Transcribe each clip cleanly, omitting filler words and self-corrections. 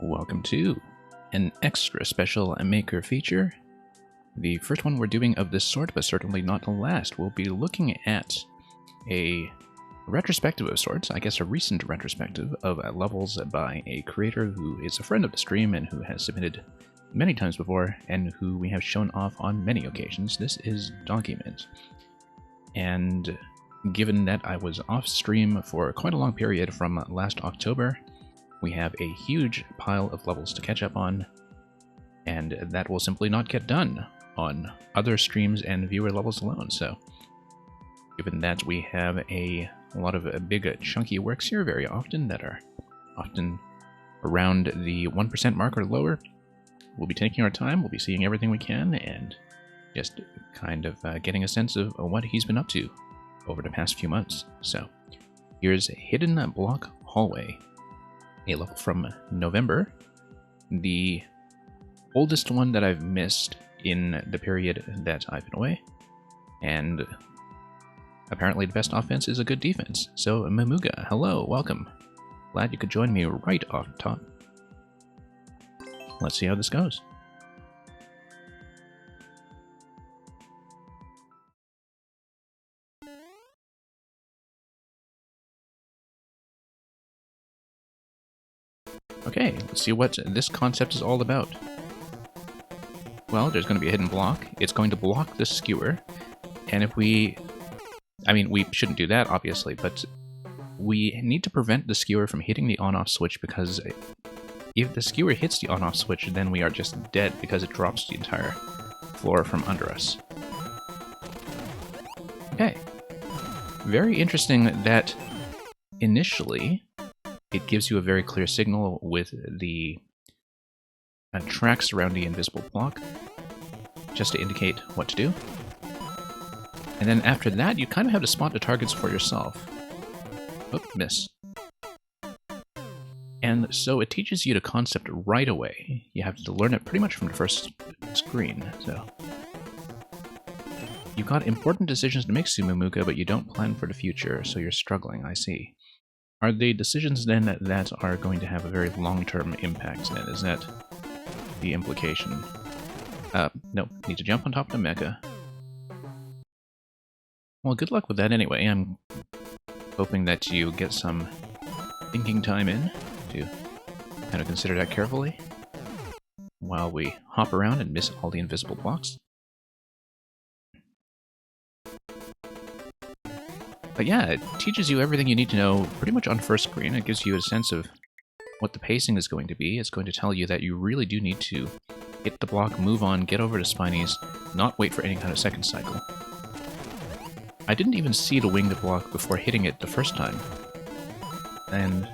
Welcome to an extra special maker feature. The first one we're doing of this sort, but certainly not the last. We'll be looking at a retrospective of sorts, I guess a recent retrospective of levels by a creator who is a friend of the stream and who has submitted many times before and who we have shown off on many occasions. This is Donkeymint. And given that I was off stream for quite a long period from last October, we have a huge pile of levels to catch up on, and that will simply not get done on other streams and viewer levels alone. So given that we have a lot of big chunky works here very often that are often around the 1% mark or lower, we'll be taking our time, we'll be seeing everything we can, and just kind of getting a sense of what he's been up to over the past few months. So here's Hidden Block Hallway, a level from November, the oldest one that I've missed in the period that I've been away, and apparently the best offense is a good defense. So Mamuga, hello, welcome. Glad you could join me right off the top. Let's see how this goes. Okay, let's see what this concept is all about. Well, there's going to be a hidden block. It's going to block the skewer. And if we... I mean, we shouldn't do that, obviously, but we need to prevent the skewer from hitting the on-off switch, because if the skewer hits the on-off switch, then we are just dead because it drops the entire floor from under us. Okay. Very interesting that initially it gives you a very clear signal with the tracks around the invisible block, just to indicate what to do. And then after that, you kind of have to spot the targets for yourself. Oh, miss. And so it teaches you the concept right away. You have to learn it pretty much from the first screen, so... You've got important decisions to make, Sumumuka, but you don't plan for the future, so you're struggling, I see. Are they decisions, then, that are going to have a very long-term impact, then? Is that the implication? Nope. Need to jump on top of the mecha. Well, good luck with that anyway. I'm hoping that you get some thinking time in to kind of consider that carefully while we hop around and miss all the invisible blocks. But yeah, it teaches you everything you need to know pretty much on first screen. It gives you a sense of what the pacing is going to be. It's going to tell you that you really do need to hit the block, move on, get over to Spinies, not wait for any kind of second cycle. I didn't even see the winged block before hitting it the first time. And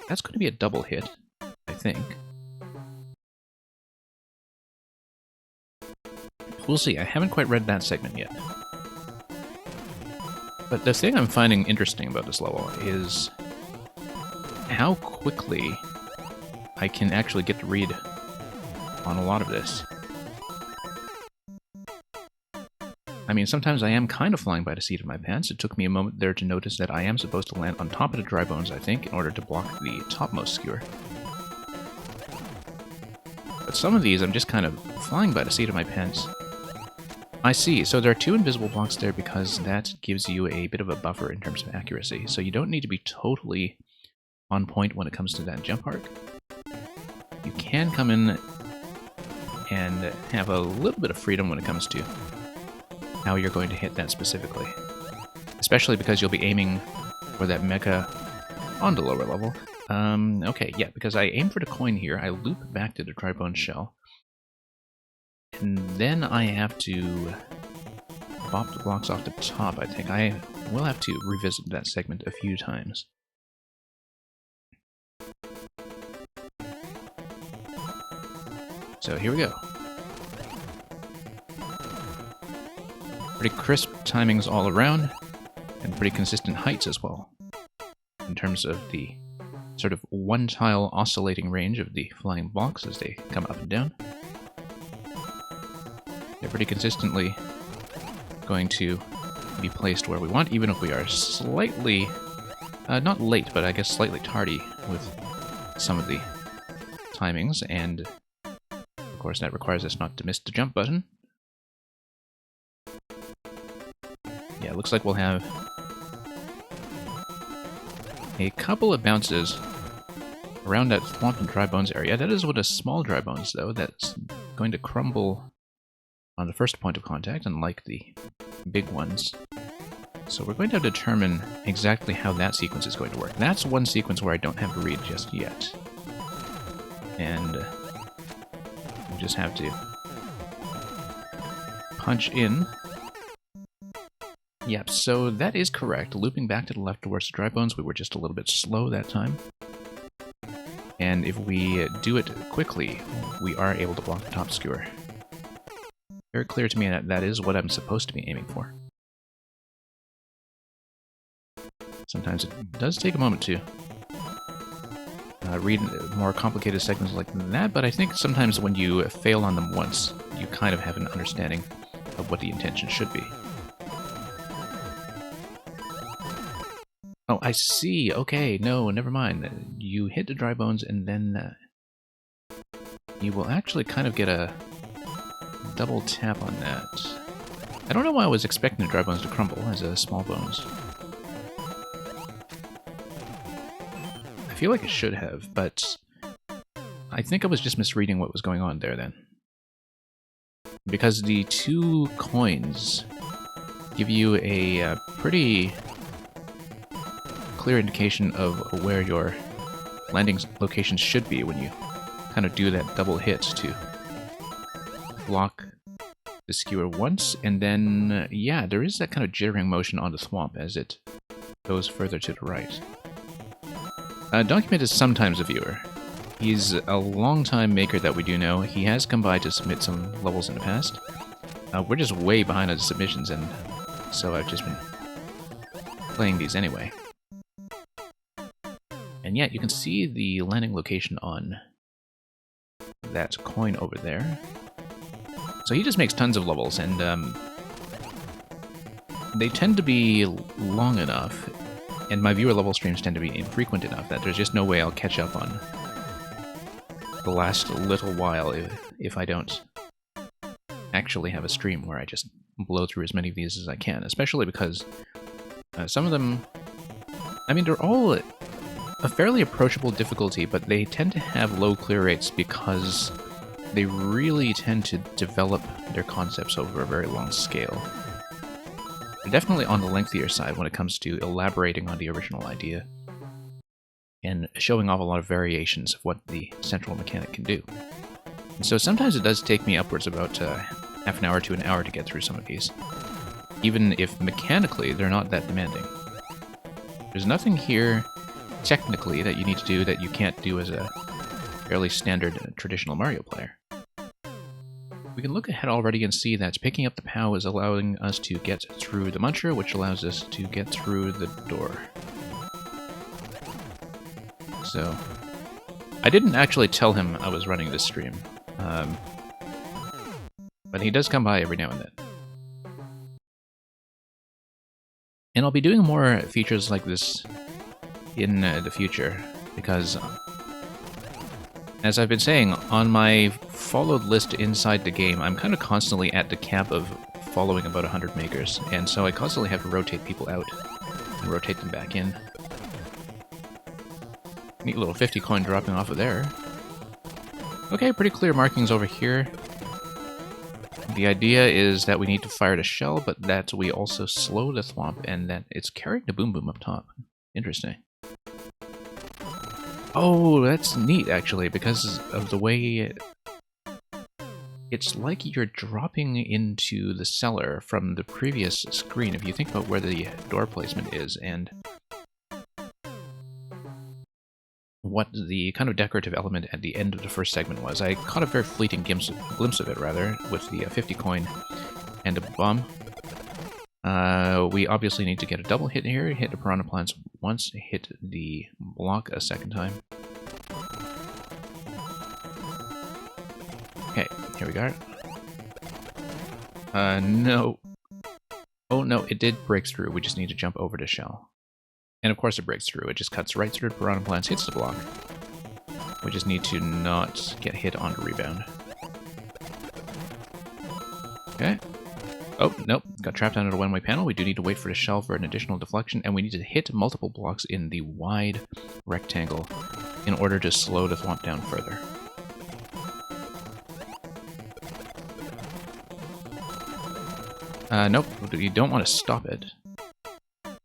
that's going to be a double hit, I think. We'll see. I haven't quite read that segment yet. But the thing I'm finding interesting about this level is how quickly I can actually get to read on a lot of this. I mean, sometimes I am kind of flying by the seat of my pants. It took me a moment there to notice that I am supposed to land on top of the dry bones, I think, in order to block the topmost skewer. But some of these, I'm just kind of flying by the seat of my pants. I see, so there are two invisible blocks there because that gives you a bit of a buffer in terms of accuracy, so you don't need to be totally on point when it comes to that jump arc. You can come in and have a little bit of freedom when it comes to how you're going to hit that specifically. Especially because you'll be aiming for that mecha on the lower level. Okay, yeah, because I aim for the coin here, I loop back to the dry-bone shell, and then I have to pop the blocks off the top, I think. I will have to revisit that segment a few times. So here we go. Pretty crisp timings all around, and pretty consistent heights as well, in terms of the sort of one-tile oscillating range of the flying blocks as they come up and down. They're pretty consistently going to be placed where we want, even if we are slightly, not late, but I guess slightly tardy with some of the timings, and of course that requires us not to miss the jump button. Yeah, it looks like we'll have a couple of bounces around that swamp and dry bones area. That is with a small dry bones, though, that's going to crumble on the first point of contact, unlike the big ones. So we're going to have to determine exactly how that sequence is going to work. That's one sequence where I don't have to read just yet. And we just have to punch in. Yep, so that is correct. Looping back to the left towards the dry bones, we were just a little bit slow that time. And if we do it quickly, we are able to block the top skewer. Very clear to me that that is what I'm supposed to be aiming for. Sometimes it does take a moment to read more complicated segments like that, but I think sometimes when you fail on them once, you kind of have an understanding of what the intention should be. Oh, I see. Okay, no, never mind. You hit the dry bones and then you will actually kind of get a double tap on that. I don't know why I was expecting the dry bones to crumble as a small bones. I feel like it should have, but I think I was just misreading what was going on there then. Because the two coins give you a pretty clear indication of where your landing location should be when you kind of do that double hit to block the skewer once, and then, yeah, there is that kind of jittering motion on the swamp as it goes further to the right. Donkeymint is sometimes a viewer. He's a long-time maker that we do know. He has come by to submit some levels in the past. We're just way behind on the submissions, and so I've just been playing these anyway. And yeah, you can see the landing location on that coin over there. So he just makes tons of levels, and they tend to be long enough, and my viewer level streams tend to be infrequent enough that there's just no way I'll catch up on the last little while if I don't actually have a stream where I just blow through as many of these as I can, especially because some of them, I mean, they're all a fairly approachable difficulty, but they tend to have low clear rates because they really tend to develop their concepts over a very long scale. They're definitely on the lengthier side when it comes to elaborating on the original idea and showing off a lot of variations of what the central mechanic can do. And so sometimes it does take me upwards about half an hour to an hour to get through some of these, even if mechanically they're not that demanding. There's nothing here technically that you need to do that you can't do as a fairly standard traditional Mario player. We can look ahead already and see that picking up the POW is allowing us to get through the Muncher, which allows us to get through the door. So, I didn't actually tell him I was running this stream, but he does come by every now and then. And I'll be doing more features like this in the future, because as I've been saying, on my followed list inside the game, I'm kind of constantly at the cap of following about 100 makers, and so I constantly have to rotate people out and rotate them back in. Neat little 50 coin dropping off of there. Okay, pretty clear markings over here. The idea is that we need to fire the shell, but that we also slow the thwomp, and that it's carrying the boom boom up top. Interesting. Oh, that's neat, actually, because of the way it's like you're dropping into the cellar from the previous screen, if you think about where the door placement is, and what the kind of decorative element at the end of the first segment was. I caught a very fleeting glimpse of it, rather, with the 50 coin and a bomb. We obviously need to get a double hit here, hit the piranha plants once, hit the block a second time. Okay, here we go. No. Oh no, it did break through, we just need to jump over the shell. And of course it breaks through, it just cuts right through the piranha plants, hits the block. We just need to not get hit on a rebound. Okay. Oh, nope. Got trapped under a one-way panel. We do need to wait for the shell for an additional deflection, and we need to hit multiple blocks in the wide rectangle in order to slow the thwomp down further. Nope. You don't want to stop it.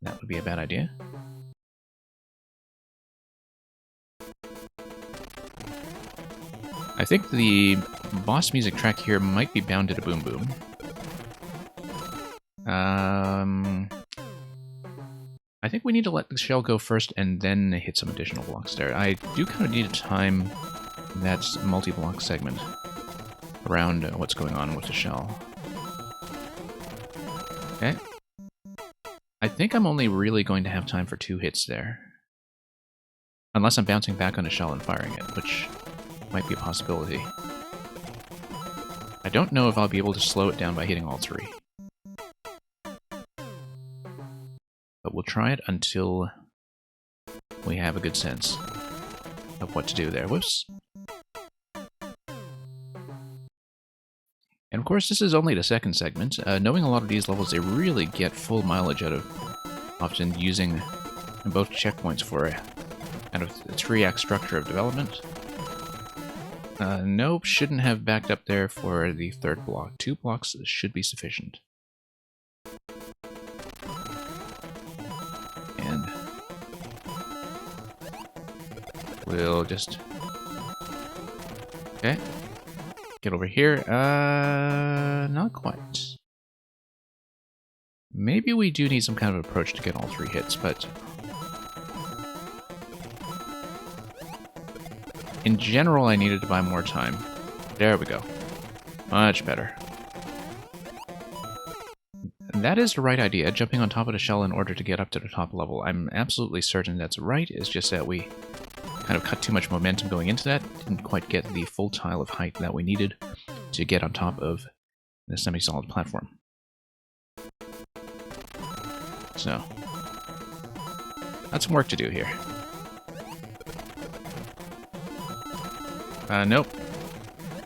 That would be a bad idea. I think the boss music track here might be bound to the Boom Boom. I think we need to let the shell go first and then hit some additional blocks there. I do kind of need to time that multi-block segment around what's going on with the shell. Okay. I think I'm only really going to have time for 2 hits there. Unless I'm bouncing back on the shell and firing it, which might be a possibility. I don't know if I'll be able to slow it down by hitting all 3. But we'll try it until we have a good sense of what to do there. Whoops. And of course, this is only the second segment. Knowing a lot of these levels, they really get full mileage out of often using both checkpoints for a kind of a 3-act structure of development. Nope, shouldn't have backed up there for the 3rd block. 2 blocks should be sufficient. And we'll just... Okay. Get over here. Not quite. Maybe we do need some kind of approach to get all 3 hits, but... in general, I needed to buy more time. There we go. Much better. That is the right idea, jumping on top of the shell in order to get up to the top level. I'm absolutely certain that's right, it's just that we kind of cut too much momentum going into that, didn't quite get the full tile of height that we needed to get on top of the semi-solid platform. So, that's some work to do here. Nope.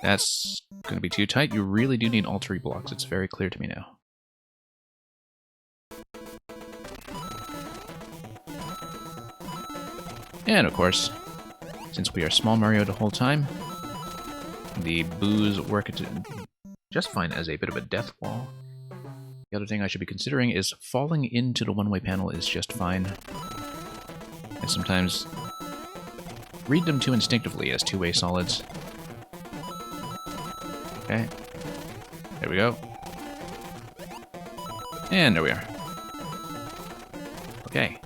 That's going to be too tight. You really do need all 3 blocks. It's very clear to me now. And of course, since we are small Mario the whole time, the boos work just fine as a bit of a death wall. The other thing I should be considering is falling into the one-way panel is just fine. I sometimes read them too instinctively as 2-way solids. Okay. There we go. And there we are. Okay.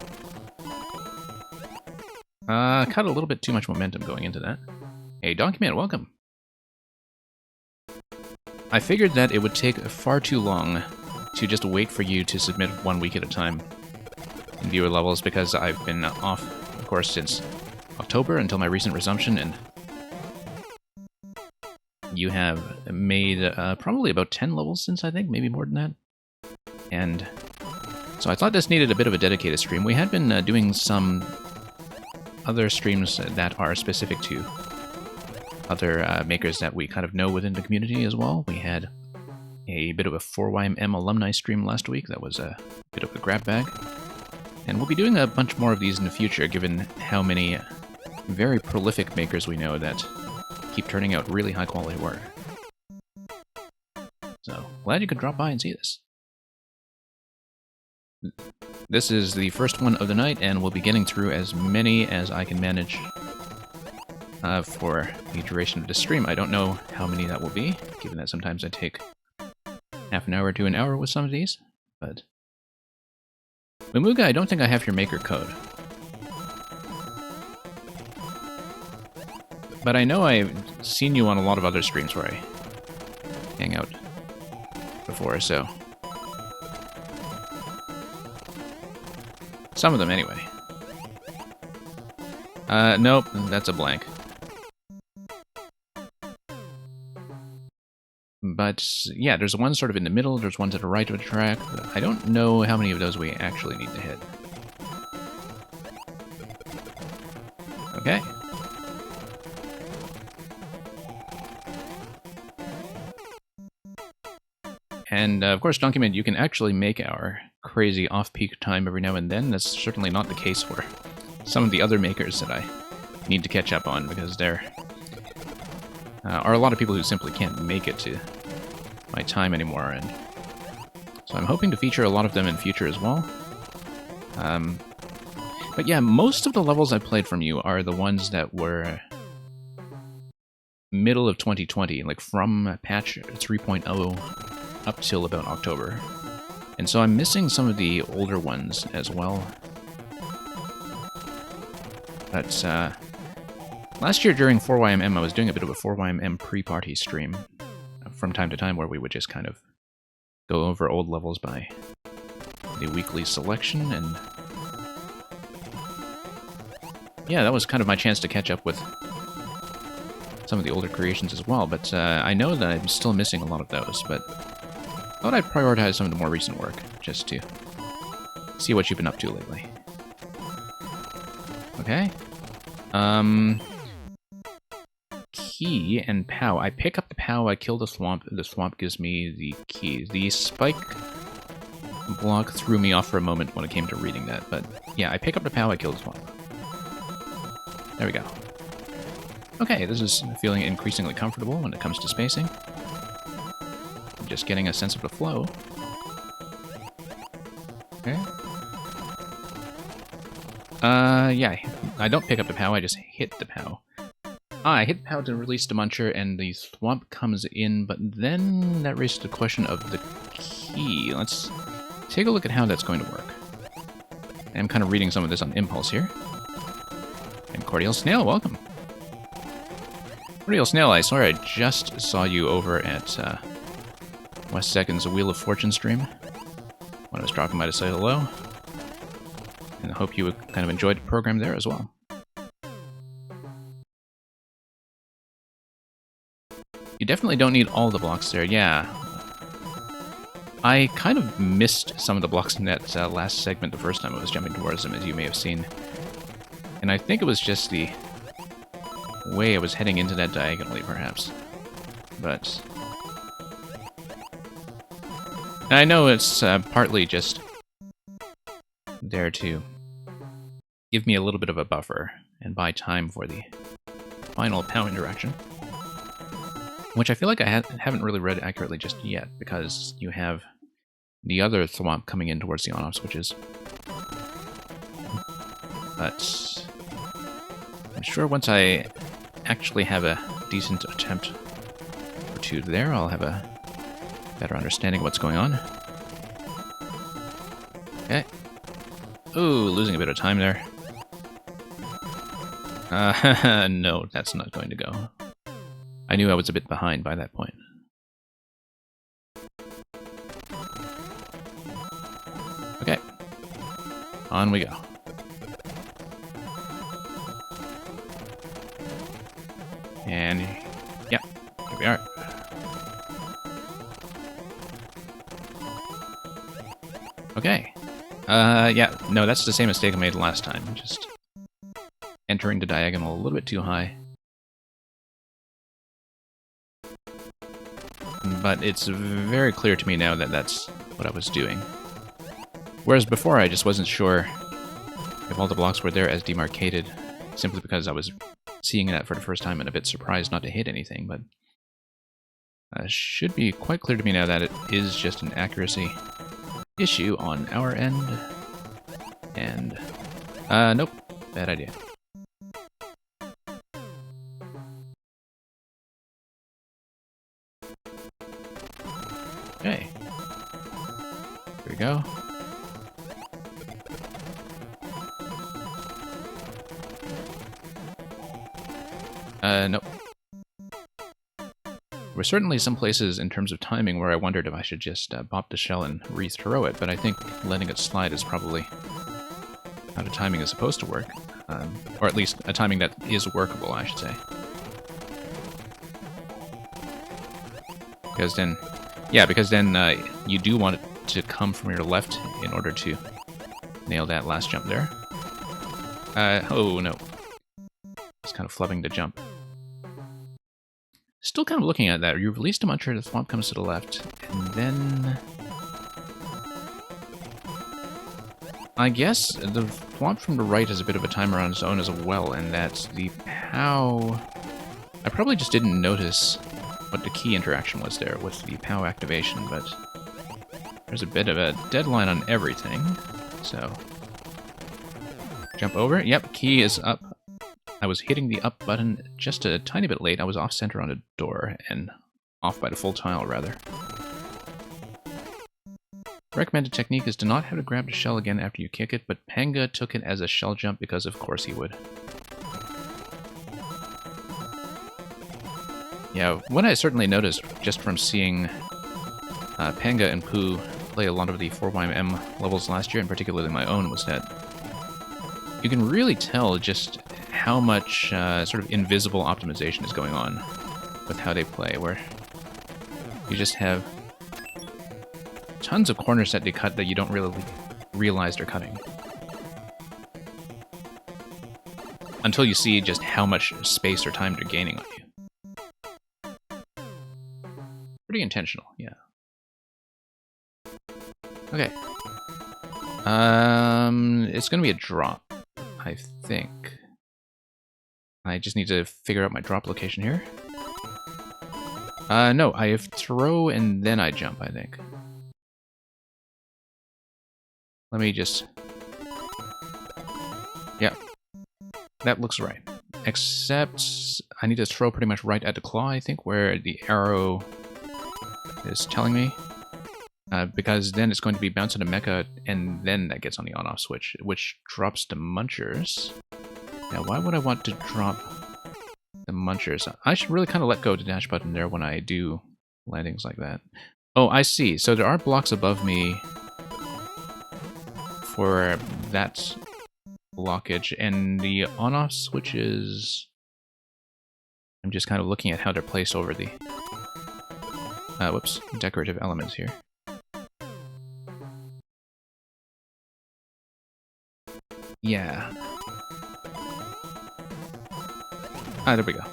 Cut a little bit too much momentum going into that. Hey, Donkeymint, welcome. I figured that it would take far too long to just wait for you to submit 1 week at a time in viewer levels because I've been off, of course, since October until my recent resumption, and you have made probably about 10 levels since, I think, maybe more than that. And so I thought this needed a bit of a dedicated stream. We had been doing some other streams that are specific to other makers that we kind of know within the community as well. We had a bit of a 4YMM alumni stream last week that was a bit of a grab bag. And we'll be doing a bunch more of these in the future, given how many very prolific makers we know that keep turning out really high quality work. So, glad you could drop by and see this. This is the first one of the night, and we'll be getting through as many as I can manage for the duration of the stream. I don't know how many that will be, given that sometimes I take half an hour to an hour with some of these, but... Mamuga, I don't think I have your maker code. But I know I've seen you on a lot of other streams where I hang out before, so... Some of them, anyway. Nope, that's a blank. But, yeah, there's one sort of in the middle, there's one to the right of the track. I don't know how many of those we actually need to hit. And of course, Donkeymint, you can actually make our crazy off-peak time every now and then. That's certainly not the case for some of the other makers that I need to catch up on, because there are a lot of people who simply can't make it to my time anymore, and so I'm hoping to feature a lot of them in future as well. But yeah, most of the levels I played from you are the ones that were middle of 2020, like from patch 3.0 up till about October. And so I'm missing some of the older ones as well. But last year during 4YMM, I was doing a bit of a 4YMM pre-party stream from time to time, where we would just kind of go over old levels by the weekly selection, and yeah, that was kind of my chance to catch up with some of the older creations as well. But I know that I'm still missing a lot of those, but I thought I'd prioritize some of the more recent work, just to see what you've been up to lately. Okay. Key and POW. I pick up the POW, I kill the swamp gives me the key. The spike block threw me off for a moment when it came to reading that, but yeah, I pick up the POW, I kill the swamp. There we go. Okay, this is feeling increasingly comfortable when it comes to spacing. I'm just getting a sense of the flow. Okay. Yeah, I don't pick up the POW, I just hit the POW. I hit the POW to release the Muncher, and the Thwomp comes in, but then that raises the question of the key. Let's take a look at how that's going to work. I'm kind of reading some of this on impulse here. And Cordial Snail, welcome. Cordial Snail, I swear I just saw you over at West Second's Wheel of Fortune stream when I was dropping by to say hello. And I hope you kind of enjoyed the program there as well. You definitely don't need all the blocks there, yeah. I kind of missed some of the blocks in that last segment the first time I was jumping towards them, as you may have seen. And I think it was just the way I was heading into that diagonally, perhaps. But I know it's partly just there to give me a little bit of a buffer and buy time for the final POW interaction. Which I feel like I haven't really read accurately just yet, because you have the other Thwomp coming in towards the on-off switches. But I'm sure once I actually have a decent attempt or two there, I'll have a better understanding of what's going on. Okay. Ooh, losing a bit of time there. No, that's not going to go. I knew I was a bit behind by that point. Okay. On we go. And, yeah, here we are. Okay. Yeah, no, that's the same mistake I made last time. Just entering the diagonal a little bit too high. But it's very clear to me now that that's what I was doing. Whereas before I just wasn't sure if all the blocks were there as demarcated, simply because I was seeing that for the first time and a bit surprised not to hit anything, but it should be quite clear to me now that it is just an accuracy issue on our end. And, nope, bad idea. Okay. Here we go. Nope. There were certainly some places in terms of timing where I wondered if I should just pop the shell and re-throw it, but I think letting it slide is probably how the timing is supposed to work. Or at least a timing that is workable, I should say. Because then... Yeah, because then you do want it to come from your left in order to nail that last jump there. Oh no. It's kind of flubbing the jump. Still still kind of looking at that. You released a muncher, the swamp comes to the left, and then... I guess the swamp from the right has a bit of a timer on its own as well, and that the POW... I probably just didn't notice what the key interaction was there with the POW activation, but there's a bit of a deadline on everything, so... Jump over. Yep, key is up. I was hitting the up button just a tiny bit late. I was off-center on a door, and off by the full tile, rather. Recommended technique is to not have to grab the shell again after you kick it, but Panga took it as a shell jump because of course he would. Yeah, what I certainly noticed just from seeing Panga and Pooh play a lot of the 4YM levels last year, and particularly my own, was that you can really tell just how much sort of invisible optimization is going on with how they play, where you just have tons of corners that they cut that you don't really realize they're cutting. Until you see just how much space or time they're gaining on you. Pretty intentional, yeah. Okay. It's gonna be a drop, I think. I just need to figure out my drop location here. No, I have throw and then I jump, I think. Let me just... Yeah. That looks right. Except I need to throw pretty much right at the claw, I think, where the arrow is telling me. Because then it's going to be bouncing to mecha, and then that gets on the on-off switch, which drops the munchers. Now, why would I want to drop the munchers? I should really kind of let go of the dash button there when I do landings like that. Oh, I see. So there are blocks above me for that blockage, and the on-off switches... I'm just kind of looking at how they're placed over the... whoops, decorative elements here. Yeah. Ah, there we go.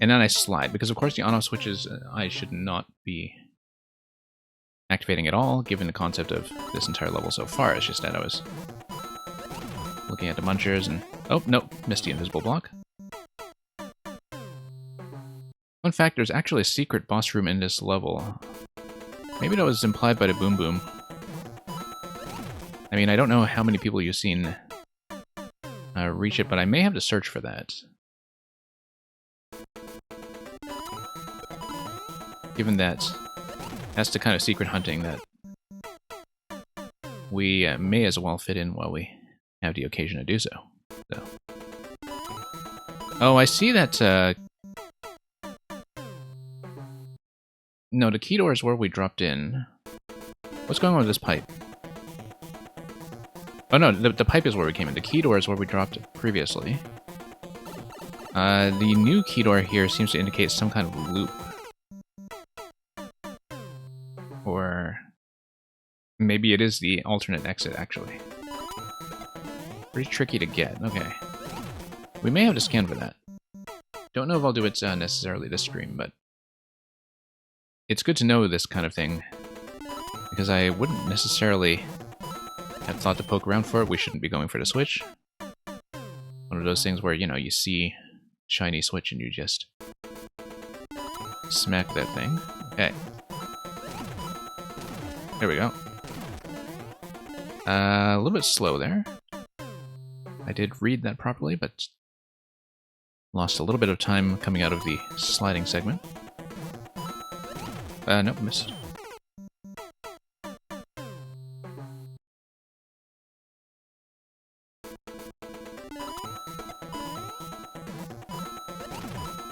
And then I slide, because of course the on-off switches I should not be activating at all, given the concept of this entire level so far. It's just that I was looking at the munchers and... Oh, nope, missed the invisible block. Fun fact, there's actually a secret boss room in this level. Maybe that was implied by the Boom Boom. I mean, I don't know how many people you've seen reach it, but I may have to search for that. Given that that's the kind of secret hunting that we may as well fit in while we have the occasion to do so. Oh, I see that... No, the key door is where we dropped in. What's going on with this pipe? Oh no, the pipe is where we came in. The key door is where we dropped previously. The new key door here seems to indicate some kind of loop. Or maybe it is the alternate exit, actually. Pretty tricky to get. Okay. We may have to scan for that. Don't know if I'll do it necessarily this stream, but it's good to know this kind of thing, because I wouldn't necessarily have thought to poke around for it. We shouldn't be going for the switch. One of those things where, you know, you see shiny switch and you just smack that thing. Okay. There we go. A little bit slow there. I did read that properly, but lost a little bit of time coming out of the sliding segment. Nope, missed.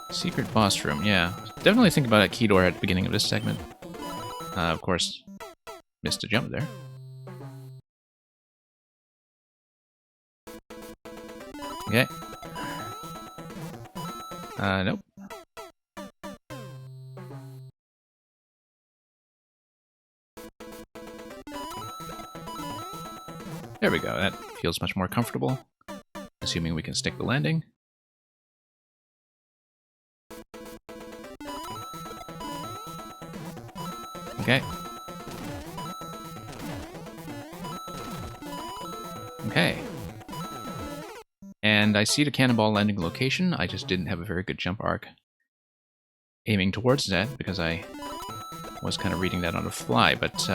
Secret boss room, yeah. Definitely think about a key door at the beginning of this segment. Of course, missed a jump there. Okay. Nope. There we go, that feels much more comfortable. Assuming we can stick the landing. Okay. Okay. And I see the cannonball landing location. I just didn't have a very good jump arc aiming towards that because I was kind of reading that on the fly, but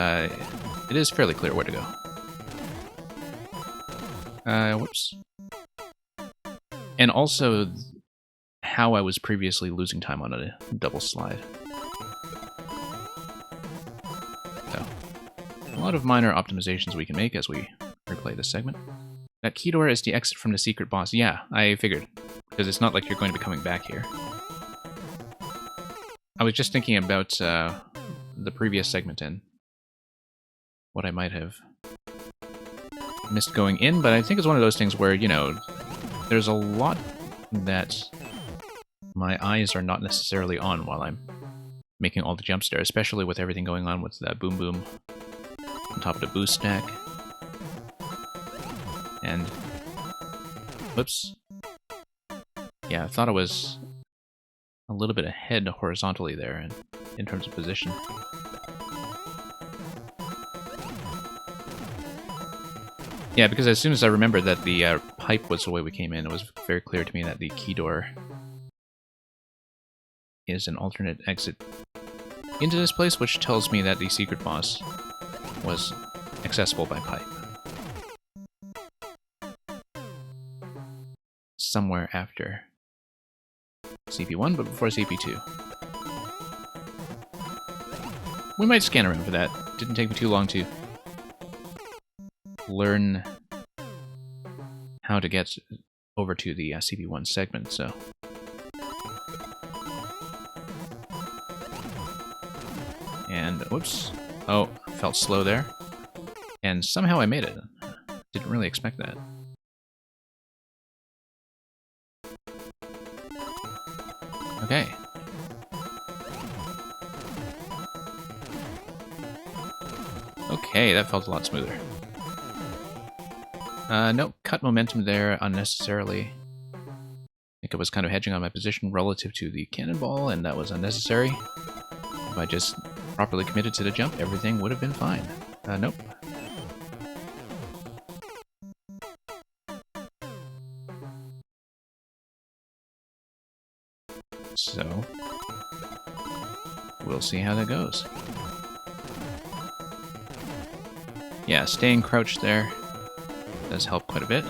it is fairly clear where to go. Whoops. And also how I was previously losing time on a double slide. So, a lot of minor optimizations we can make as we replay this segment. That key door is the exit from the secret boss. Yeah, I figured. Because it's not like you're going to be coming back here. I was just thinking about the previous segment and what I might have missed going in, but I think it's one of those things where, you know, there's a lot that my eyes are not necessarily on while I'm making all the jumps there, especially with everything going on with that boom boom on top of the boost stack. And, whoops. Yeah, I thought I was a little bit ahead horizontally there in terms of position. Yeah, because as soon as I remembered that the pipe was the way we came in, it was very clear to me that the key door is an alternate exit into this place, which tells me that the secret boss was accessible by pipe. Somewhere after CP1, but before CP2. We might scan around for that. Didn't take me too long to learn how to get over to the CP1 segment, so... And, whoops. Oh, felt slow there. And somehow I made it. Didn't really expect that. Okay. Okay, that felt a lot smoother. Nope, cut momentum there unnecessarily. I think I was kind of hedging on my position relative to the cannonball, and that was unnecessary. If I just properly committed to the jump, everything would have been fine. Nope. So, we'll see how that goes. Yeah, staying crouched there does help quite a bit.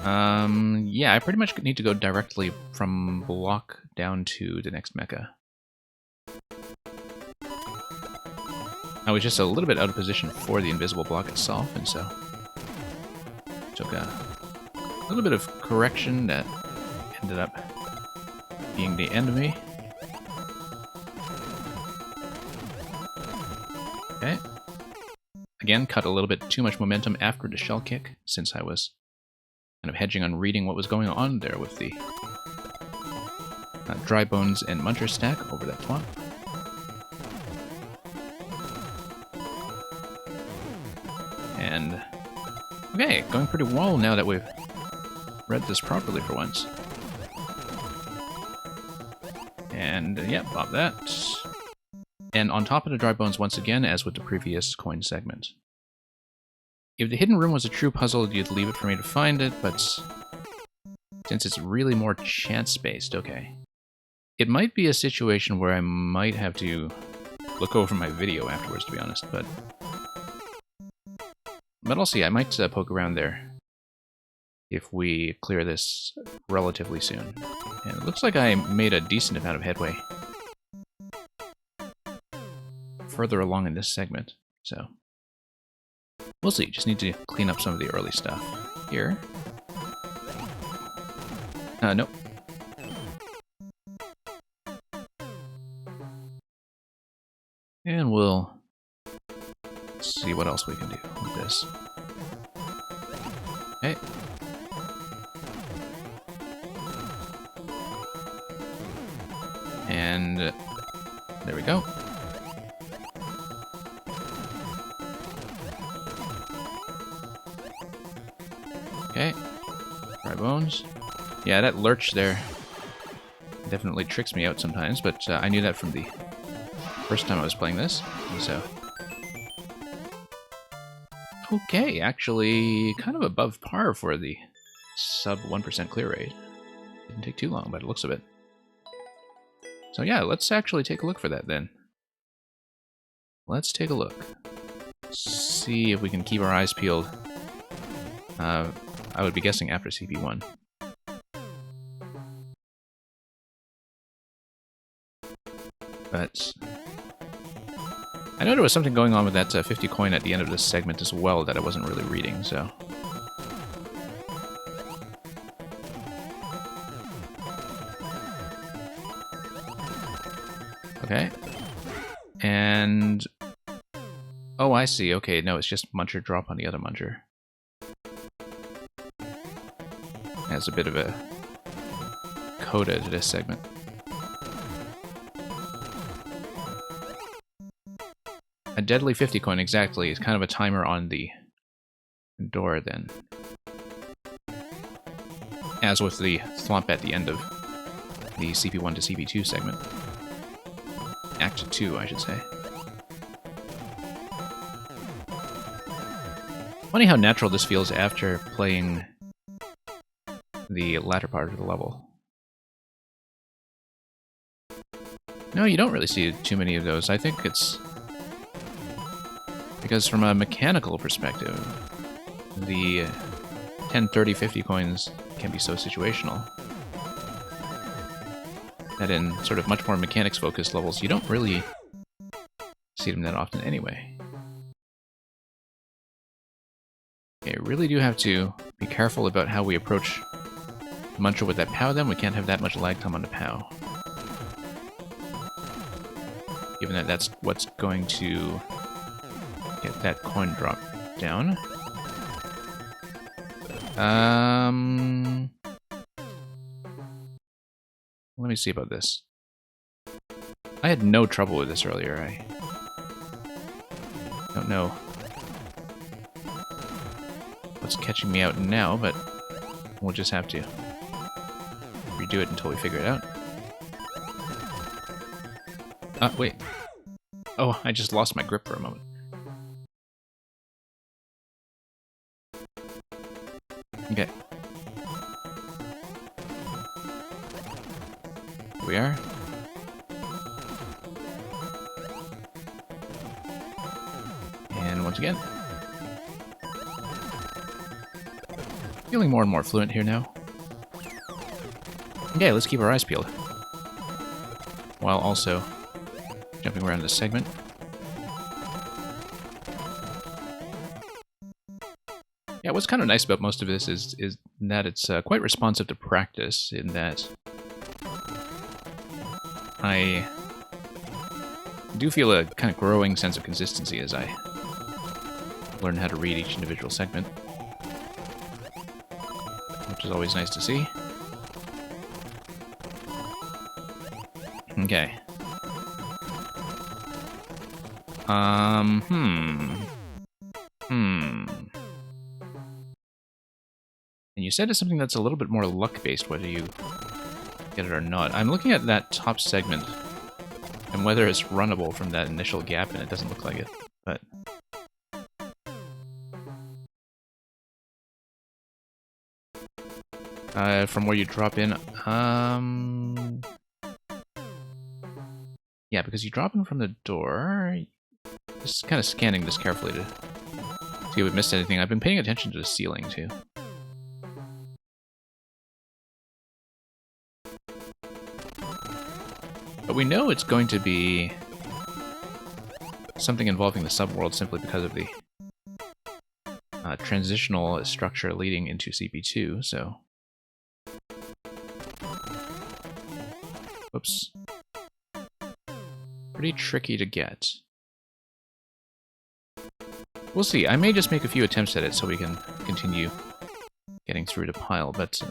Yeah, I pretty much need to go directly from block down to the next mecha. I was just a little bit out of position for the invisible block itself, and so took a little bit of correction that ended up being the end of me. Okay. Again, cut a little bit too much momentum after the shell kick, since I was kind of hedging on reading what was going on there with the dry bones and muncher stack over that swamp. And okay, going pretty well now that we've read this properly for once. And yeah, pop that. And on top of the dry bones once again, as with the previous coin segment. If the hidden room was a true puzzle, you'd leave it for me to find it, but since it's really more chance-based, okay. It might be a situation where I might have to look over my video afterwards, to be honest, but I'll see. I might poke around there if we clear this relatively soon. And it looks like I made a decent amount of headway further along in this segment, so we'll see. Just need to clean up some of the early stuff here. Nope. And we'll see what else we can do with this. Okay. And there we go. Okay. Dry bones. Yeah, that lurch there definitely tricks me out sometimes, but I knew that from the First time I was playing this, so... Okay, actually kind of above par for the sub 1% clear rate. Didn't take too long, but it looks of it. So yeah, let's actually take a look for that then. Let's take a look. See if we can keep our eyes peeled. I would be guessing after CP1. But I know there was something going on with that 50 coin at the end of this segment as well that I wasn't really reading, so... Okay. And... Oh, I see. Okay, no, it's just Muncher drop on the other Muncher. Has a bit of a coda to this segment. A deadly 50 coin, exactly, is kind of a timer on the door then. As with the thwomp at the end of the CP1 to CP2 segment. Act 2, I should say. Funny how natural this feels after playing the latter part of the level. No, you don't really see too many of those. I think it's because from a mechanical perspective, the 10, 30, 50 coins can be so situational that in sort of much more mechanics-focused levels, you don't really see them that often anyway. Okay, really do have to be careful about how we approach Muncher with that POW then. We can't have that much lag time on the POW. Given that that's what's going to get that coin drop down. Let me see about this. I had no trouble with this earlier. I don't know what's catching me out now, but we'll just have to redo it until we figure it out. Wait. Oh, I just lost my grip for a moment. Okay. Here we are. And once again. Feeling more and more fluent here now. Okay, let's keep our eyes peeled. While also jumping around this segment. Yeah, what's kind of nice about most of this is that it's quite responsive to practice, in that I do feel a kind of growing sense of consistency as I learn how to read each individual segment, which is always nice to see. Okay. And you said it's something that's a little bit more luck-based, whether you get it or not. I'm looking at that top segment, and whether it's runnable from that initial gap, and it doesn't look like it, but... from where you drop in, yeah, because you drop in from the door... Just kind of scanning this carefully to see if we missed anything. I've been paying attention to the ceiling, too. But we know it's going to be something involving the subworld simply because of the transitional structure leading into CP2, so... Whoops. Pretty tricky to get. We'll see. I may just make a few attempts at it so we can continue getting through the pile, but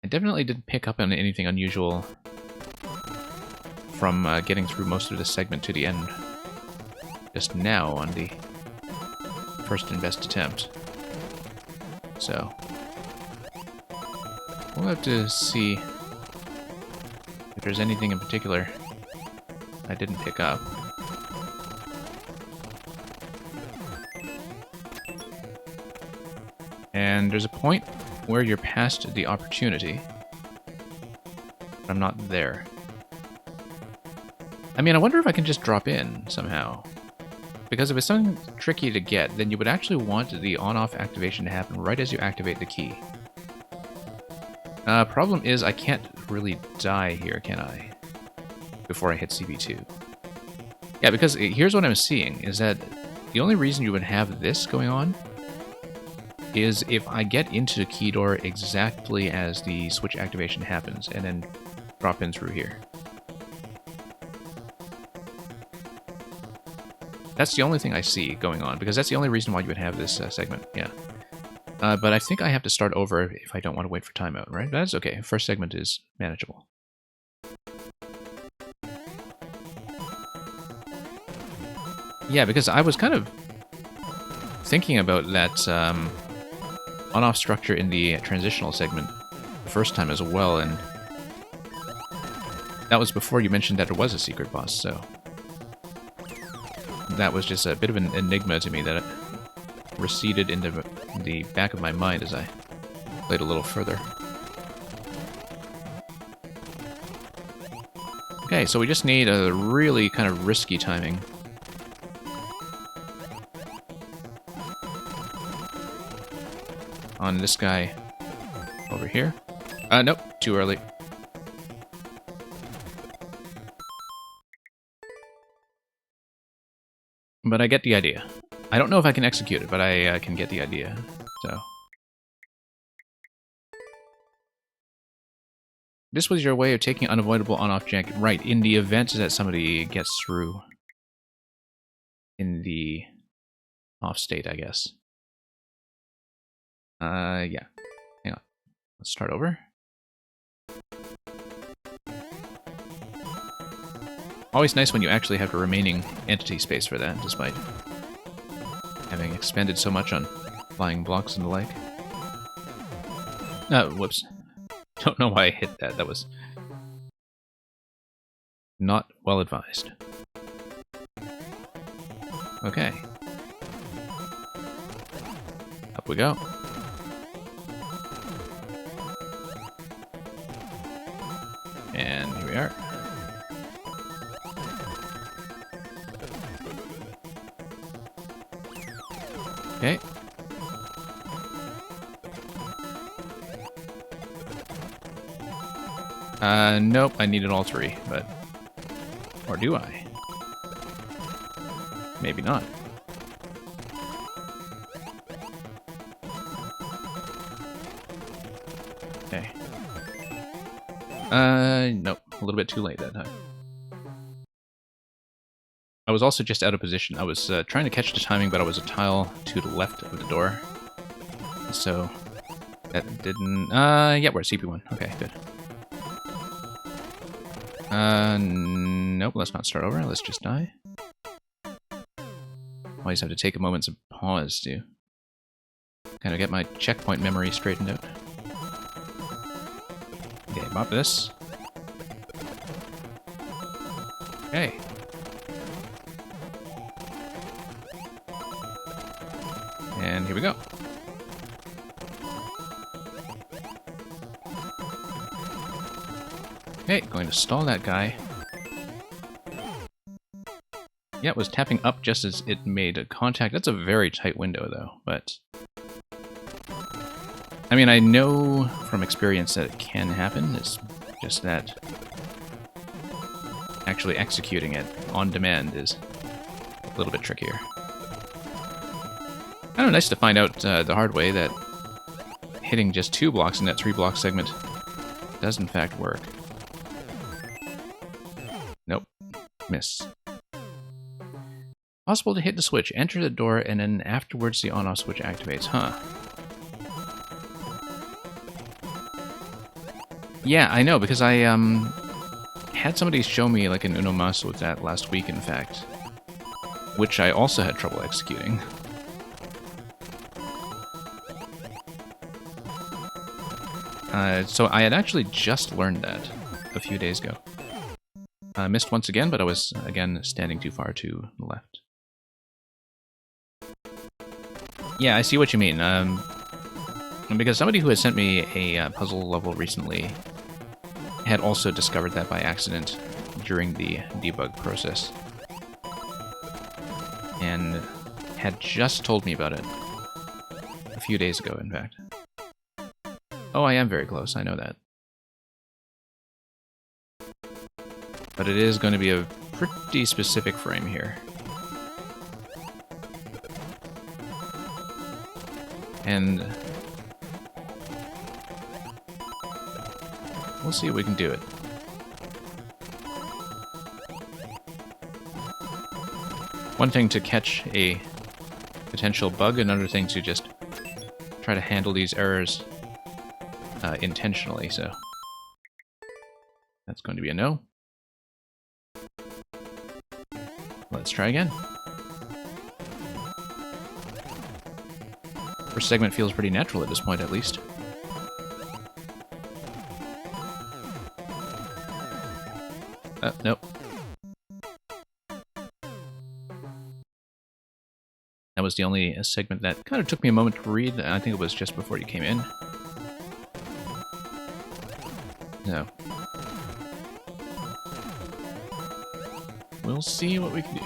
I definitely didn't pick up on anything unusual from getting through most of this segment to the end just now on the first and best attempt. So, we'll have to see if there's anything in particular I didn't pick up. And there's a point where you're past the opportunity. But I'm not there. I mean, I wonder if I can just drop in somehow. Because if it's something tricky to get, then you would actually want the on-off activation to happen right as you activate the key. Problem is, I can't really die here, can I? Before I hit CB2. Yeah, because here's what I'm seeing, is that the only reason you would have this going on is if I get into the key door exactly as the switch activation happens, and then drop in through here. That's the only thing I see going on, because that's the only reason why you would have this segment, yeah. But I think I have to start over if I don't want to wait for timeout, right? That's okay. First segment is manageable. Yeah, because I was kind of thinking about that on-off structure in the transitional segment the first time as well, and that was before you mentioned that there was a secret boss, so that was just a bit of an enigma to me that it receded into the back of my mind as I played a little further. Okay, so we just need a really kind of risky timing. On this guy over here. Nope, too early. But I get the idea. I don't know if I can execute it, but I can get the idea, so. This was your way of taking unavoidable on-off jank. Right, in the event that somebody gets through in the off state, I guess. Yeah. Hang on. Let's start over. Always nice when you actually have the remaining entity space for that, despite having expended so much on flying blocks and the like. Whoops. Don't know why I hit that. That was not well advised. Okay. Up we go. And here we are. Okay. Nope, I needed all three, but... Or do I? Maybe not. Okay. Nope. A little bit too late that time. I was also just out of position. I was trying to catch the timing, but I was a tile to the left of the door. So, that didn't... yeah, we're at CP1. Okay, good. Nope, let's not start over. Let's just die. Always have to take a moment's pause to kind of get my checkpoint memory straightened out. Okay, bop this. Okay. And here we go. Okay, going to stall that guy. Yeah, it was tapping up just as it made a contact. That's a very tight window, though, but... I mean, I know from experience that it can happen. It's just that actually executing it on demand is a little bit trickier. I don't know, nice to find out the hard way that hitting just 2 blocks in that 3-block segment does in fact work. Nope. Miss. Possible to hit the switch, enter the door, and then afterwards the on-off switch activates, huh? Yeah, I know, because I had somebody show me like an Uno Mas with that last week, in fact. Which I also had trouble executing. So I had actually just learned that a few days ago. I missed once again, but I was, again, standing too far to the left. Yeah, I see what you mean. Because somebody who had sent me a puzzle level recently had also discovered that by accident during the debug process. And had just told me about it. A few days ago, in fact. Oh, I am very close, I know that. But it is going to be a pretty specific frame here. And we'll see if we can do it. One thing to catch a potential bug, another thing to just try to handle these errors intentionally, so that's going to be a no. Let's try again. First segment feels pretty natural at this point, at least. Nope. That was the only segment that kind of took me a moment to read. I think it was just before you came in. No. We'll see what we can do.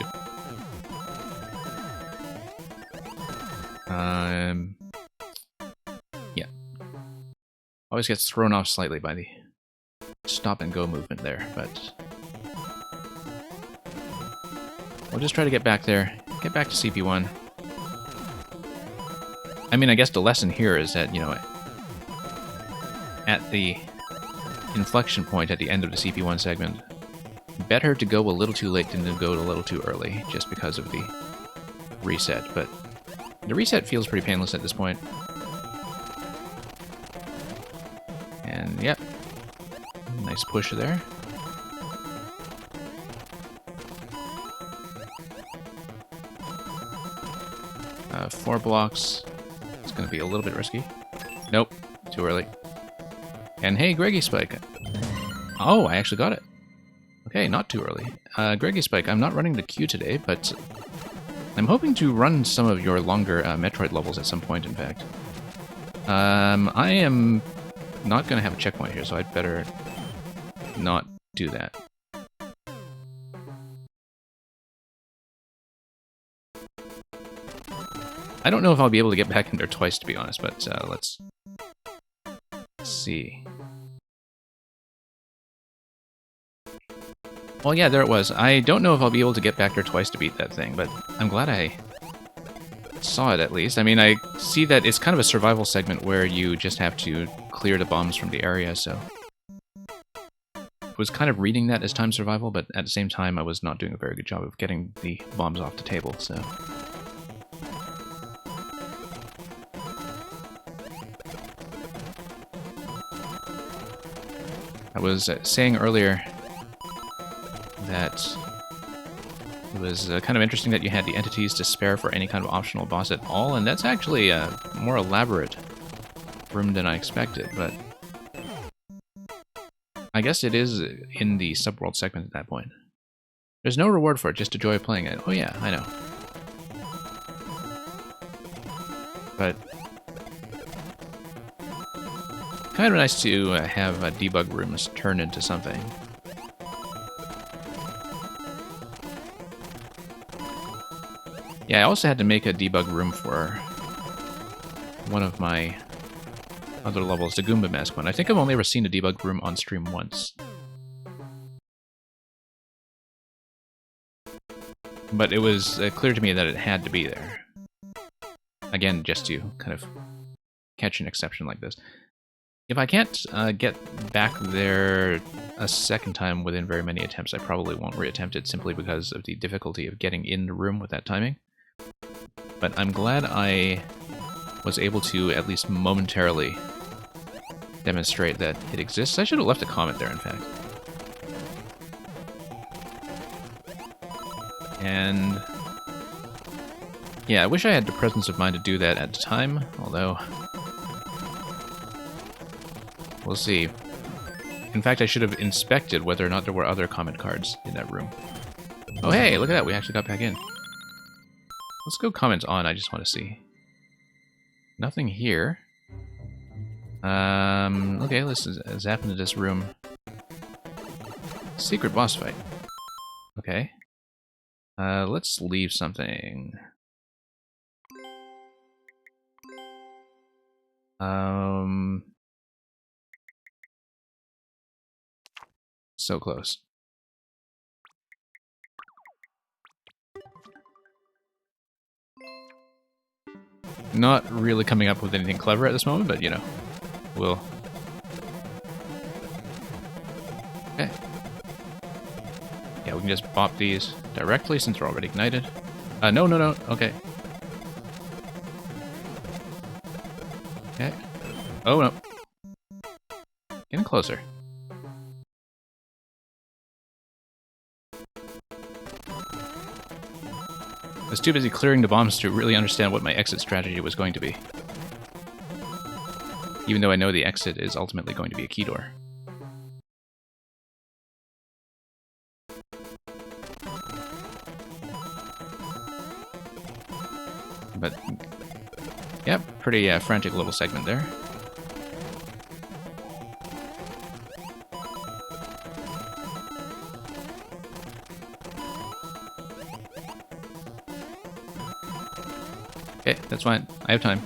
Yeah. Always gets thrown off slightly by the stop and go movement there, but we'll just try to get back there, get back to CP1. I mean, I guess the lesson here is that, you know, at the inflection point at the end of the CP1 segment, better to go a little too late than to go a little too early, just because of the reset, but the reset feels pretty painless at this point. And, yep. Nice push there. Four blocks. It's going to be a little bit risky. Nope. Too early. And hey, Greggy Spike. Oh, I actually got it. Okay, not too early. Greggy Spike, I'm not running the queue today, but I'm hoping to run some of your longer Metroid levels at some point, in fact. I am not going to have a checkpoint here, so I'd better not do that. I don't know if I'll be able to get back in there twice, to be honest, but let's see. Well, yeah, there it was. I don't know if I'll be able to get back there twice to beat that thing, but I'm glad I saw it at least. I mean, I see that it's kind of a survival segment where you just have to clear the bombs from the area, so I was kind of reading that as time survival, but at the same time I was not doing a very good job of getting the bombs off the table, so I was saying earlier that it was kind of interesting that you had the entities to spare for any kind of optional boss at all, and that's actually a more elaborate room than I expected, but I guess it is in the subworld segment at that point. There's no reward for it, just a joy of playing it. Oh yeah, I know. But kind of nice to have debug rooms turn into something. Yeah, I also had to make a debug room for one of my other levels, the Goomba Mask one. I think I've only ever seen a debug room on stream once. But it was clear to me that it had to be there. Again, just to kind of catch an exception like this. If I can't get back there a second time within very many attempts, I probably won't reattempt it simply because of the difficulty of getting in the room with that timing. But I'm glad I was able to at least momentarily demonstrate that it exists. I should have left a comment there, in fact. And yeah, I wish I had the presence of mind to do that at the time, although we'll see. In fact, I should have inspected whether or not there were other comment cards in that room. Oh hey, look at that, we actually got back in. Let's go comment on, I just want to see. Nothing here. Okay, let's zap into this room. Secret boss fight. Okay. Let's leave something. So close. Not really coming up with anything clever at this moment, but you know, we'll... Okay. Yeah, we can just pop these directly since they're already ignited. No, okay. Okay. Oh no. Getting closer. I was too busy clearing the bombs to really understand what my exit strategy was going to be. Even though I know the exit is ultimately going to be a key door. But, yep, pretty frantic little segment there. Okay, that's fine. I have time.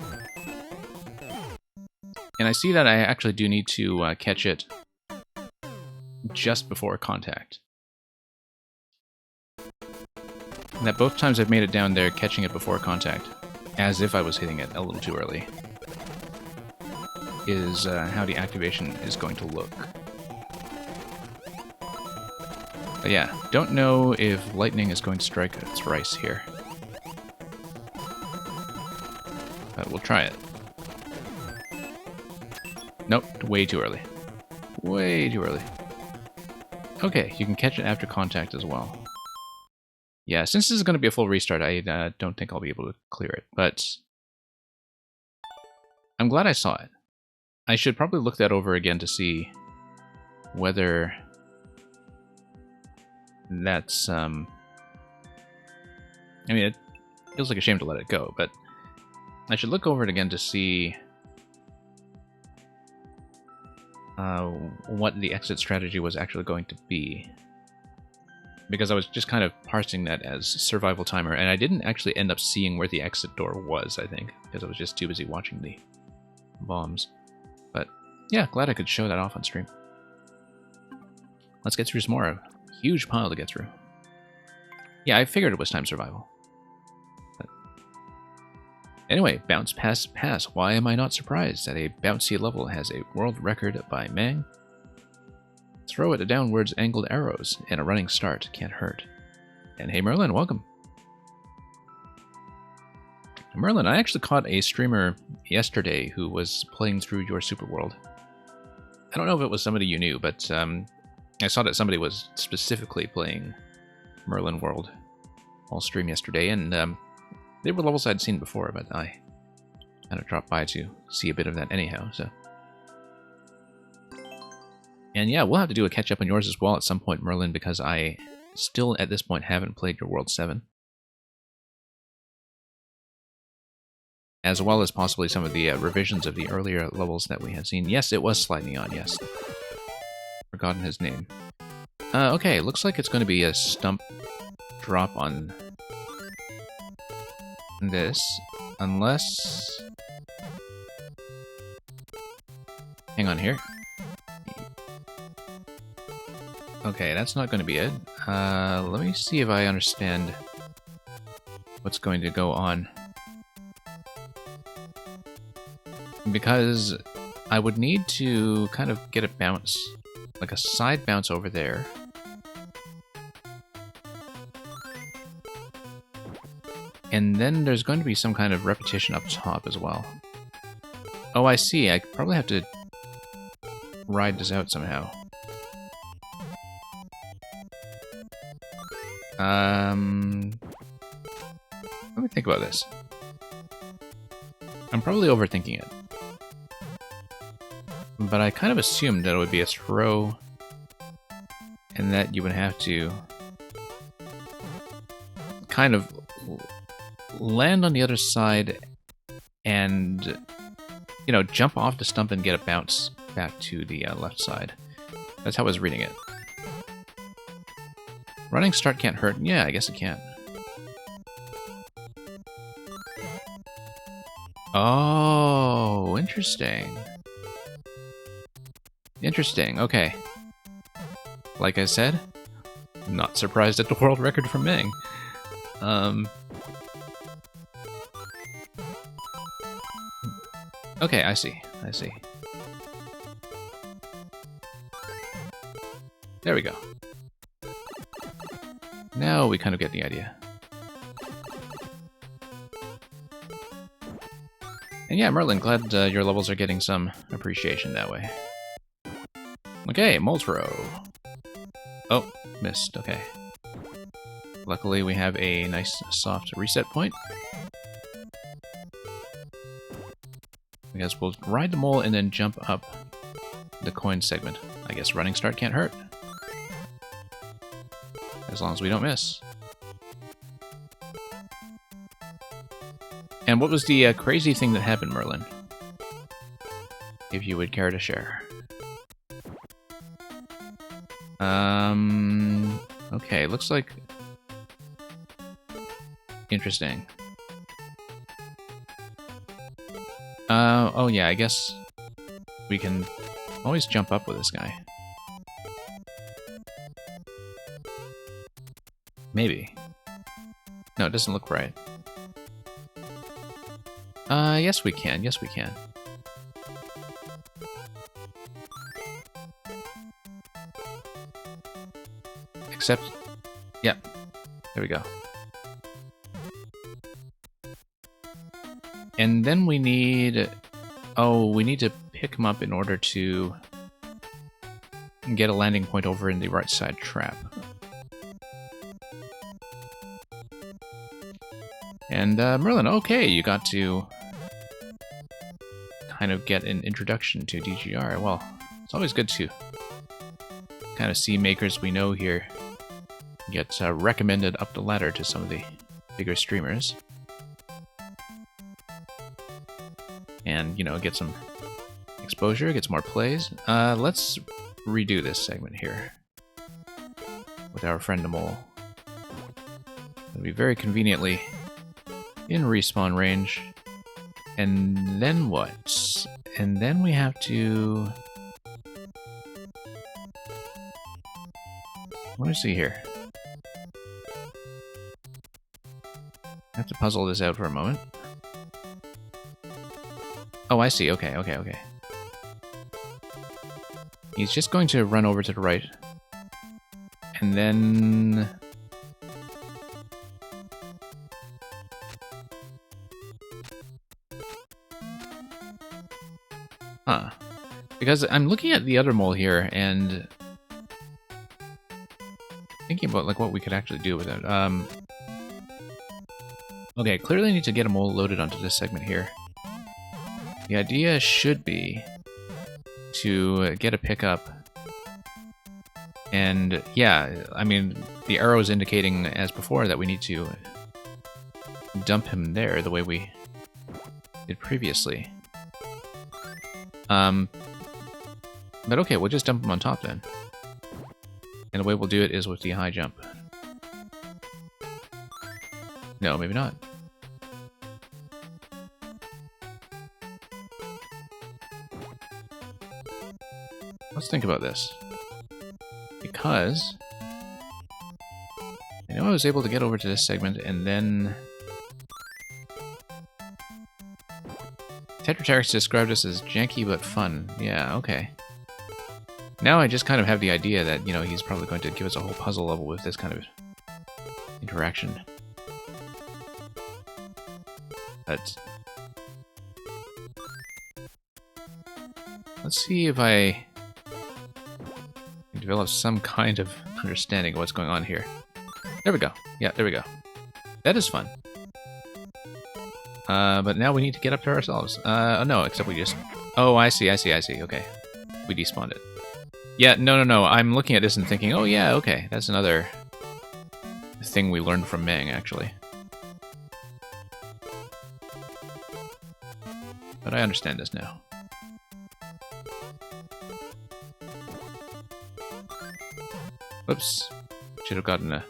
And I see that I actually do need to catch it just before contact. And that both times I've made it down there, catching it before contact, as if I was hitting it a little too early, is how the activation is going to look. But yeah, don't know if lightning is going to strike thrice here. But we'll try it. Nope, way too early. Way too early. Okay, you can catch it after contact as well. Yeah, since this is going to be a full restart, I don't think I'll be able to clear it, but I'm glad I saw it. I should probably look that over again to see whether that's, I mean, it feels like a shame to let it go, but I should look over it again to see what the exit strategy was actually going to be. Because I was just kind of parsing that as survival timer, and I didn't actually end up seeing where the exit door was, I think, because I was just too busy watching the bombs. But yeah, glad I could show that off on stream. Let's get through some more. A huge pile to get through. Yeah, I figured it was time survival. But anyway, bounce, pass, pass. Why am I not surprised that a bouncy level has a world record by Mang? Throw it at downwards angled arrows, and a running start can't hurt. And hey Merlin, welcome. Merlin, I actually caught a streamer yesterday who was playing through your Super World. I don't know if it was somebody you knew, but I saw that somebody was specifically playing Merlin World all stream yesterday, and they were levels I'd seen before, but I kind of dropped by to see a bit of that anyhow, so... And yeah, we'll have to do a catch-up on yours as well at some point, Merlin, because I still, at this point, haven't played your World 7. As well as possibly some of the revisions of the earlier levels that we had seen. Yes, it was Slide Neon, yes. Forgotten his name. Okay, looks like it's going to be a stump drop on this, unless... Hang on here. Okay, that's not going to be it. Let me see if I understand what's going to go on. Because I would need to kind of get a bounce, like a side bounce over there. And then there's going to be some kind of repetition up top as well. Oh, I see. I probably have to ride this out somehow. Let me think about this. I'm probably overthinking it. but I kind of assumed that it would be a throw and that you would have to kind of land on the other side and, you know, jump off the stump and get a bounce back to the left side. That's how I was reading it. Running start can't hurt. Yeah, I guess it can. Oh, interesting. Interesting, okay. Like I said, not surprised at the world record for Ming. Okay, I see. There we go. Now we kind of get the idea. And yeah, Merlin, glad your levels are getting some appreciation that way. Okay, Moltro. Oh, missed, okay. Luckily we have a nice soft reset point. I guess we'll ride the mole and then jump up the coin segment. I guess running start can't hurt. As long as we don't miss. And what was the crazy thing that happened, Merlin? If you would care to share. Okay, looks like... Interesting. Oh yeah, I guess we can always jump up with this guy. Maybe. No, it doesn't look right. Yes we can, yes we can. Except, yep, there we go. And then we need, oh, we need to pick him up in order to get a landing point over in the right side trap. And Merlin, okay, you got to kind of get an introduction to DGR. Well, it's always good to kind of see makers we know here get recommended up the ladder to some of the bigger streamers. And, you know, get some exposure, get some more plays. Let's redo this segment here with our friend the mole. It'll be very conveniently in respawn range. And then what? And then we have to... Let me see here. I have to puzzle this out for a moment. Oh, I see. Okay. He's just going to run over to the right. And then... Huh. Because I'm looking at the other mole here and... thinking about like what we could actually do with it. Okay, clearly need to get a mole loaded onto this segment here. The idea should be to get a pickup. And yeah, I mean, the arrow is indicating as before that we need to dump him there the way we did previously. But okay, we'll just dump him on top then. And the way we'll do it is with the high jump. No, maybe not. Let's think about this. Because I know I was able to get over to this segment and then... Tetratarix described us as janky but fun. Yeah, okay. Now I just kind of have the idea that, you know, he's probably going to give us a whole puzzle level with this kind of interaction. But let's see if I can develop some kind of understanding of what's going on here. There we go. Yeah, there we go. That is fun. But now we need to get up to ourselves. No, except we just... Oh, I see. Okay. we despawned it. Yeah, no. I'm looking at this and thinking, oh yeah, okay, that's another thing we learned from Mang, actually. But I understand this now. Whoops. Should have gotten a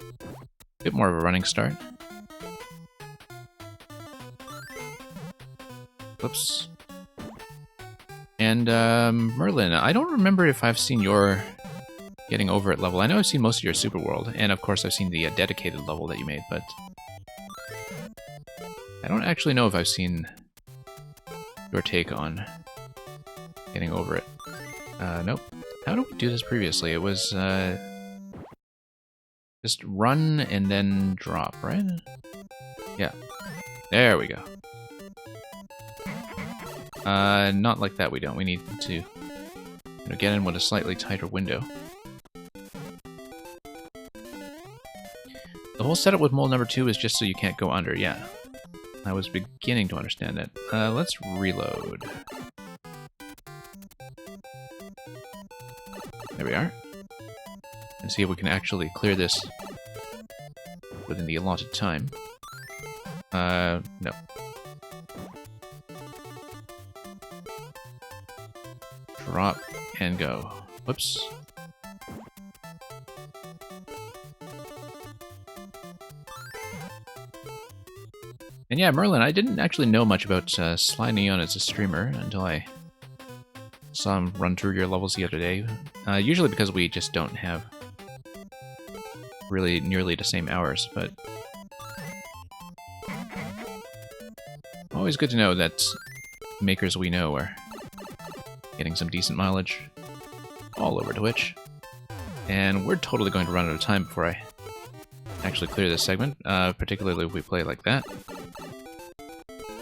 bit more of a running start. Whoops. And, Merlin, I don't remember if I've seen your getting over it level. I know I've seen most of your Super World, and of course I've seen the dedicated level that you made, but I don't actually know if I've seen your take on getting over it. Nope. How did we do this previously? It was, just run and then drop, right? Yeah. There we go. Not like that we don't. We need to get in with a slightly tighter window. The whole setup with mold number 2 is just so you can't go under, yeah. I was beginning to understand that. Let's reload. There we are. And see if we can actually clear this within the allotted time. No. Drop and go. Whoops. And yeah, Merlin, I didn't actually know much about Sly Neon as a streamer until I saw him run through your levels the other day. Usually because we just don't have really nearly the same hours, but always good to know that makers we know are getting some decent mileage all over Twitch. And we're totally going to run out of time before I actually clear this segment, particularly if we play like that.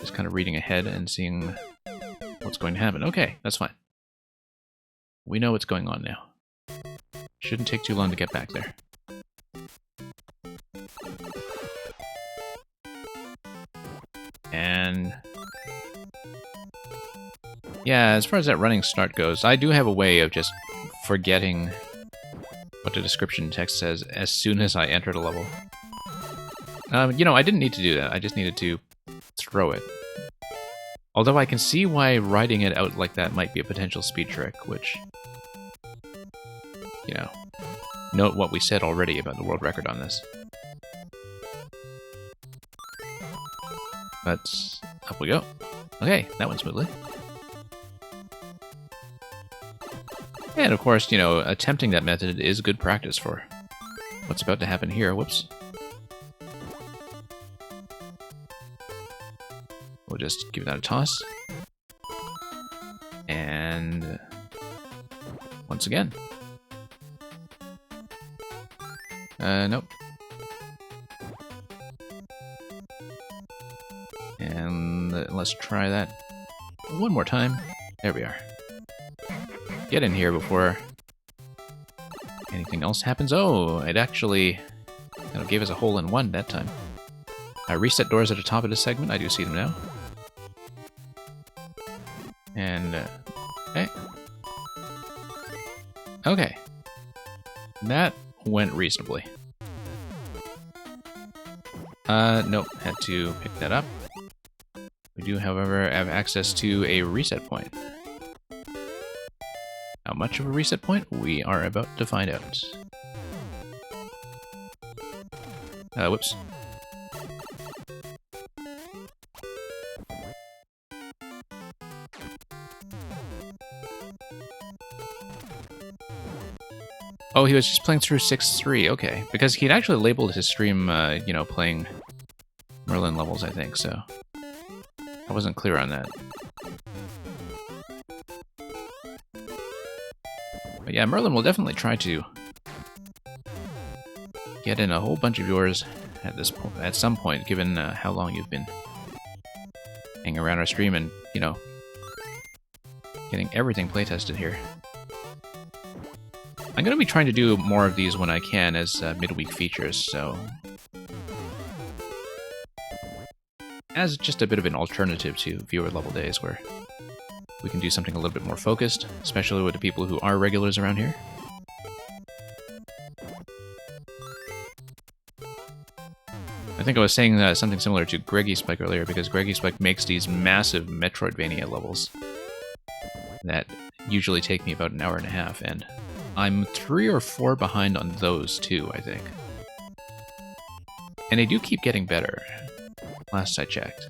Just kind of reading ahead and seeing what's going to happen. Okay, that's fine. We know what's going on now. Shouldn't take too long to get back there. And yeah, as far as that running start goes, I do have a way of just forgetting what the description text says as soon as I enter the level. You know, I didn't need to do that. I just needed to throw it. Although I can see why writing it out like that might be a potential speed trick, which, you know, note what we said already about the world record on this. But up we go. Okay, that went smoothly. And of course, you know, attempting that method is good practice for what's about to happen here. Whoops. We'll just give that a toss. And once again. Nope. And let's try that one more time. There we are. Get in here before anything else happens. Oh, it actually kind of gave us a hole-in-one that time. Reset doors at the top of this segment. I do see them now. And, okay. Okay. That went reasonably. Nope. Had to pick that up. We do, however, have access to a reset point. How much of a reset point? We are about to find out. Whoops. Oh, he was just playing through 6-3, okay. Because he'd actually labeled his stream, you know, playing Merlin levels, I think, so I wasn't clear on that. But yeah, Merlin will definitely try to get in a whole bunch of yours at some point, given how long you've been hanging around our stream and, you know, getting everything playtested here. I'm going to be trying to do more of these when I can as midweek features, so as just a bit of an alternative to viewer level days where we can do something a little bit more focused, especially with the people who are regulars around here. I think I was saying something similar to Greggy Spike earlier, because Greggy Spike makes these massive Metroidvania levels that usually take me about an hour and a half, and I'm 3 or 4 behind on those too, I think. And they do keep getting better, last I checked.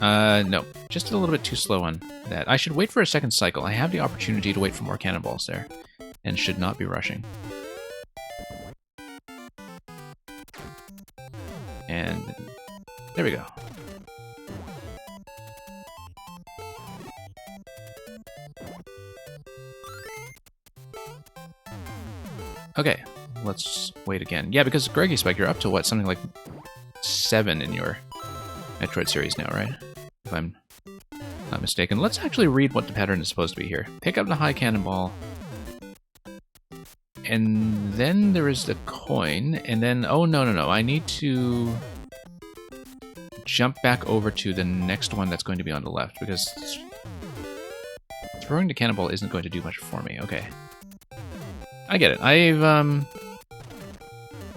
No, just a little bit too slow on that. I should wait for a second cycle. I have the opportunity to wait for more cannonballs there, and should not be rushing. And there we go. Okay, let's wait again. Yeah, because Greggy Spike, you're up to what, something like 7 in your Metroid series now, right? If I'm not mistaken. Let's actually read what the pattern is supposed to be here. Pick up the high cannonball. And then there is the coin, and then, oh, no. I need to jump back over to the next one that's going to be on the left, because throwing the cannonball isn't going to do much for me. Okay. I get it. I've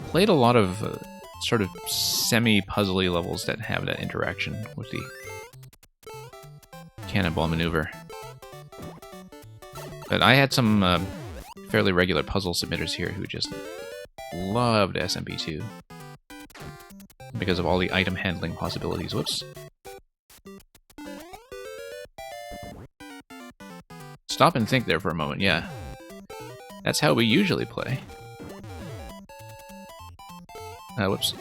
played a lot of sort of semi-puzzly levels that have that interaction with the cannonball maneuver. But I had some fairly regular puzzle submitters here who just loved SMP2 because of all the item handling possibilities. Whoops. Stop and think there for a moment, yeah. That's how we usually play. Whoops.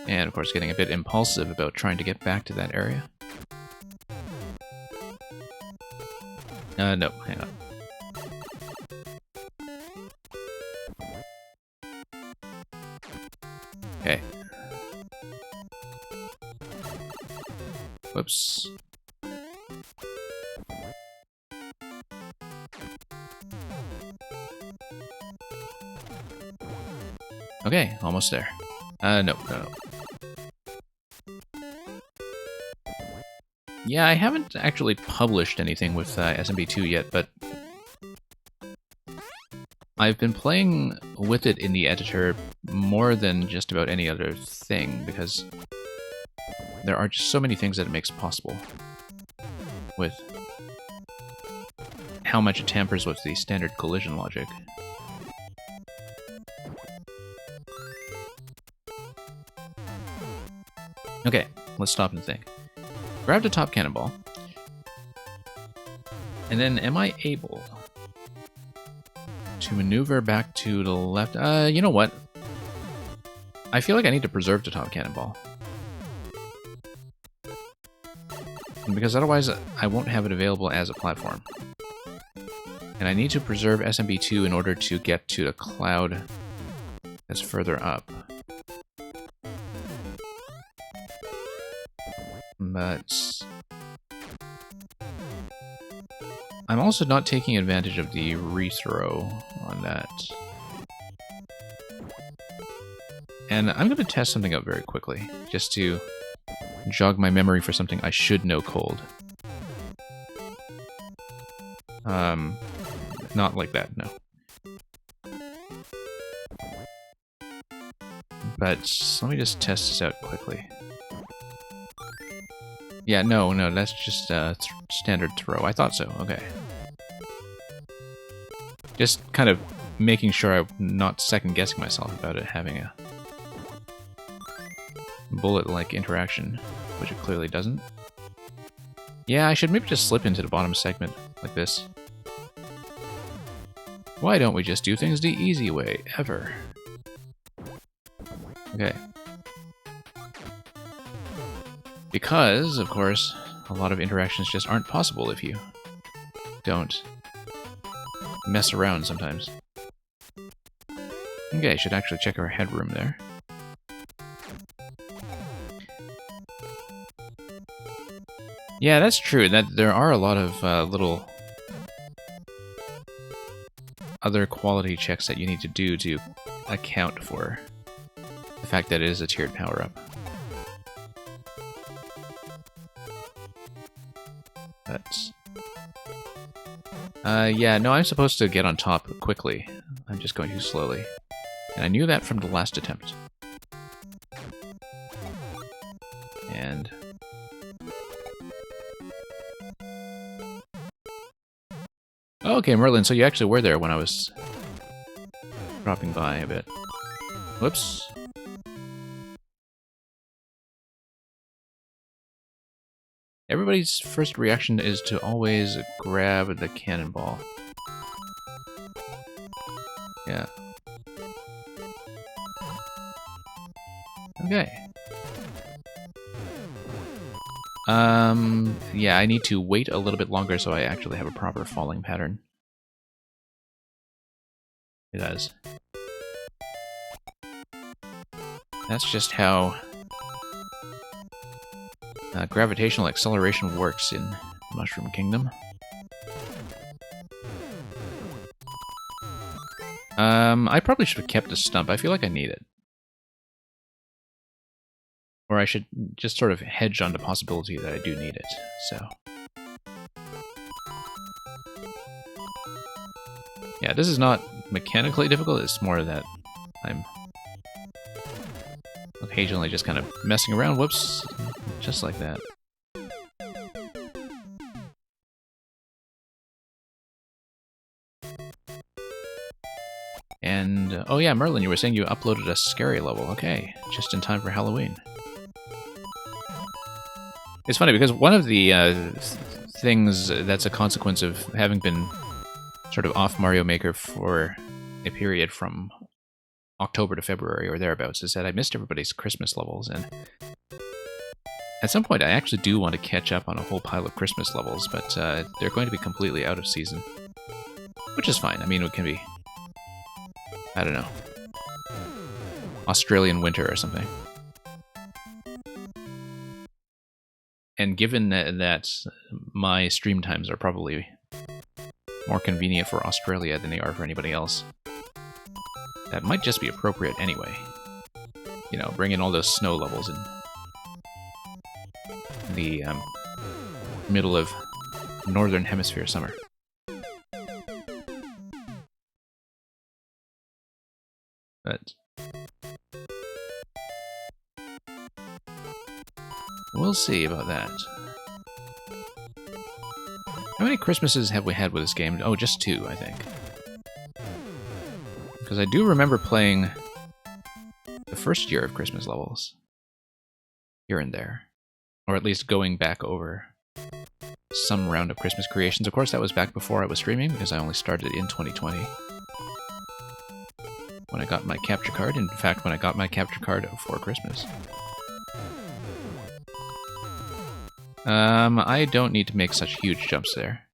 And of course getting a bit impulsive about trying to get back to that area. No, hang on. Okay. Whoops. Okay, almost there. No. Yeah, I haven't actually published anything with SMP2 yet, but I've been playing with it in the editor more than just about any other thing, because there are just so many things that it makes possible with how much it tampers with the standard collision logic. Okay, let's stop and think. Grab the top cannonball. And then am I able to maneuver back to the left? You know what? I feel like I need to preserve the top cannonball. Because otherwise I won't have it available as a platform. And I need to preserve SMP2 in order to get to the cloud that's further up. But I'm also not taking advantage of the rethrow on that. And I'm going to test something out very quickly, just to jog my memory for something I should know cold. Not like that, no. But let me just test this out quickly. Yeah, no, that's just standard throw. I thought so, okay. Just kind of making sure I'm not second-guessing myself about it having a bullet-like interaction, which it clearly doesn't. Yeah, I should maybe just slip into the bottom segment, like this. Why don't we just do things the easy way, ever? Okay. Because, of course, a lot of interactions just aren't possible if you don't mess around sometimes. Okay, I should actually check our headroom there. Yeah, that's true. That there are a lot of little other quality checks that you need to do to account for the fact that it is a tiered power-up. But yeah, no, I'm supposed to get on top quickly. I'm just going too slowly. And I knew that from the last attempt. And... oh, okay, Merlin, so you actually were there when I was dropping by a bit. Whoops. Everybody's first reaction is to always grab the cannonball. Yeah. Okay. Yeah, I need to wait a little bit longer so I actually have a proper falling pattern. It does. That's just how gravitational acceleration works in Mushroom Kingdom. I probably should have kept the stump. I feel like I need it. Or I should just sort of hedge on the possibility that I do need it, so... yeah, this is not mechanically difficult, it's more that I'm occasionally just kind of messing around. Whoops, just like that. And, oh yeah, Merlin, you were saying you uploaded a scary level. Okay, just in time for Halloween. It's funny, because one of the things that's a consequence of having been sort of off Mario Maker for a period from October to February or thereabouts is that I missed everybody's Christmas levels, and at some point I actually do want to catch up on a whole pile of Christmas levels, but they're going to be completely out of season. Which is fine. I mean, it can be, I don't know, Australian winter or something. And given that my stream times are probably more convenient for Australia than they are for anybody else, that might just be appropriate anyway. You know, bring in all those snow levels in the middle of Northern Hemisphere summer. But we'll see about that. How many Christmases have we had with this game? Oh, just 2, I think. Because I do remember playing the first year of Christmas levels. Here and there. Or at least going back over some round of Christmas creations. Of course, that was back before I was streaming, because I only started in 2020. When I got my capture card. In fact, when I got my capture card for Christmas. I don't need to make such huge jumps there.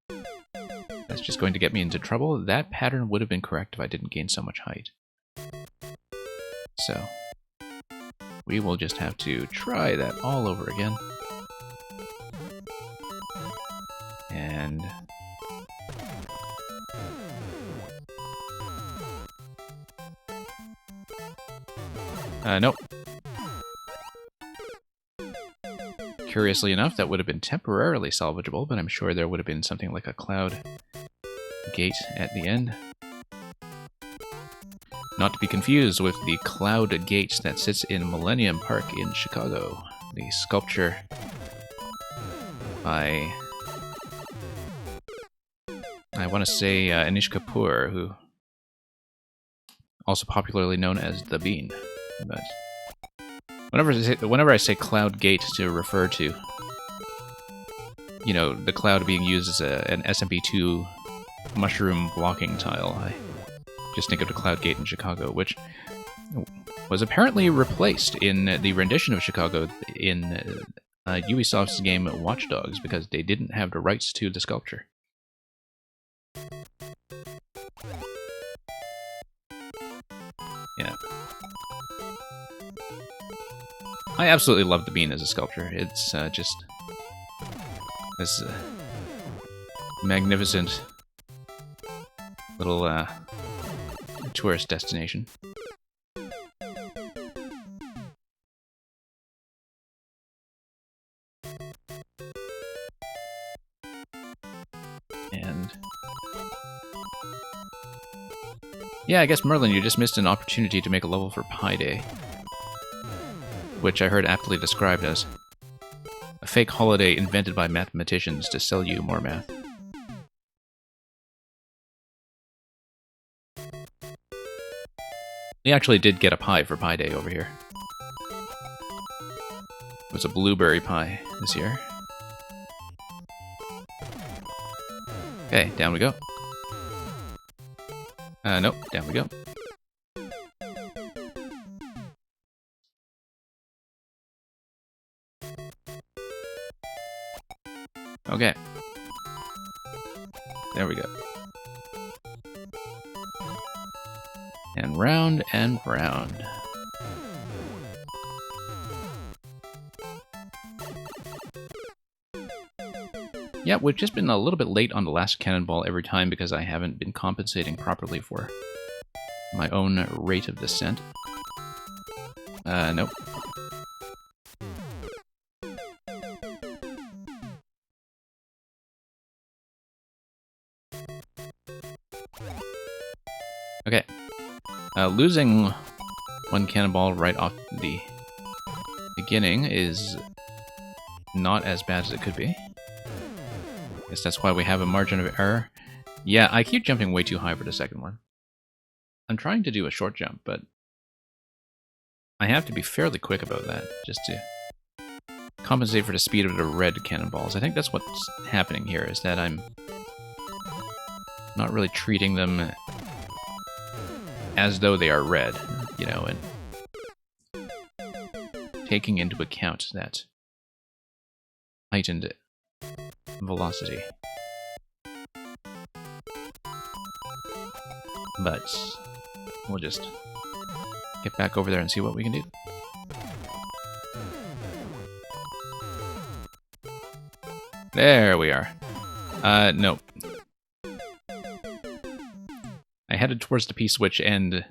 That's just going to get me into trouble. That pattern would have been correct if I didn't gain so much height. So, we will just have to try that all over again. And... nope. Curiously enough, that would have been temporarily salvageable, but I'm sure there would have been something like a cloud gate at the end. Not to be confused with the cloud gate that sits in Millennium Park in Chicago. The sculpture by, I want to say, Anish Kapoor, who also popularly known as The Bean. But whenever I say cloud gate to refer to, you know, the cloud being used as an SMP2 mushroom blocking tile, I just think of the cloud gate in Chicago, which was apparently replaced in the rendition of Chicago in Ubisoft's game Watch Dogs because they didn't have the rights to the sculpture. Yeah. I absolutely love the bean as a sculpture. It's just this magnificent little tourist destination. And yeah, I guess Merlin, you just missed an opportunity to make a level for Pi Day, which I heard aptly described as a fake holiday invented by mathematicians to sell you more math. We actually did get a pie for Pi Day over here. It was a blueberry pie this year. Okay, down we go. Nope, down we go. Okay. There we go. And round and round. Yeah, we've just been a little bit late on the last cannonball every time because I haven't been compensating properly for my own rate of descent. Nope. Okay. Losing one cannonball right off the beginning is not as bad as it could be. I guess that's why we have a margin of error. Yeah, I keep jumping way too high for the second one. I'm trying to do a short jump, but I have to be fairly quick about that, just to compensate for the speed of the red cannonballs. I think that's what's happening here, is that I'm not really treating them as though they are red, you know, and taking into account that heightened velocity. But we'll just get back over there and see what we can do. There we are. Nope. I headed towards the P-switch, and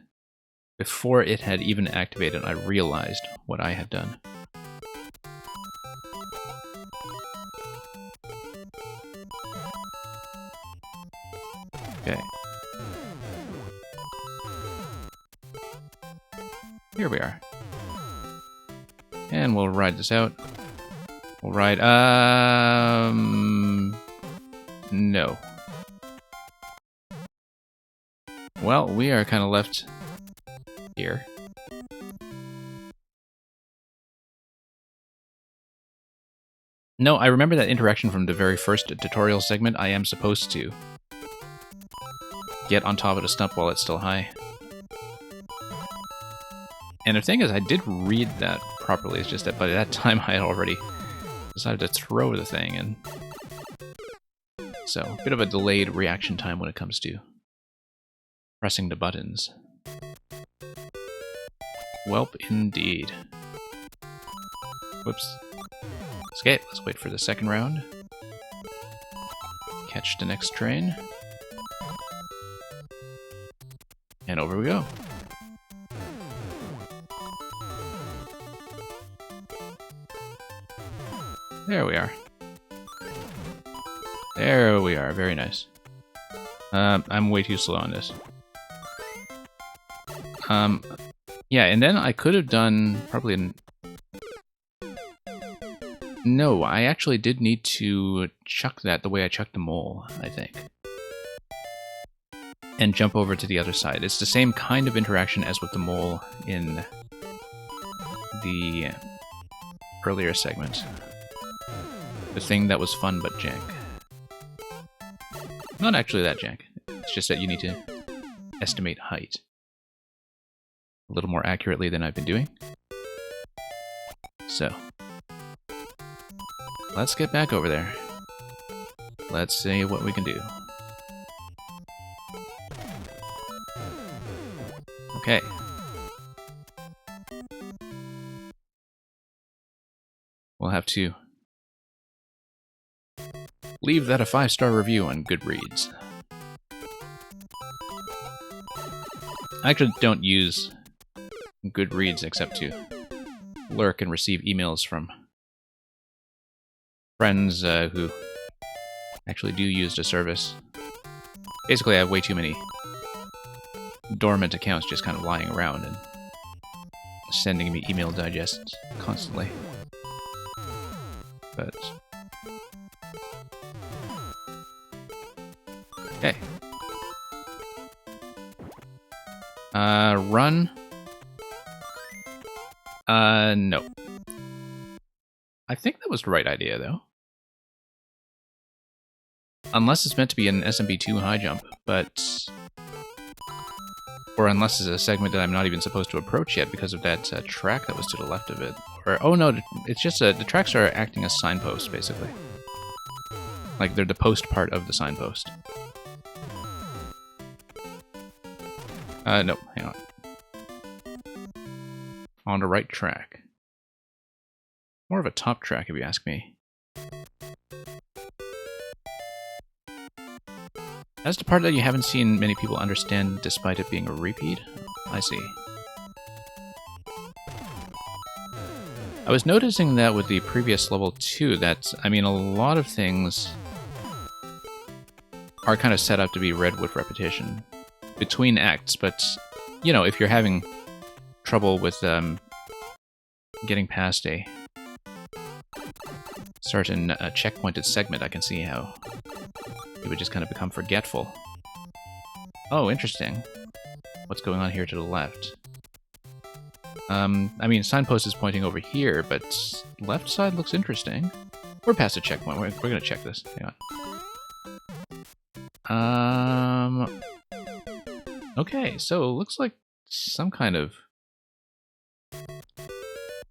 before it had even activated, I realized what I had done. Okay. Here we are. And we'll ride this out. We'll ride, no. Well, we are kind of left here. No, I remember that interaction from the very first tutorial segment. I am supposed to get on top of the stump while it's still high. And the thing is, I did read that properly, it's just that by that time I had already decided to throw the thing, and so a bit of a delayed reaction time when it comes to pressing the buttons. Welp indeed. Whoops. Escape. Let's wait for the second round. Catch the next train. And over we go. There we are. There we are. Very nice. I'm way too slow on this. Yeah, and then I could have done probably an... No, I actually did need to chuck that the way I chucked the mole, I think. And jump over to the other side. It's the same kind of interaction as with the mole in the earlier segment. The thing that was fun but jank. Not actually that jank. It's just that you need to estimate height a little more accurately than I've been doing. So, let's get back over there. Let's see what we can do. Okay. We'll have to leave that a 5-star review on Goodreads. I actually don't use Goodreads except to lurk and receive emails from friends who actually do use the service. Basically, I have way too many dormant accounts just kind of lying around and sending me email digests constantly. But... okay. Run. No. I think that was the right idea, though. Unless it's meant to be an SMB2 high jump, but... or unless it's a segment that I'm not even supposed to approach yet because of that track that was to the left of it. Or, oh no, it's just the tracks are acting as signposts, basically. Like, they're the post part of the signpost. No, hang on. On the right track. More of a top track, if you ask me. That's the part that you haven't seen many people understand despite it being a repeat? I see. I was noticing that with the previous level too, that, I mean, a lot of things are kind of set up to be read with repetition between acts, but, you know, if you're having trouble with getting past a certain checkpointed segment, I can see how you would just kind of become forgetful. Oh, interesting. What's going on here to the left? I mean, signpost is pointing over here, but left side looks interesting. We're past a checkpoint. We're gonna check this. Hang on. Okay, so it looks like some kind of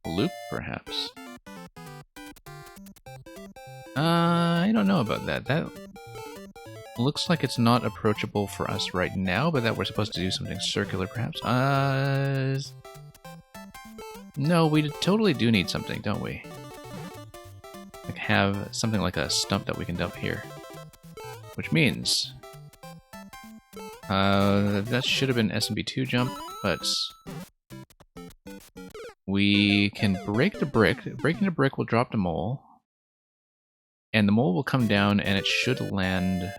loop, perhaps. I don't know about that. That looks like it's not approachable for us right now, but that we're supposed to do something circular, perhaps. No, we totally do need something, don't we? Like have something like a stump that we can dump here. Which means... that should have been SMB2 jump, but... we can break the brick. Breaking the brick will drop the mole. And the mole will come down and it should land...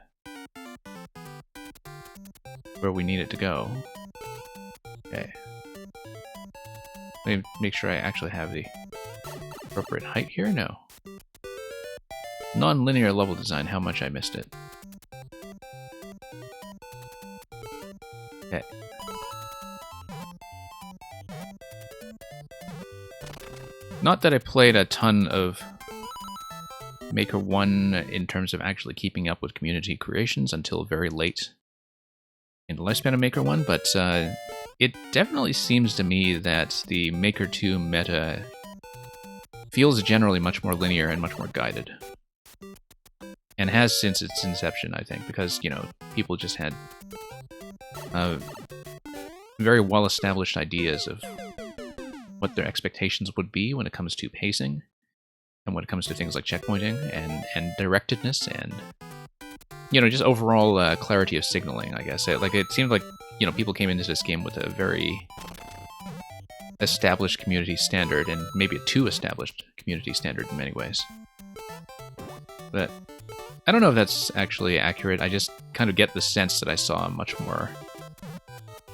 where we need it to go. Okay. Let me make sure I actually have the appropriate height here. No. Non-linear level design, how much I missed it. Okay. Not that I played a ton of Maker 1 in terms of actually keeping up with community creations until very late in the lifespan of Maker 1, but it definitely seems to me that the Maker 2 meta feels generally much more linear and much more guided. And has since its inception, I think, because, you know, people just had very well-established ideas of what their expectations would be when it comes to pacing, and when it comes to things like checkpointing, and directedness, and, you know, just overall clarity of signaling, I guess. It seemed like, you know, people came into this game with a very established community standard, and maybe a too established community standard in many ways. But I don't know if that's actually accurate. I just kind of get the sense that I saw much more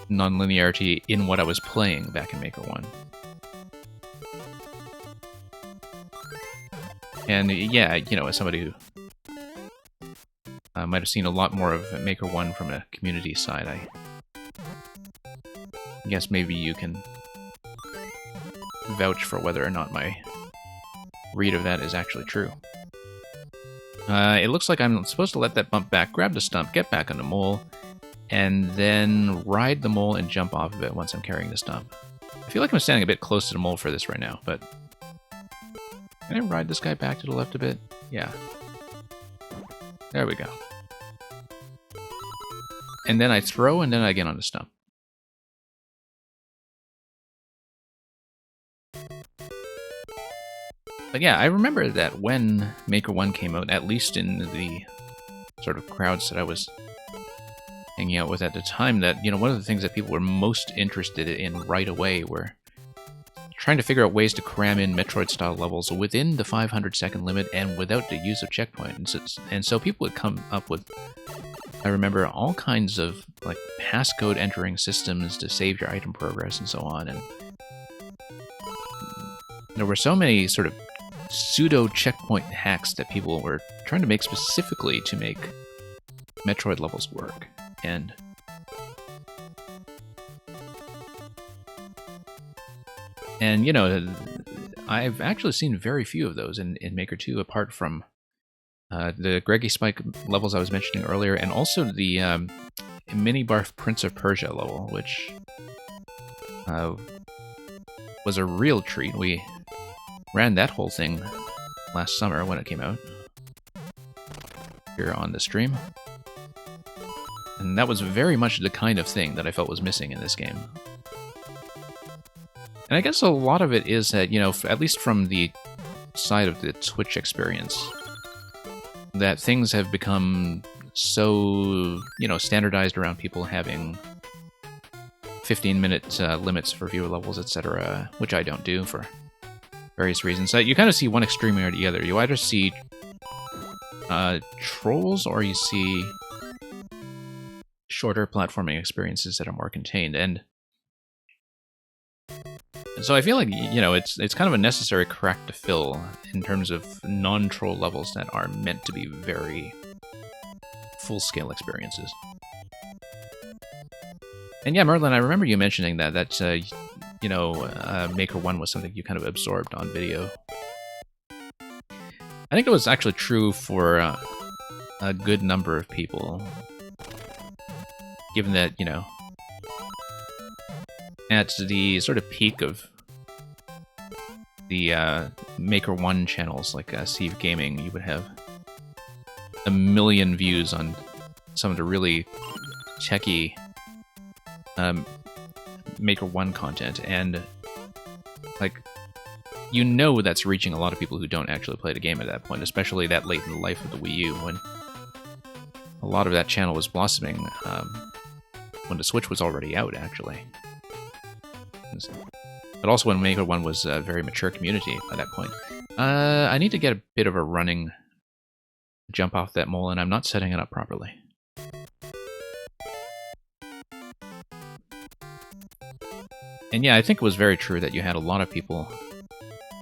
non-linearity in what I was playing back in Maker 1. And yeah, you know, as somebody who might have seen a lot more of Maker 1 from a community side, I guess maybe you can vouch for whether or not my read of that is actually true. It looks like I'm supposed to let that bump back, grab the stump, get back on the mole, and then ride the mole and jump off of it once I'm carrying the stump. I feel like I'm standing a bit close to the mole for this right now, but... can I ride this guy back to the left a bit? Yeah. There we go. And then I throw, and then I get on the stump. But yeah, I remember that when Maker 1 came out, at least in the sort of crowds that I was hanging out with at the time, that, you know, one of the things that people were most interested in right away were trying to figure out ways to cram in Metroid-style levels within the 500-second limit and without the use of checkpoints. And so people would come up with, I remember, all kinds of like passcode entering systems to save your item progress and so on. And there were so many sort of pseudo checkpoint hacks that people were trying to make specifically to make Metroid levels work. And you know, I've actually seen very few of those in Maker 2, apart from the Greggy Spike levels I was mentioning earlier, and also the Mini Barf Prince of Persia level, which was a real treat. We ran that whole thing last summer when it came out here on the stream. And that was very much the kind of thing that I felt was missing in this game. And I guess a lot of it is that, you know, at least from the side of the Twitch experience, that things have become so, you know, standardized around people having 15-minute limits for viewer levels, etc., which I don't do for various reasons. So you kind of see one extreme or the other. You either see trolls, or you see shorter platforming experiences that are more contained. And so I feel like, you know, it's kind of a necessary crack to fill in terms of non-troll levels that are meant to be very full-scale experiences. And yeah, Merlin, I remember you mentioning that you know, Maker 1 was something you kind of absorbed on video. I think it was actually true for a good number of people, given that, you know, at the sort of peak of the Maker 1 channels, like Steve Gaming, you would have 1 million views on some of the really techy Maker 1 content, and like, you know, that's reaching a lot of people who don't actually play the game at that point, especially that late in the life of the Wii U, when a lot of that channel was blossoming, when the Switch was already out, actually. But also when Maker 1 was a very mature community by that point. I need to get a bit of a running jump off that mole, and I'm not setting it up properly. And yeah, I think it was very true that you had a lot of people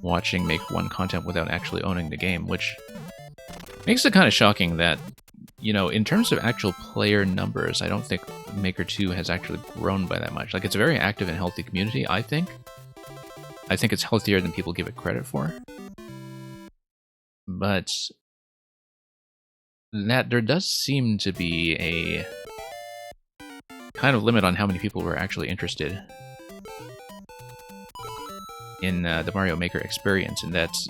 watching Maker 1 content without actually owning the game, which makes it kind of shocking that, you know, in terms of actual player numbers, I don't think Maker 2 has actually grown by that much. Like, it's a very active and healthy community, I think. I think it's healthier than people give it credit for. But that there does seem to be a kind of limit on how many people were actually interested in the Mario Maker experience, and that's,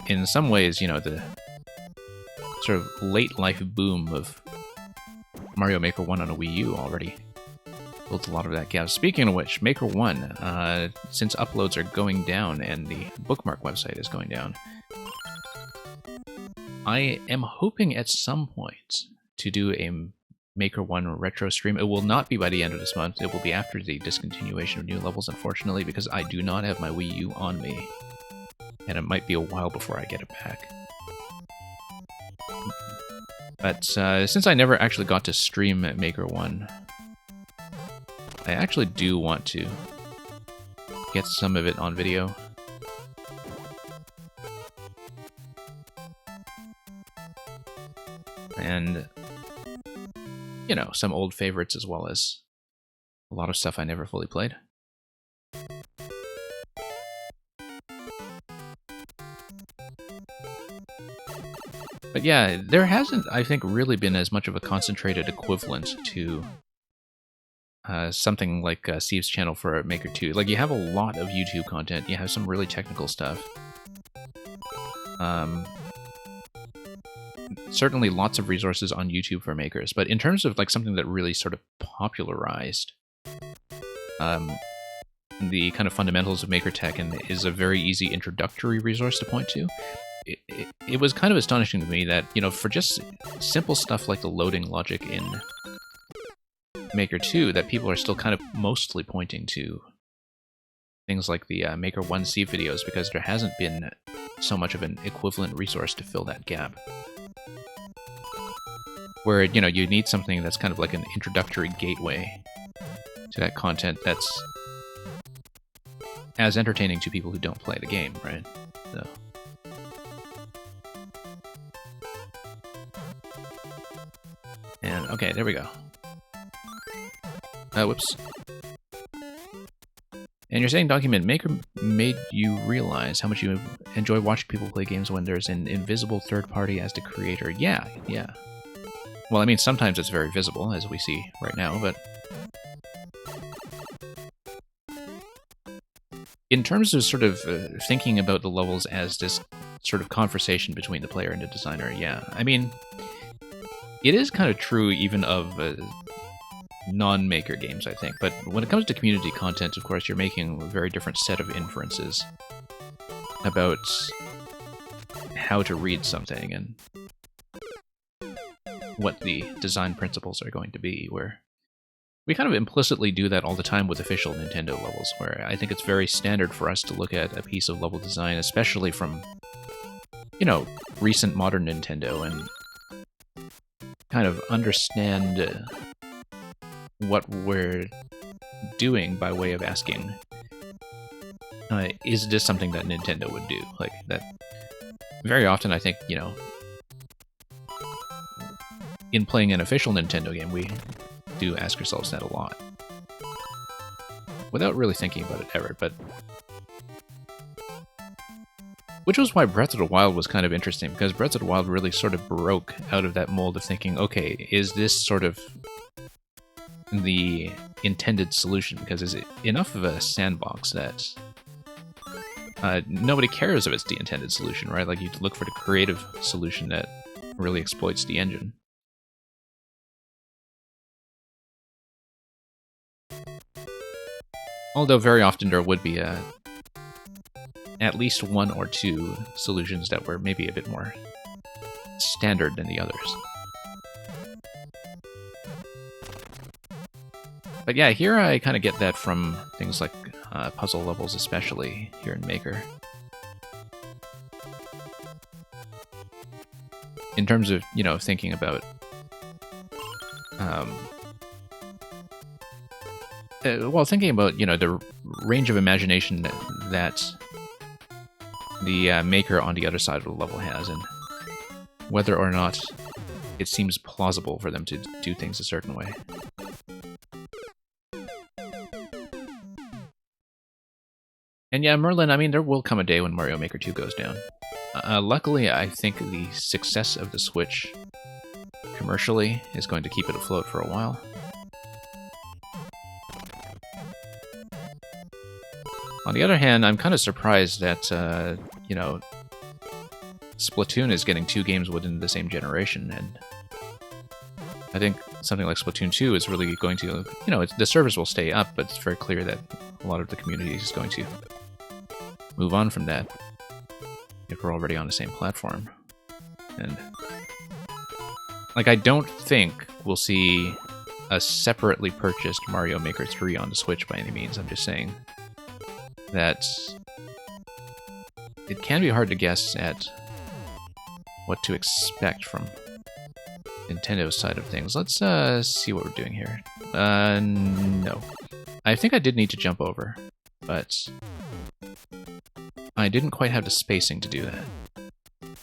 in some ways, you know, the sort of late life boom of Mario Maker 1 on a Wii U already built a lot of that gap. Speaking of which, Maker 1, since uploads are going down and the bookmark website is going down, I am hoping at some point to do a Maker 1 retro stream. It will not be by the end of this month. It will be after the discontinuation of new levels, unfortunately, because I do not have my Wii U on me, and it might be a while before I get it back. But since I never actually got to stream Maker 1, I actually do want to get some of it on video. And, you know, some old favorites, as well as a lot of stuff I never fully played. But yeah, there hasn't, I think, really been as much of a concentrated equivalent to something like Steve's channel for Maker 2. Like, you have a lot of YouTube content, you have some really technical stuff. Certainly lots of resources on YouTube for makers, but in terms of like something that really sort of popularized the kind of fundamentals of Maker Tech and is a very easy introductory resource to point to, it was kind of astonishing to me that, you know, for just simple stuff like the loading logic in Maker 2, that people are still kind of mostly pointing to things like the Maker 1C videos, because there hasn't been so much of an equivalent resource to fill that gap. Where, you know, you need something that's kind of like an introductory gateway to that content that's as entertaining to people who don't play the game, right? So. And, okay, there we go. Whoops. And you're saying Donkeymint Maker made you realize how much you enjoy watching people play games when there's an invisible third party as the creator. Yeah, yeah. Well, I mean, sometimes it's very visible, as we see right now, but in terms of sort of thinking about the levels as this sort of conversation between the player and the designer, yeah. I mean, it is kind of true even of non-Maker games, I think. But when it comes to community content, of course, you're making a very different set of inferences about how to read something and what the design principles are going to be, where we kind of implicitly do that all the time with official Nintendo levels, where I think it's very standard for us to look at a piece of level design, especially from, you know, recent modern Nintendo, and kind of understand what we're doing by way of asking, is this something that Nintendo would do? Like, that very often I think, you know, in playing an official Nintendo game, we do ask ourselves that a lot. Without really thinking about it ever, but... Which was why Breath of the Wild was kind of interesting, because Breath of the Wild really sort of broke out of that mold of thinking, okay, is this sort of the intended solution? Because is it enough of a sandbox that nobody cares if it's the intended solution, right? Like, you look for the creative solution that really exploits the engine. Although very often there would be at least one or two solutions that were maybe a bit more standard than the others. But yeah, here I kind of get that from things like puzzle levels, especially here in Maker. In terms of, you know, thinking about well, thinking about, you know, the range of imagination that the Maker on the other side of the level has, and whether or not it seems plausible for them to do things a certain way. And yeah, Merlin, I mean, there will come a day when Mario Maker 2 goes down. Luckily, I think the success of the Switch commercially is going to keep it afloat for a while. On the other hand, I'm kind of surprised that, you know, Splatoon is getting 2 games within the same generation, and I think something like Splatoon 2 is really going to, you know, the service will stay up, but it's very clear that a lot of the community is going to move on from that if we're already on the same platform. And, like, I don't think we'll see a separately purchased Mario Maker 3 on the Switch by any means. I'm just saying that it can be hard to guess at what to expect from Nintendo's side of things. Let's see what we're doing here. No. I think I did need to jump over, but I didn't quite have the spacing to do that.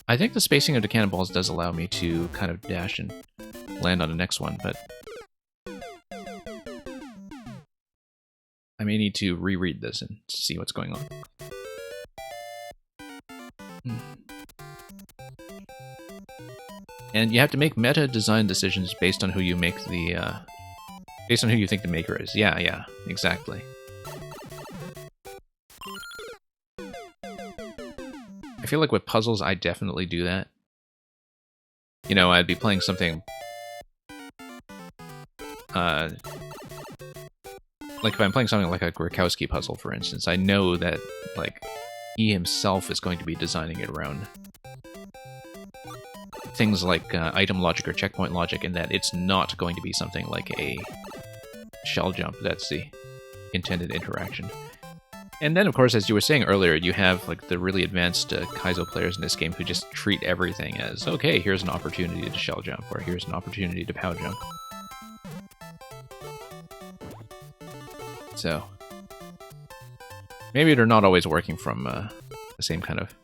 I think the spacing of the cannonballs does allow me to kind of dash and land on the next one, but I may need to reread this and see what's going on. And you have to make meta design decisions based on who you make the, based on who you think the maker is. Yeah, exactly. I feel like with puzzles, I definitely do that. You know, I'd be playing something, like if I'm playing something like a Grikowski puzzle, for instance, I know that, like, he himself is going to be designing it around things like item logic or checkpoint logic, and that it's not going to be something like a shell jump that's the intended interaction. And then, of course, as you were saying earlier, you have like the really advanced Kaizo players in this game who just treat everything as, okay, here's an opportunity to shell jump, or here's an opportunity to pow jump. So, maybe they're not always working from the same kind of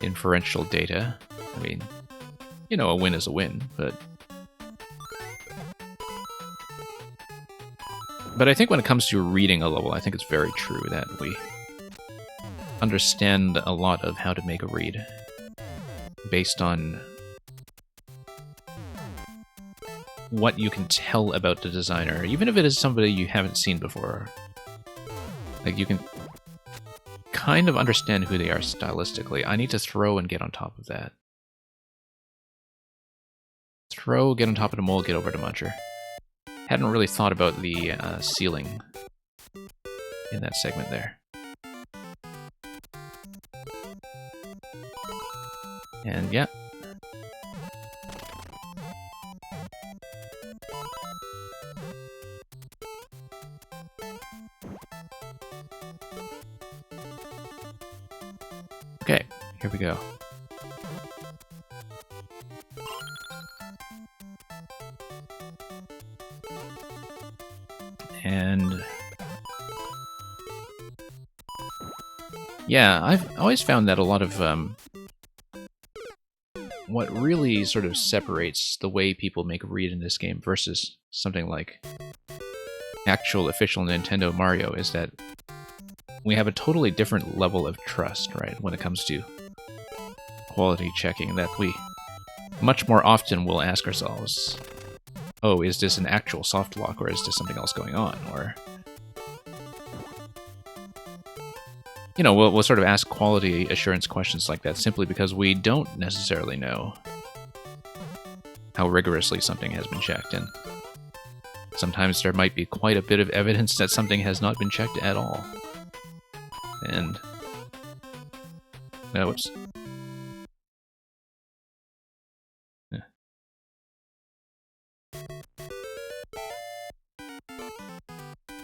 inferential data. I mean, you know, a win is a win, but I think when it comes to reading a level, I think it's very true that we understand a lot of how to make a read based on what you can tell about the designer, even if it is somebody you haven't seen before. Like, you can kind of understand who they are stylistically. I need to throw and get on top of that. Throw, get on top of the mole, get over to Muncher. Hadn't really thought about the ceiling in that segment there. And yeah. Okay, here we go. And yeah, I've always found that a lot of what really sort of separates the way people make a read in this game versus something like actual official Nintendo Mario is that we have a totally different level of trust, right, when it comes to quality checking, that we much more often will ask ourselves, oh, is this an actual soft lock, or is this something else going on? Or, you know, we'll sort of ask quality assurance questions like that simply because we don't necessarily know how rigorously something has been checked, and sometimes there might be quite a bit of evidence that something has not been checked at all. And... oh, whoops.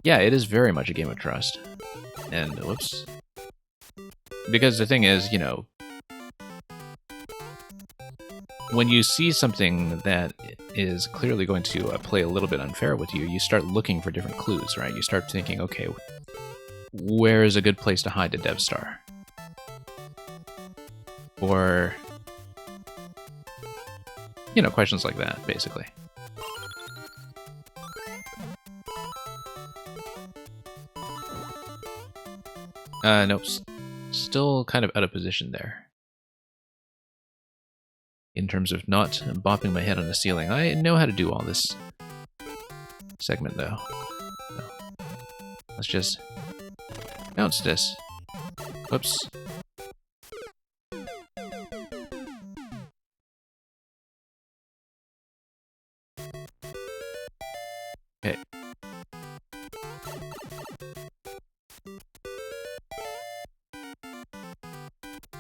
Yeah, it is very much a game of trust. And, whoops. Because the thing is, you know, when you see something that is clearly going to play a little bit unfair with you, you start looking for different clues, right? You start thinking, okay, where is a good place to hide the Dev Star? Or, you know, questions like that, basically. Nope. Still kind of out of position there. In terms of not bopping my head on the ceiling. I know how to do all this segment, though. So, let's just bounce this. Whoops. Okay.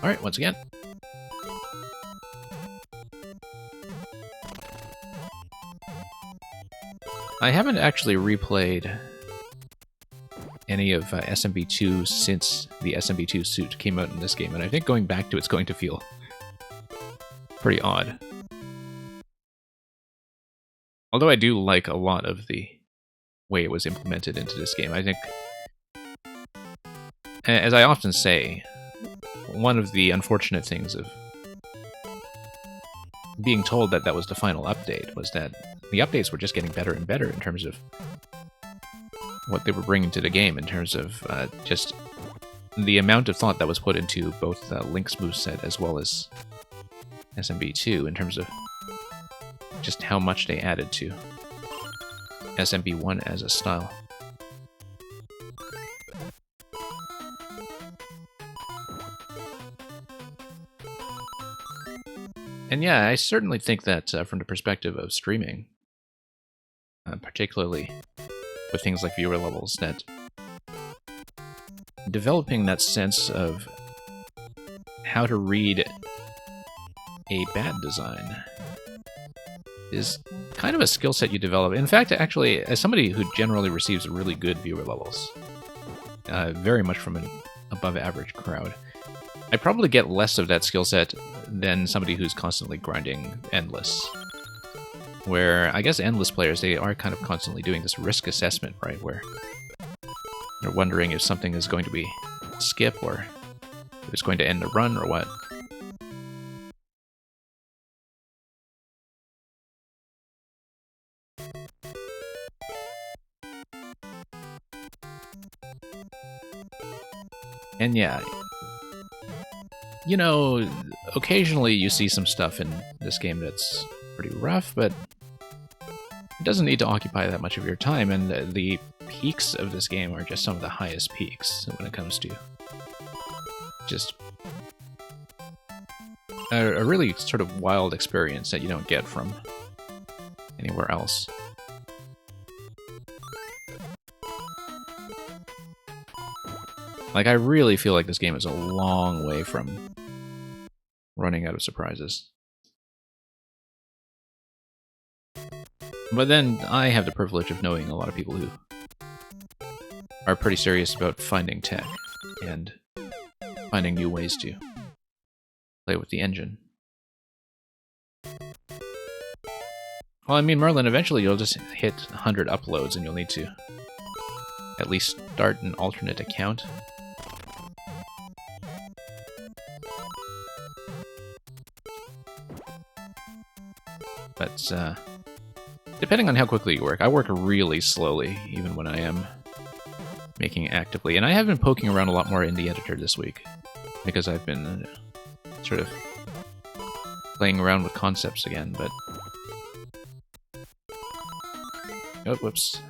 Alright, once again. I haven't actually replayed any of SMB2 since the SMB2 suit came out in this game, and I think going back to it's going to feel pretty odd. Although I do like a lot of the way it was implemented into this game. I think, as I often say, one of the unfortunate things of being told that that was the final update was that the updates were just getting better and better in terms of what they were bringing to the game, in terms of just the amount of thought that was put into both Link's moveset as well as SMB2, in terms of just how much they added to SMB1 as a style. And yeah, I certainly think that from the perspective of streaming, particularly with things like viewer levels, that developing that sense of how to read a bad design is kind of a skill set you develop. In fact, actually, as somebody who generally receives really good viewer levels, very much from an above average crowd. I probably get less of that skill set than somebody who's constantly grinding endless. Where I guess endless players, they are kind of constantly doing this risk assessment, right? Where they're wondering if something is going to be skip or if it's going to end the run or what. And yeah, you know, occasionally you see some stuff in this game that's pretty rough, but it doesn't need to occupy that much of your time, and the peaks of this game are just some of the highest peaks when it comes to just a really sort of wild experience that you don't get from anywhere else. Like, I really feel like this game is a long way from running out of surprises. But then I have the privilege of knowing a lot of people who are pretty serious about finding tech and finding new ways to play with the engine. Well, I mean, Merlin, eventually you'll just hit 100 uploads and you'll need to at least start an alternate account. But, depending on how quickly you work, I work really slowly, even when I am making actively. And I have been poking around a lot more in the editor this week, because I've been sort of playing around with concepts again, but... Oh, whoops.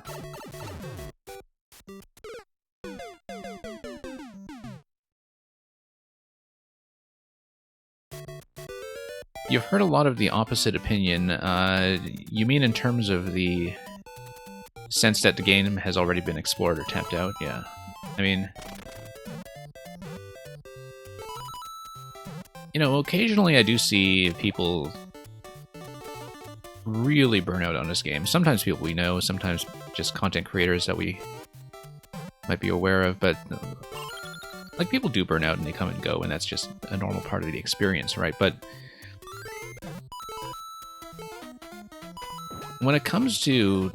You've heard a lot of the opposite opinion. You mean in terms of the sense that the game has already been explored or tapped out? Yeah. I mean... You know, occasionally I do see people really burn out on this game. Sometimes people we know, sometimes just content creators that we might be aware of, but... Like, people do burn out and they come and go, and that's just a normal part of the experience, right? But... when it comes to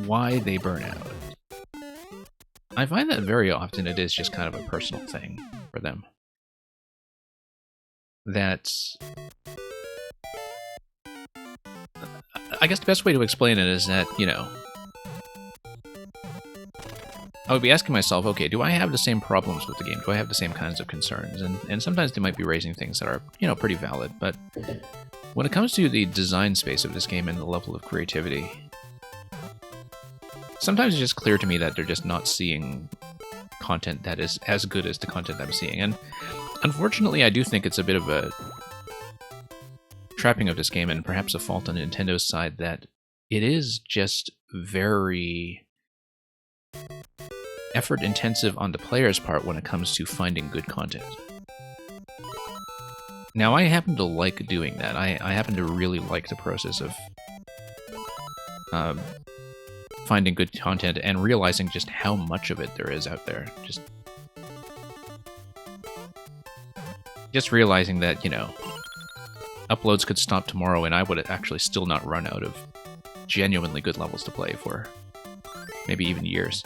why they burn out, I find that very often it is just kind of a personal thing for them. That's... I guess the best way to explain it is that, you know, I would be asking myself, okay, do I have the same problems with the game? Do I have the same kinds of concerns? And sometimes they might be raising things that are, you know, pretty valid, but when it comes to the design space of this game and the level of creativity, sometimes it's just clear to me that they're just not seeing content that is as good as the content I'm seeing. And unfortunately, I do think it's a bit of a trapping of this game, and perhaps a fault on Nintendo's side, that it is just very effort intensive on the player's part when it comes to finding good content. Now, I happen to like doing that. I happen to really like the process of finding good content and realizing just how much of it there is out there. Just realizing that, you know, uploads could stop tomorrow and I would actually still not run out of genuinely good levels to play for maybe even years.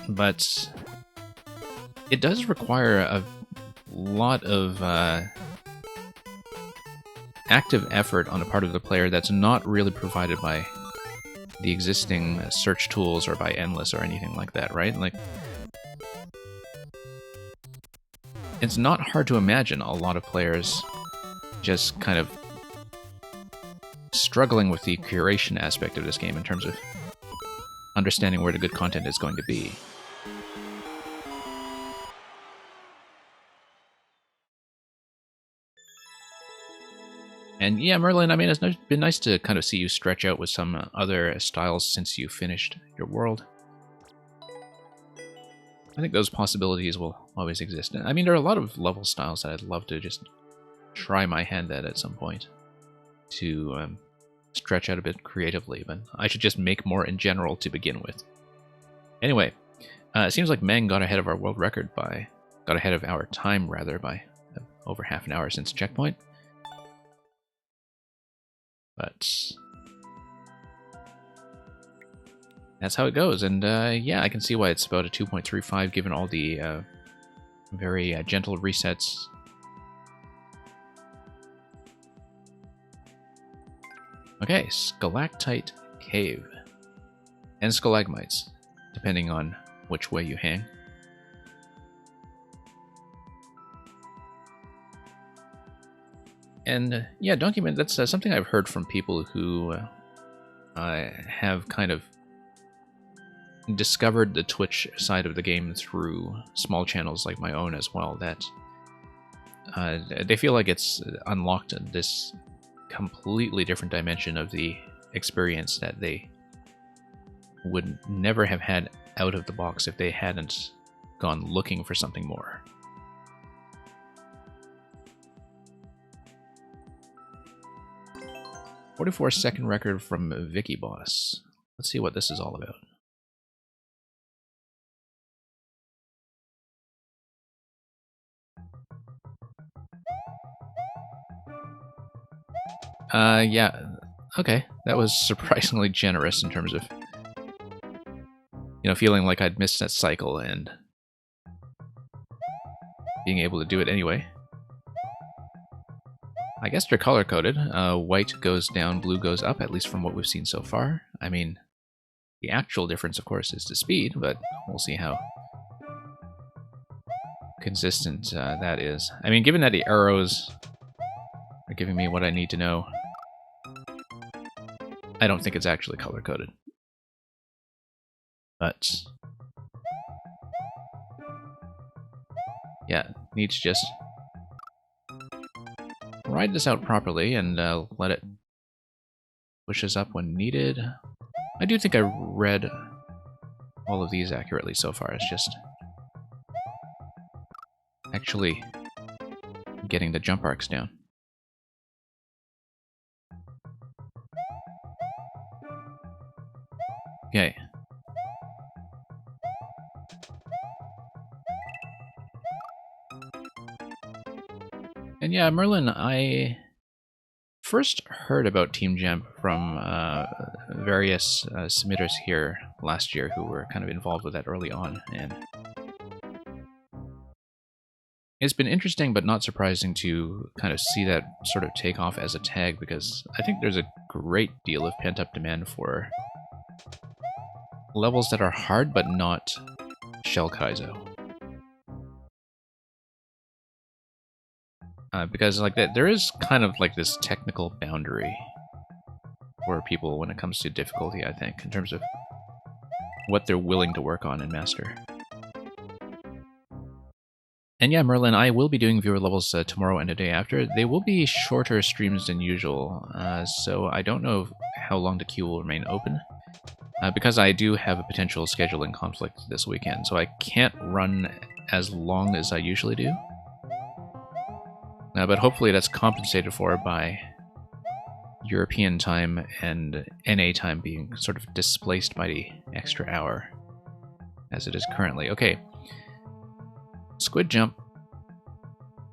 But it does require a lot of active effort on the part of the player that's not really provided by the existing search tools or by Endless or anything like that, right? Like, it's not hard to imagine a lot of players just kind of struggling with the curation aspect of this game in terms of understanding where the good content is going to be. And yeah, Merlin, I mean, it's been nice to kind of see you stretch out with some other styles since you finished your world. I think those possibilities will always exist. I mean, there are a lot of level styles that I'd love to just try my hand at some point to stretch out a bit creatively, but I should just make more in general to begin with. Anyway, it seems like Meng got ahead of our world record got ahead of our time rather by over half an hour since checkpoint. But that's how it goes, and yeah, I can see why it's about a 2.35 given all the very gentle resets. Okay, Stalactite Cave. And stalagmites, depending on which way you hang. And yeah, Donkeymint, that's something I've heard from people who have kind of discovered the Twitch side of the game through small channels like my own as well, that they feel like it's unlocked this completely different dimension of the experience that they would never have had out of the box if they hadn't gone looking for something more. "44-second record from Vicky Boss." Let's see what this is all about. Yeah, okay. That was surprisingly generous in terms of, you know, feeling like I'd missed that cycle and being able to do it anyway. I guess they're color-coded. White goes down, blue goes up, at least from what we've seen so far. I mean, the actual difference, of course, is the speed, but we'll see how consistent that is. I mean, given that the arrows are giving me what I need to know, I don't think it's actually color-coded. But yeah, need to just ride this out properly and let it push us up when needed. I do think I read all of these accurately so far. It's just actually getting the jump arcs down. Okay. And yeah, Merlin, I first heard about Team Jump from various submitters here last year who were kind of involved with that early on, and it's been interesting but not surprising to kind of see that sort of take off as a tag, because I think there's a great deal of pent-up demand for levels that are hard but not Shell Kaizo. Because like that, there is kind of like this technical boundary for people when it comes to difficulty, I think, in terms of what they're willing to work on and master. And yeah, Merlin, I will be doing viewer levels tomorrow and the day after. They will be shorter streams than usual, so I don't know how long the queue will remain open. Because I do have a potential scheduling conflict this weekend, so I can't run as long as I usually do. But hopefully that's compensated for by European time and NA time being sort of displaced by the extra hour, as it is currently. Okay. Squid Jump,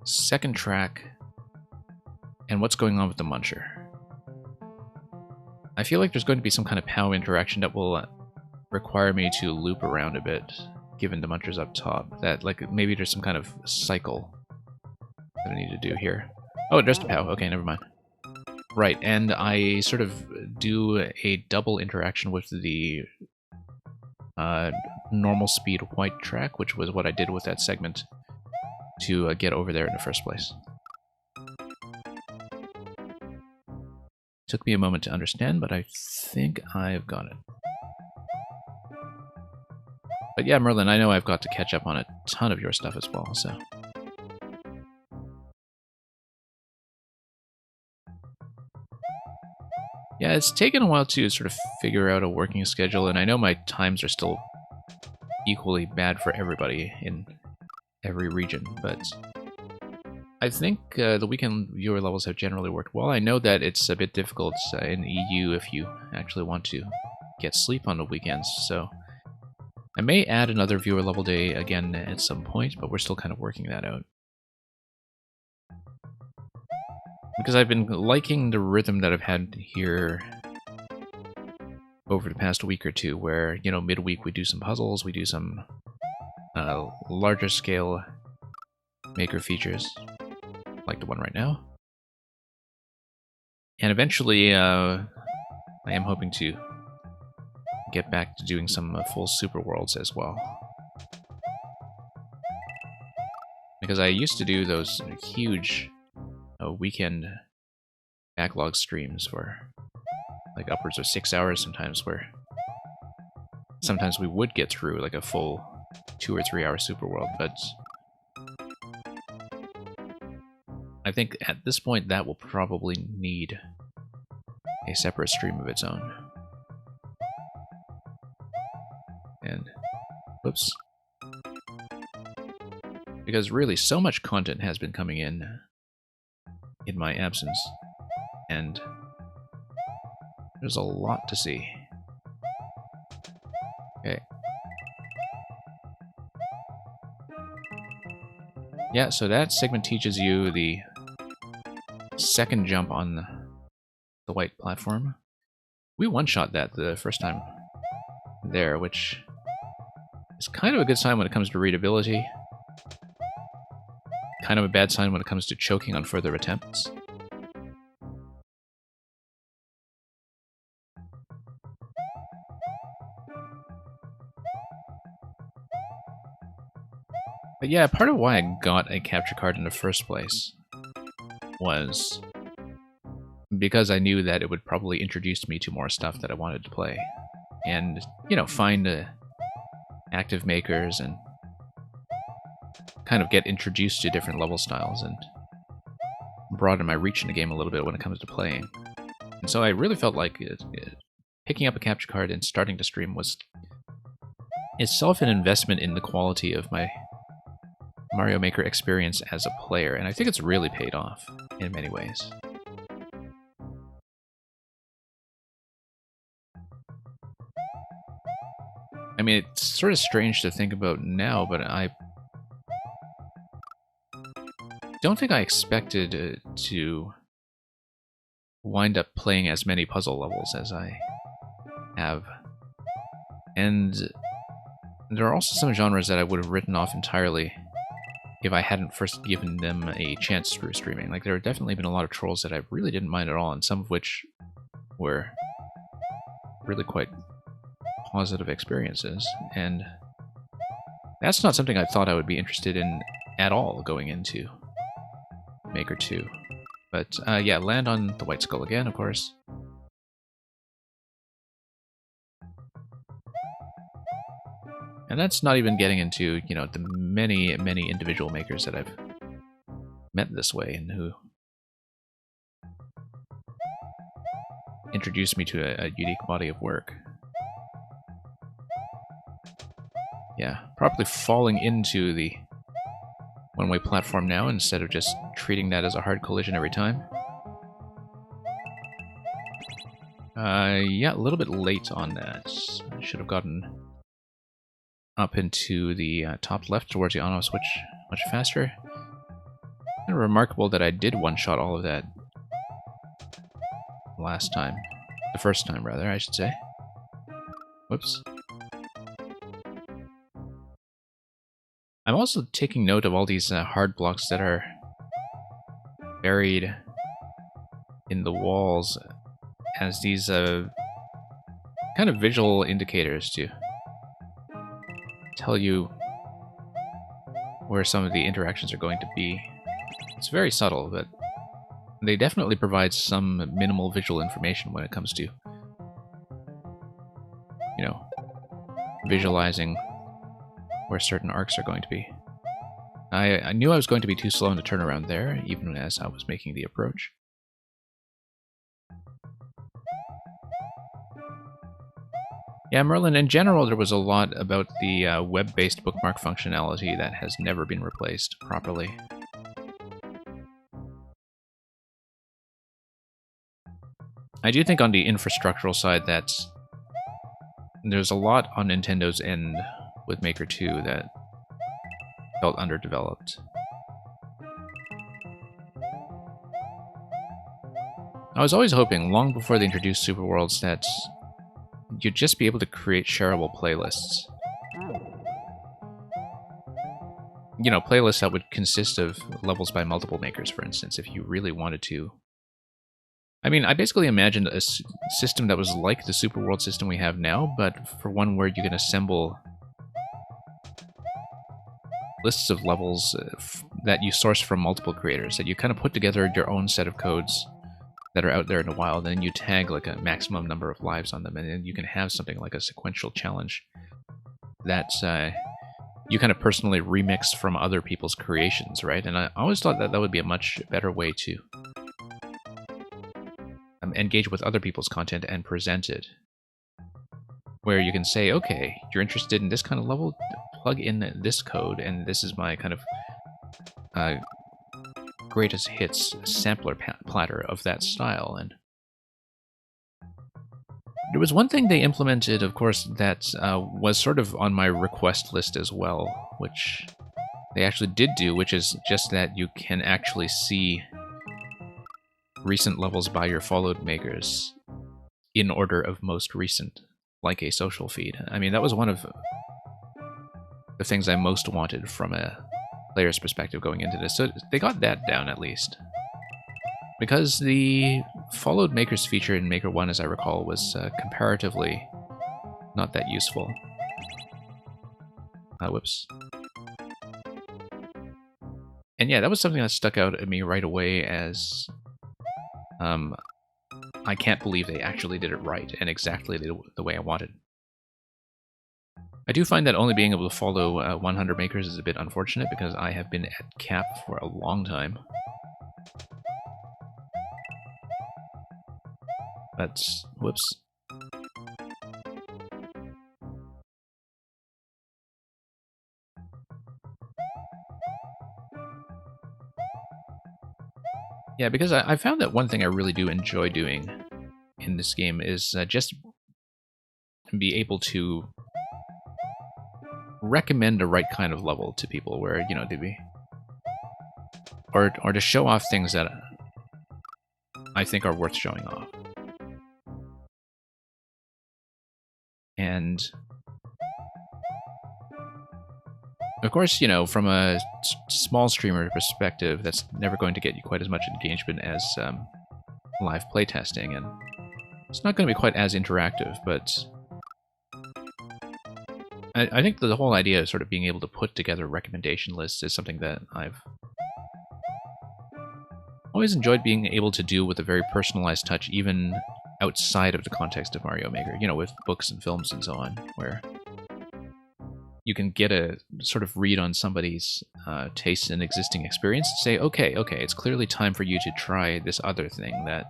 second track, and what's going on with the Muncher? I feel like there's going to be some kind of POW interaction that will require me to loop around a bit, given the Muncher's up top. That, like, maybe there's some kind of cycle that I need to do here. Oh, there's the POW. Okay, never mind. Right, and I sort of do a double interaction with the normal speed white track, which was what I did with that segment to get over there in the first place. Took me a moment to understand, but I think I've got it. But yeah, Merlin, I know I've got to catch up on a ton of your stuff as well, so... Yeah, it's taken a while to sort of figure out a working schedule, and I know my times are still equally bad for everybody in every region, but I think the weekend viewer levels have generally worked well. I know that it's a bit difficult in the EU if you actually want to get sleep on the weekends, so I may add another viewer level day again at some point, but we're still kind of working that out. Because I've been liking the rhythm that I've had here over the past week or two, where, you know, midweek we do some puzzles, we do some larger scale maker features, like the one right now. And eventually, I am hoping to get back to doing some full super worlds as well. Because I used to do those huge weekend backlog streams for like upwards of 6 hours sometimes, where sometimes we would get through like a full 2 or 3 hour super world, but I think at this point that will probably need a separate stream of its own. And whoops. Because really so much content has been coming in my absence, and there's a lot to see. Okay. Yeah, so that segment teaches you the second jump on the white platform. We one-shot that the first time there, which is kind of a good sign when it comes to readability. Kind of a bad sign when it comes to choking on further attempts. But yeah, part of why I got a capture card in the first place was because I knew that it would probably introduce me to more stuff that I wanted to play. And, you know, find active makers and kind of get introduced to different level styles and broaden my reach in the game a little bit when it comes to playing. And so I really felt like picking up a capture card and starting to stream was itself an investment in the quality of my Mario Maker experience as a player, and I think it's really paid off in many ways. I mean, it's sort of strange to think about now, but I don't think I expected to wind up playing as many puzzle levels as I have. And there are also some genres that I would have written off entirely if I hadn't first given them a chance through streaming. Like, there have definitely been a lot of trolls that I really didn't mind at all, and some of which were really quite positive experiences. And that's not something I thought I would be interested in at all going into Maker 2. But yeah, land on the white skull again, of course. And that's not even getting into, you know, the many, many individual makers that I've met this way and who introduced me to a unique body of work. Yeah, probably falling into the one-way platform now instead of just treating that as a hard collision every time. Yeah, a little bit late on that. I should have gotten up into the top left towards the on-off switch much faster. Kind of remarkable that I did one-shot all of that last time. The first time, rather, I should say. Whoops. I'm also taking note of all these hard blocks that are buried in the walls as these kind of visual indicators to tell you where some of the interactions are going to be. It's very subtle, but they definitely provide some minimal visual information when it comes to, you know, visualizing where certain arcs are going to be. I knew I was going to be too slow in the turnaround there, even as I was making the approach. Yeah, Merlin, in general, there was a lot about the web-based bookmark functionality that has never been replaced properly. I do think on the infrastructural side that there's a lot on Nintendo's end with Maker 2 that felt underdeveloped. I was always hoping, long before they introduced Super Worlds, that you'd just be able to create shareable playlists. You know, playlists that would consist of levels by multiple makers, for instance, if you really wanted to. I mean, I basically imagined a system that was like the Super World system we have now, but for one where you can assemble lists of levels that you source from multiple creators, that you kind of put together your own set of codes that are out there in the wild, and then you tag like a maximum number of lives on them, and then you can have something like a sequential challenge that you kind of personally remix from other people's creations, right? And I always thought that that would be a much better way to engage with other people's content and present it. Where you can say, okay, you're interested in this kind of level, plug in this code, and this is my kind of greatest hits sampler platter of that style. And there was one thing they implemented, of course, that was sort of on my request list as well, which they actually did do, which is just that you can actually see recent levels by your followed makers in order of most recent, like a social feed. I mean, that was one of the things I most wanted from a player's perspective going into this, so they got that down at least. Because the followed makers feature in Maker 1, as I recall, was comparatively not that useful. Whoops. And yeah, that was something that stuck out at me right away as I can't believe they actually did it right and exactly the way I wanted. I do find that only being able to follow 100 makers is a bit unfortunate because I have been at cap for a long time. That's... whoops. Yeah, because I found that one thing I really do enjoy doing in this game is just be able to recommend the right kind of level to people where, you know, to be... Or to show off things that I think are worth showing off. And of course, you know, from a small streamer perspective, that's never going to get you quite as much engagement as live playtesting, and it's not going to be quite as interactive, but I think the whole idea of sort of being able to put together recommendation lists is something that I've always enjoyed being able to do with a very personalized touch, even outside of the context of Mario Maker, you know, with books and films and so on, where you can get a sort of read on somebody's taste and existing experience and say, okay, it's clearly time for you to try this other thing that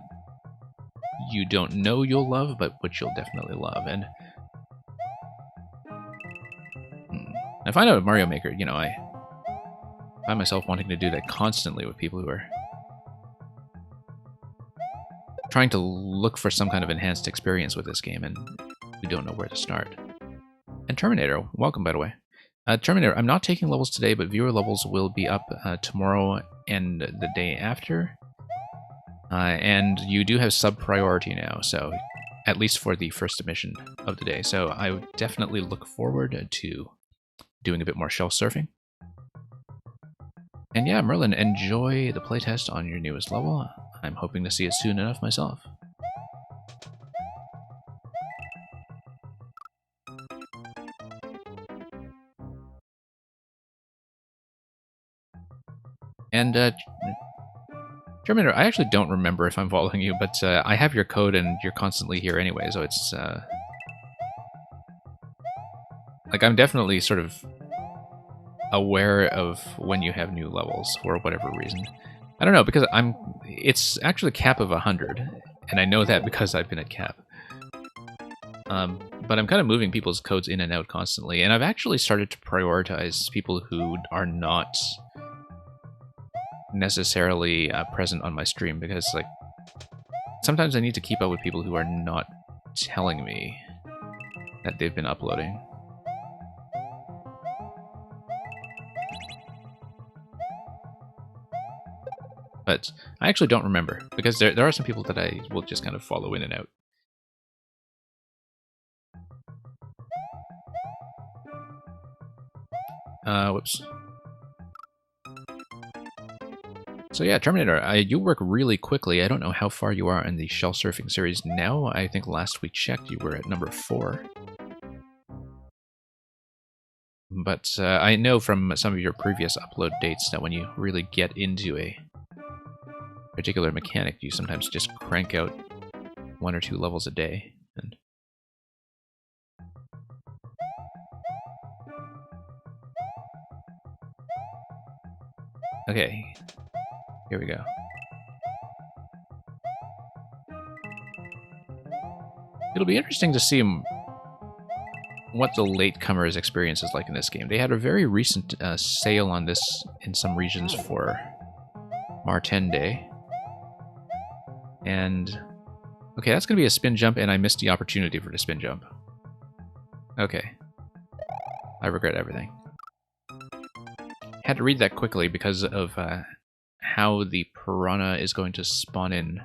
you don't know you'll love, but which you'll definitely love. And I find out with Mario Maker, you know, I find myself wanting to do that constantly with people who are trying to look for some kind of enhanced experience with this game and who don't know where to start. And Terminator, welcome, by the way. Terminator, I'm not taking levels today, but viewer levels will be up tomorrow and the day after. And you do have sub-priority now, so at least for the first emission of the day. So I would definitely look forward to doing a bit more shelf surfing. And yeah, Merlin, enjoy the playtest on your newest level. I'm hoping to see it soon enough myself. And Terminator, I actually don't remember if I'm following you, but I have your code and you're constantly here anyway, so it's like I'm definitely sort of aware of when you have new levels for whatever reason. I don't know, because it's actually cap of 100, and I know that because I've been at cap. But I'm kind of moving people's codes in and out constantly, and I've actually started to prioritize people who are not necessarily present on my stream, because, like, sometimes I need to keep up with people who are not telling me that they've been uploading. But I actually don't remember, because there are some people that I will just kind of follow in and out. Whoops. So yeah, Terminator, you work really quickly. I don't know how far you are in the shell surfing series now. I think last we checked you were at number 4. But I know from some of your previous upload dates that when you really get into a particular mechanic, you sometimes just crank out 1 or 2 levels a day. And okay, here we go. It'll be interesting to see what the latecomers' experience is like in this game. They had a very recent sale on this in some regions for Martin Day. And, okay, that's going to be a spin jump, and I missed the opportunity for the spin jump. Okay. I regret everything. Had to read that quickly because of how the piranha is going to spawn in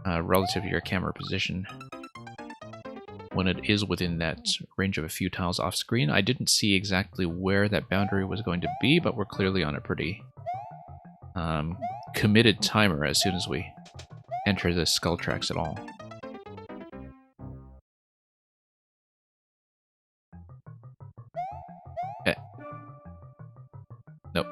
relative to your camera position when it is within that range of a few tiles off screen. I didn't see exactly where that boundary was going to be, but we're clearly on a pretty committed timer as soon as we enter the skull tracks at all. Okay. Nope.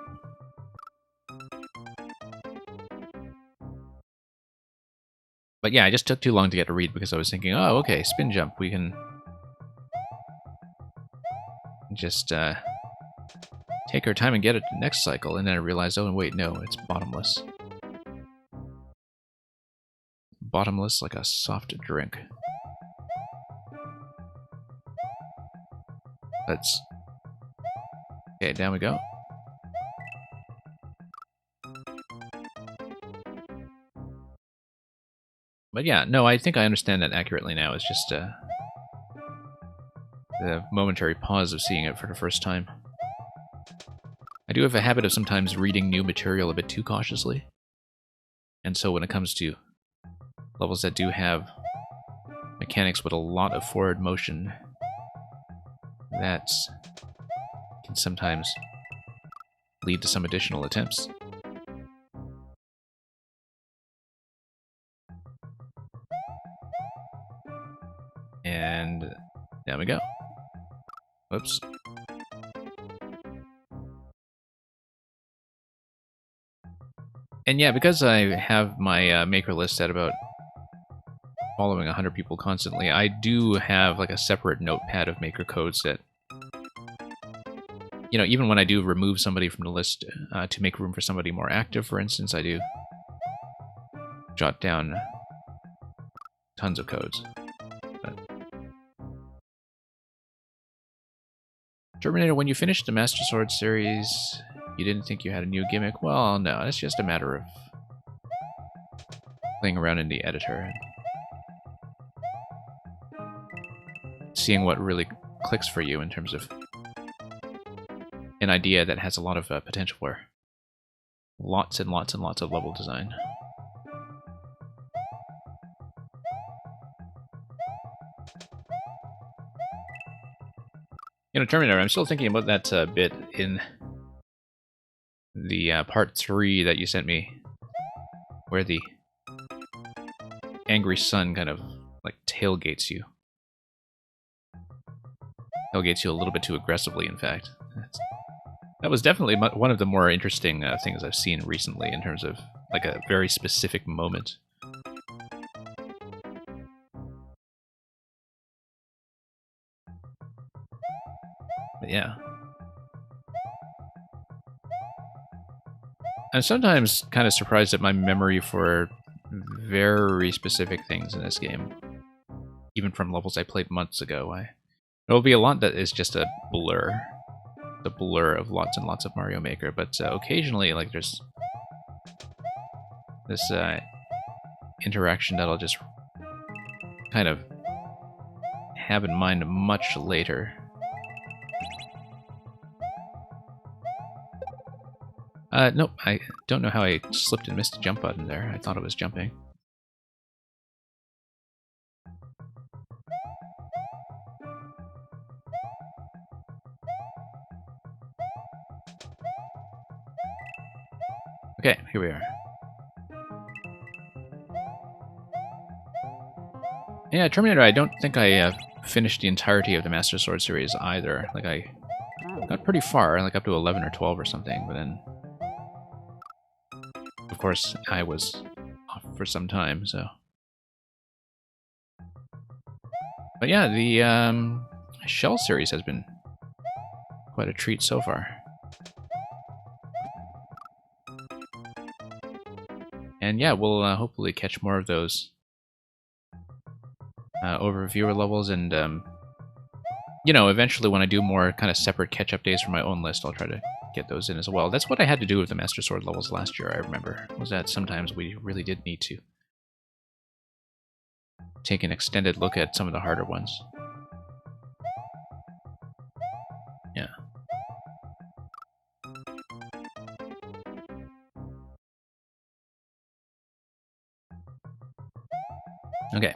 But yeah, I just took too long to get to read because I was thinking, oh, okay, spin jump. We can just take our time and get it to the next cycle. And then I realized, oh, wait, no, it's bottomless. Bottomless like a soft drink. Let's... Okay, down we go. But yeah, no, I think I understand that accurately now. It's just the momentary pause of seeing it for the first time. I do have a habit of sometimes reading new material a bit too cautiously. And so when it comes to levels that do have mechanics with a lot of forward motion, that can sometimes lead to some additional attempts. And down we go. Whoops. And yeah, because I have my maker list at about following 100 people constantly, I do have like a separate notepad of maker codes that, you know, even when I do remove somebody from the list to make room for somebody more active, for instance, I do jot down tons of codes. But Terminator, when you finished the Master Sword series, you didn't think you had a new gimmick? Well, no, it's just a matter of playing around in the editor and seeing what really clicks for you in terms of an idea that has a lot of potential for lots and lots and lots of level design. You know, Terminator, I'm still thinking about that bit in the part 3 that you sent me, where the angry sun kind of, like, tailgates you. Tailgates you a little bit too aggressively, in fact. That was definitely one of the more interesting things I've seen recently in terms of, like, a very specific moment. But yeah. I'm sometimes kind of surprised at my memory for very specific things in this game. Even from levels I played months ago. There'll be a lot that is just a blur. The blur of lots and lots of Mario Maker, but occasionally, like, there's this interaction that I'll just kind of have in mind much later. Nope, I don't know how I slipped and missed a jump button there. I thought it was jumping. Okay, here we are. Yeah, Terminator, I don't think I finished the entirety of the Master Sword series either. Like, I got pretty far, like up to 11 or 12 or something, but then... Of course, I was off for some time, so... But yeah, the Shell series has been quite a treat so far. And yeah, we'll hopefully catch more of those over viewer levels, and you know, eventually when I do more kind of separate catch-up days for my own list, I'll try to get those in as well. That's what I had to do with the Master Sword levels last year, I remember, was that sometimes we really did need to take an extended look at some of the harder ones. Yeah. Okay.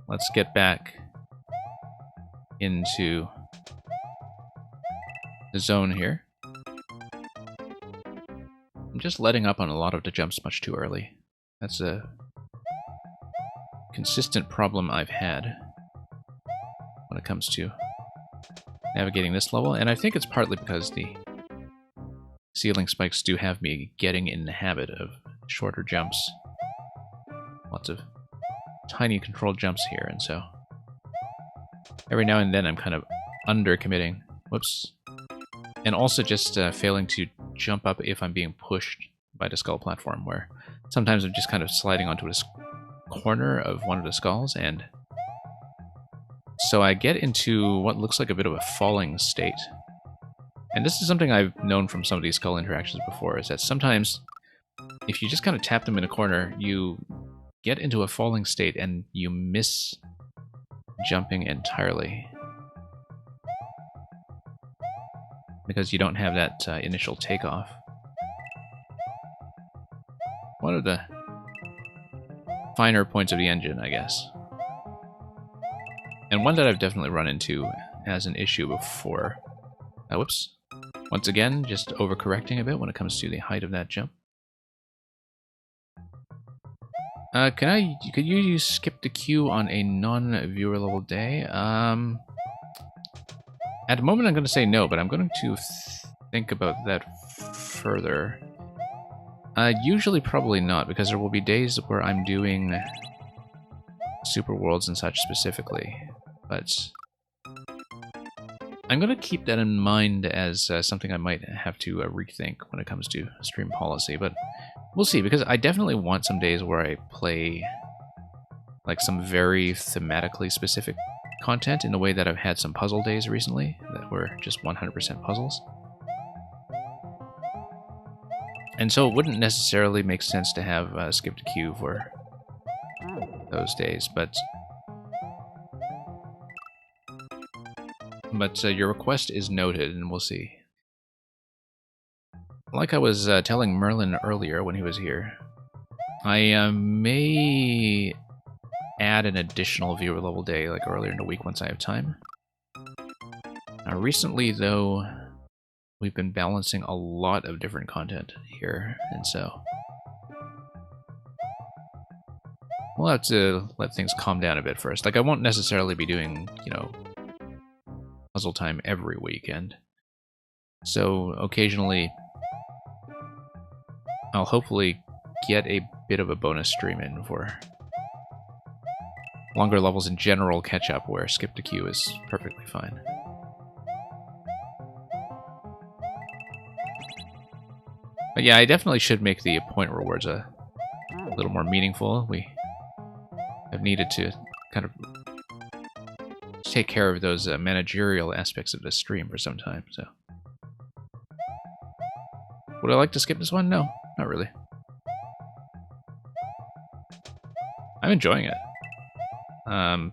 Let's get back into the zone here. I'm just letting up on a lot of the jumps much too early. That's a consistent problem I've had when it comes to navigating this level, and I think it's partly because the ceiling spikes do have me getting in the habit of shorter jumps. Lots of tiny controlled jumps here, and so every now and then I'm kind of under-committing. Whoops. And also just failing to jump up if I'm being pushed by the skull platform, where sometimes I'm just kind of sliding onto this corner of one of the skulls, and so I get into what looks like a bit of a falling state. And this is something I've known from some of these skull interactions before, is that sometimes if you just kind of tap them in a corner, you get into a falling state and you miss jumping entirely, because you don't have that initial takeoff. One of the finer points of the engine, I guess. And one that I've definitely run into as an issue before. Whoops. Once again, just overcorrecting a bit when it comes to the height of that jump. Could you skip the queue on a non-viewer level day? At the moment I'm going to say no, but I'm going to think about that further. Usually probably not, because there will be days where I'm doing Super Worlds and such specifically, but I'm going to keep that in mind as something I might have to rethink when it comes to stream policy, but we'll see, because I definitely want some days where I play like some very thematically specific content, in the way that I've had some puzzle days recently that were just 100% puzzles. And so it wouldn't necessarily make sense to have skipped a queue for those days, but your request is noted, and we'll see. Like I was telling Merlin earlier when he was here, I may add an additional viewer level day like earlier in the week once I have time. Recently, though, we've been balancing a lot of different content here, and so we'll have to let things calm down a bit first. Like, I won't necessarily be doing, you know, puzzle time every weekend. So occasionally I'll hopefully get a bit of a bonus stream in for longer levels in general catch up, where skip to queue is perfectly fine. But yeah, I definitely should make the point rewards a little more meaningful. We have needed to kind of take care of those managerial aspects of the stream for some time, so. Would I like to skip this one? No, not really. I'm enjoying it. I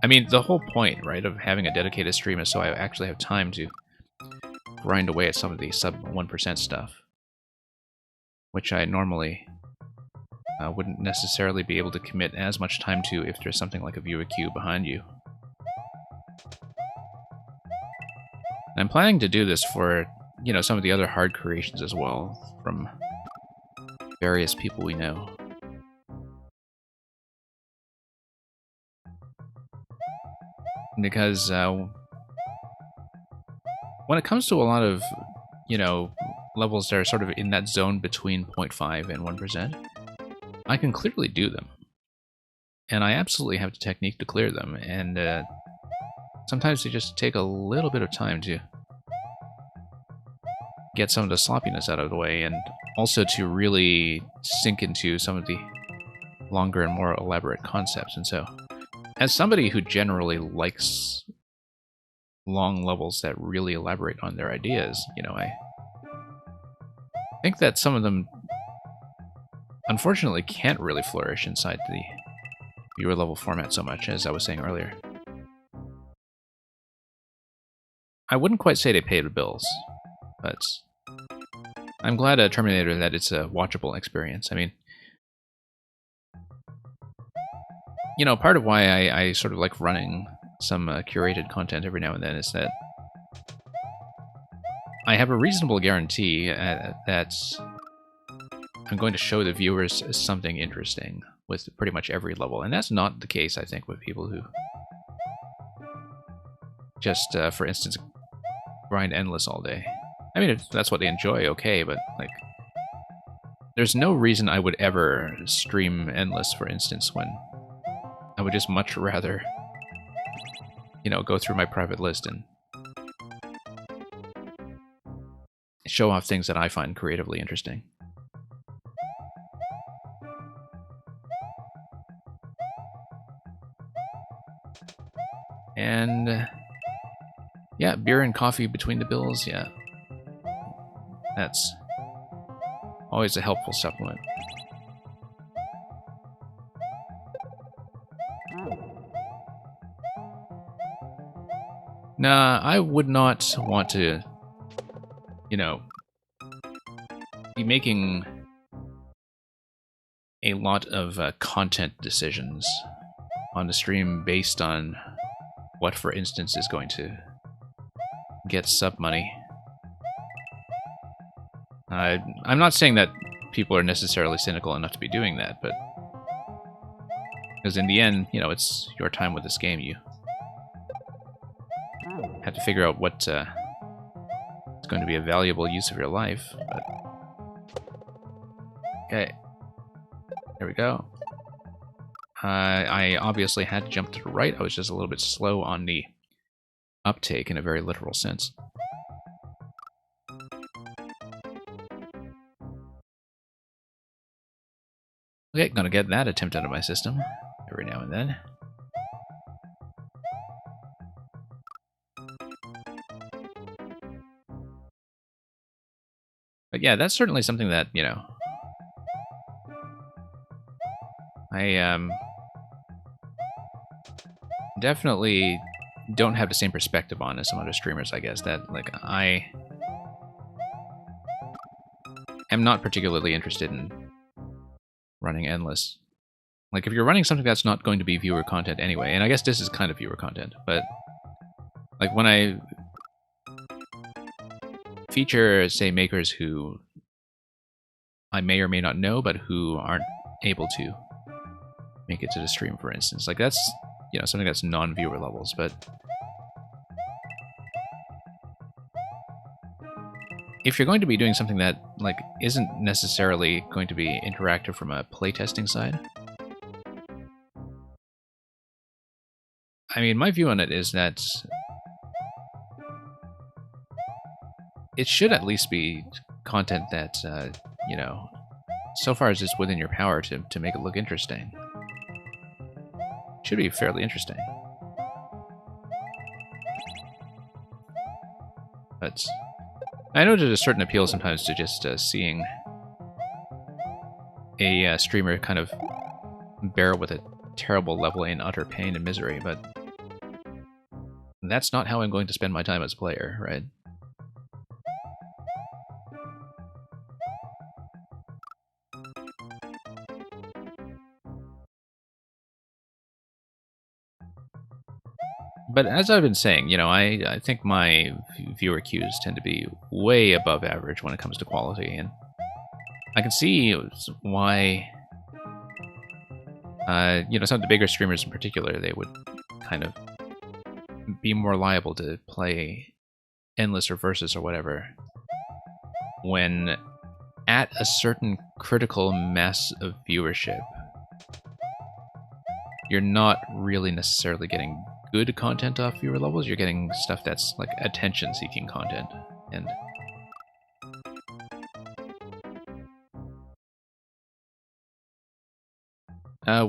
mean, the whole point, right, of having a dedicated stream is so I actually have time to grind away at some of the sub 1% stuff, which I normally wouldn't necessarily be able to commit as much time to if there's something like a viewer queue behind you. I'm planning to do this for, you know, some of the other hard creations as well, from various people we know. Because when it comes to a lot of, you know, levels that are sort of in that zone between 0.5 and 1%, I can clearly do them. And I absolutely have the technique to clear them, and sometimes they just take a little bit of time to get some of the sloppiness out of the way, and also to really sink into some of the longer and more elaborate concepts. And so, as somebody who generally likes long levels that really elaborate on their ideas, you know, I think that some of them unfortunately can't really flourish inside the viewer level format so much, as I was saying earlier. I wouldn't quite say they pay the bills, but I'm glad Terminator that it's a watchable experience. I mean, you know, part of why I sort of like running some curated content every now and then is that I have a reasonable guarantee that I'm going to show the viewers something interesting with pretty much every level. And that's not the case, I think, with people who just, for instance, grind endless all day. I mean, if that's what they enjoy, okay, but, like, there's no reason I would ever stream endless, for instance, when I would just much rather, you know, go through my private list and show off things that I find creatively interesting. And yeah, beer and coffee between the bills, yeah. That's always a helpful supplement. Nah, I would not want to, you know, be making a lot of content decisions on the stream based on what, for instance, is going to get sub money. I'm not saying that people are necessarily cynical enough to be doing that, but because in the end, you know, it's your time with this game. You have to figure out what is going to be a valuable use of your life. But okay, there we go. I obviously had to jump to the right. I was just a little bit slow on the uptake in a very literal sense. Okay, gonna get that attempt out of my system every now and then. But yeah, that's certainly something that, you know, I definitely don't have the same perspective on as some other streamers, I guess. That, like, I am not particularly interested in running endless. Like, if you're running something that's not going to be viewer content anyway, and I guess this is kind of viewer content, but like when I feature, say, makers who I may or may not know, but who aren't able to make it to the stream, for instance, like that's, you know, something that's non-viewer levels, but if you're going to be doing something that, like, isn't necessarily going to be interactive from a playtesting side, I mean, my view on it is that it should at least be content that, you know, so far as it's within your power to make it look interesting, should be fairly interesting. But I know there's a certain appeal sometimes to just seeing a streamer kind of bear with a terrible level in utter pain and misery, but that's not how I'm going to spend my time as a player, right? But as I've been saying, you know, I think my viewer queues tend to be way above average when it comes to quality, and I can see why, you know, some of the bigger streamers in particular, they would kind of be more liable to play endless or versus or whatever when at a certain critical mass of viewership, you're not really necessarily getting good content off viewer levels, you're getting stuff that's like attention-seeking content. And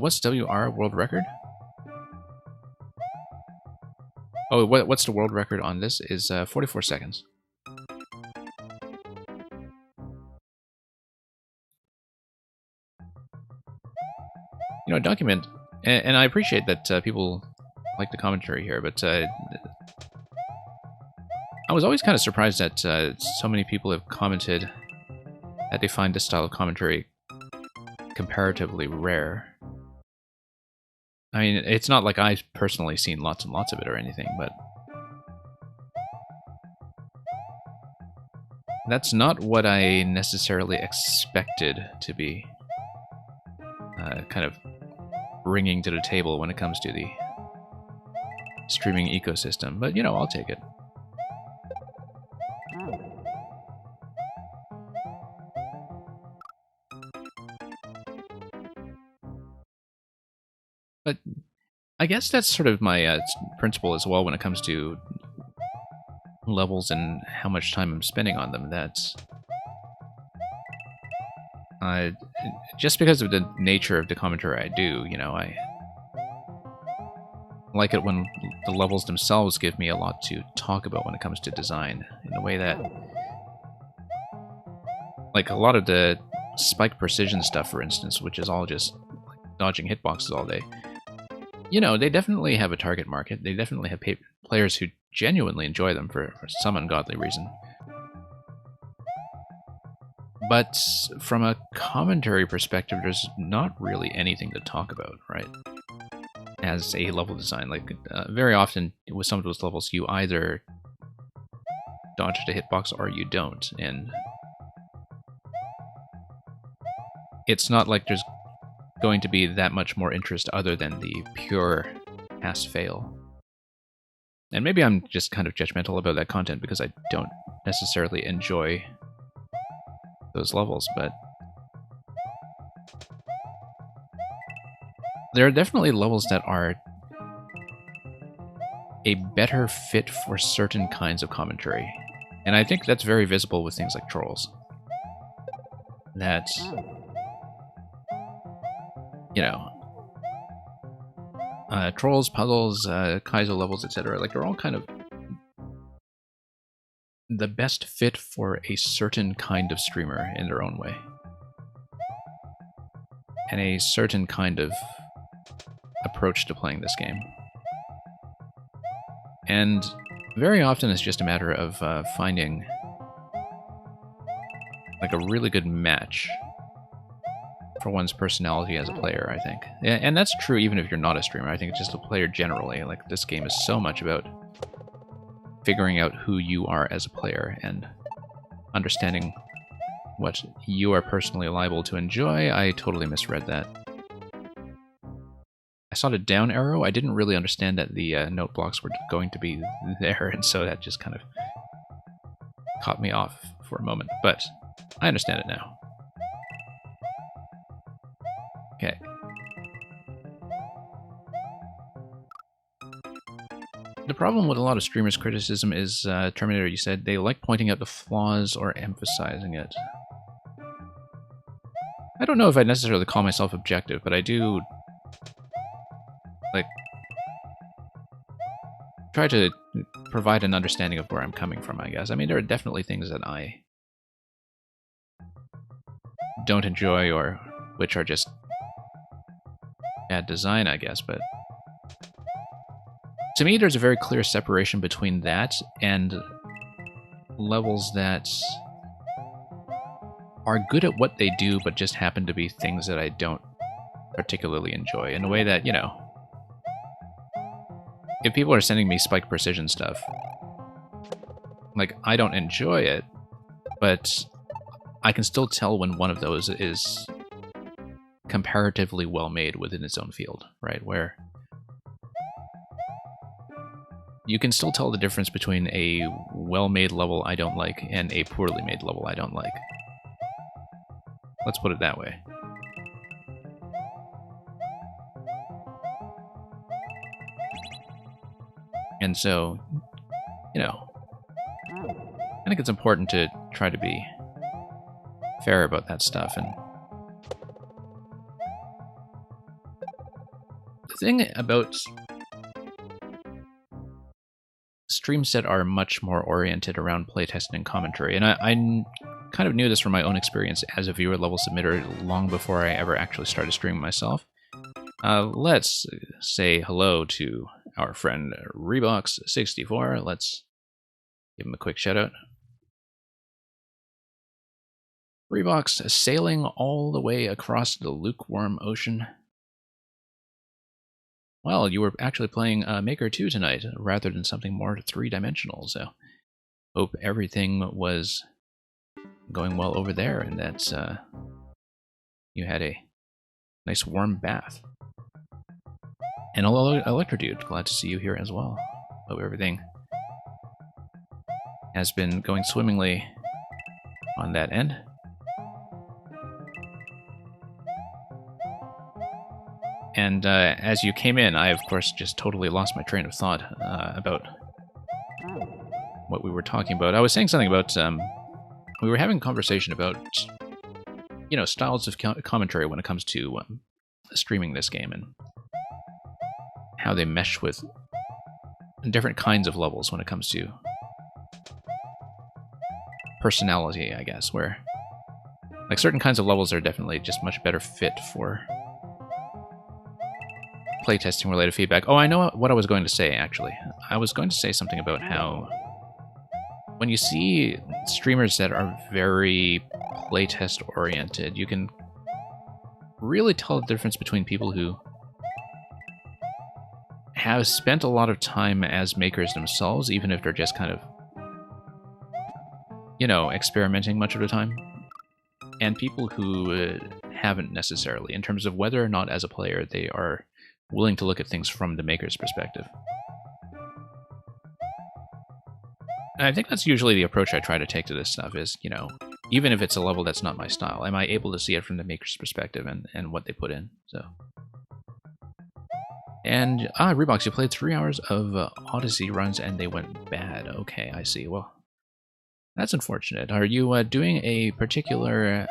what's WR world record? Oh, what's the world record on this? Is 44 seconds. You know, Donkeymint, and I appreciate that people like the commentary here, but I was always kind of surprised that so many people have commented that they find this style of commentary comparatively rare. I mean, it's not like I've personally seen lots and lots of it or anything, but that's not what I necessarily expected to be kind of bringing to the table when it comes to the streaming ecosystem. But, you know, I'll take it. But I guess that's sort of my principle as well when it comes to levels and how much time I'm spending on them. That's just because of the nature of the commentary I do, you know, I like it when the levels themselves give me a lot to talk about when it comes to design, in a way that, like, a lot of the spike precision stuff, for instance, which is all just like dodging hitboxes all day, you know, they definitely have a target market. They definitely have players who genuinely enjoy them for some ungodly reason. But from a commentary perspective, there's not really anything to talk about, right? As a level design, like very often with some of those levels, you either dodge the hitbox or you don't, and it's not like there's going to be that much more interest other than the pure pass-fail. And maybe I'm just kind of judgmental about that content because I don't necessarily enjoy those levels, but there are definitely levels that are a better fit for certain kinds of commentary. And I think that's very visible with things like Trolls. That, you know, Trolls, puzzles, Kaizo levels, etc. Like, they're all kind of the best fit for a certain kind of streamer in their own way. And a certain kind of approach to playing this game. And very often it's just a matter of finding like a really good match for one's personality as a player, I think. And that's true even if you're not a streamer. I think it's just a player generally. Like, this game is so much about figuring out who you are as a player and understanding what you are personally liable to enjoy. I totally misread that. I saw the down arrow. I didn't really understand that the note blocks were going to be there, and so that just kind of caught me off for a moment. But I understand it now. Okay. The problem with a lot of streamers' criticism is, Terminator, you said, they like pointing out the flaws or emphasizing it. I don't know if I'd necessarily call myself objective, but I do, like, try to provide an understanding of where I'm coming from, I guess. I mean, there are definitely things that I don't enjoy or which are just bad design, I guess, but to me, there's a very clear separation between that and levels that are good at what they do, but just happen to be things that I don't particularly enjoy. In a way that, you know, if people are sending me spike precision stuff, like, I don't enjoy it, but I can still tell when one of those is comparatively well made within its own field, right? Where you can still tell the difference between a well-made level I don't like and a poorly made level I don't like. Let's put it that way. And so, you know, I think it's important to try to be fair about that stuff. And the thing about streams that are much more oriented around playtesting and commentary, and I kind of knew this from my own experience as a viewer level submitter long before I ever actually started streaming myself. Let's say hello to our friend Rebox64. Let's give him a quick shout out. Rebox, sailing all the way across the lukewarm ocean. Well, you were actually playing Maker 2 tonight, rather than something more three-dimensional, so hope everything was going well over there, and that you had a nice warm bath. And hello, Electrodude, glad to see you here as well. Hope everything has been going swimmingly on that end. And as you came in, I, of course, just totally lost my train of thought about what we were talking about. I was saying something about, we were having a conversation about, you know, styles of commentary when it comes to streaming this game and how they mesh with different kinds of levels when it comes to personality, I guess, where, like, certain kinds of levels are definitely just much better fit for playtesting related feedback. Oh, I know what I was going to say, actually. I was going to say something about how when you see streamers that are very playtest oriented, you can really tell the difference between people who have spent a lot of time as makers themselves, even if they're just kind of, you know, experimenting much of the time, and people who haven't necessarily, in terms of whether or not as a player they are willing to look at things from the maker's perspective. And I think that's usually the approach I try to take to this stuff is, you know, even if it's a level that's not my style, am I able to see it from the maker's perspective and what they put in, so. And, Rebox, you played 3 hours of Odyssey runs and they went bad. Okay, I see. Well, that's unfortunate. Are you doing a particular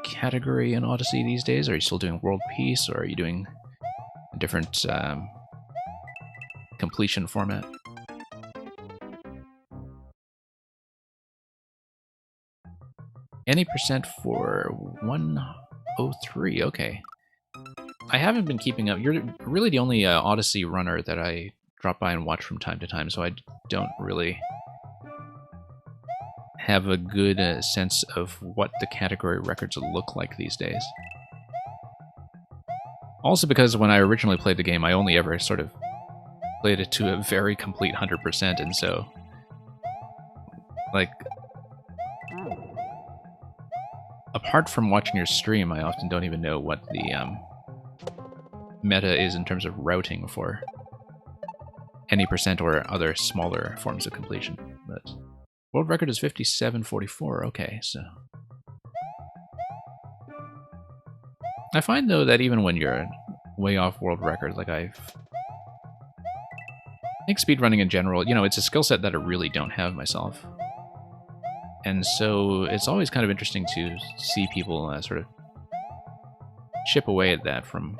category in Odyssey these days? Are you still doing World Peace, or are you doing a different completion format? Any percent for 103, okay. I haven't been keeping up. You're really the only Odyssey runner that I drop by and watch from time to time, so I don't really have a good sense of what the category records look like these days. Also because when I originally played the game, I only ever sort of played it to a very complete 100%, and so, like, apart from watching your stream, I often don't even know what the meta is in terms of routing for any percent or other smaller forms of completion. But world record is 57:44. Okay, so I find though that even when you're way off world record, like I think speedrunning in general, you know, it's a skill set that I really don't have myself. And so it's always kind of interesting to see people sort of chip away at that from,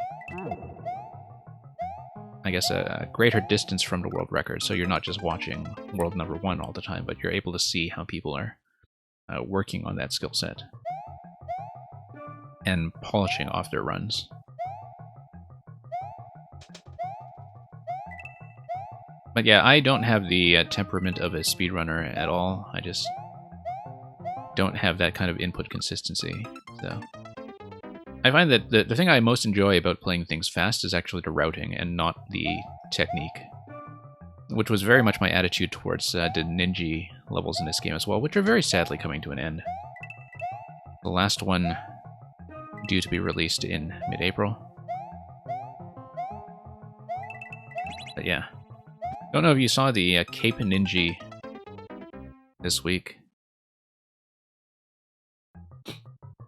I guess, a greater distance from the world record. So you're not just watching world number 1 all the time, but you're able to see how people are working on that skill set and polishing off their runs. But yeah, I don't have the temperament of a speedrunner at all. I just don't have that kind of input consistency. So I find that the thing I most enjoy about playing things fast is actually the routing and not the technique, which was very much my attitude towards the ninja levels in this game as well, which are very sadly coming to an end. The last one due to be released in mid-April. But yeah. Don't know if you saw the Cape Ninja this week.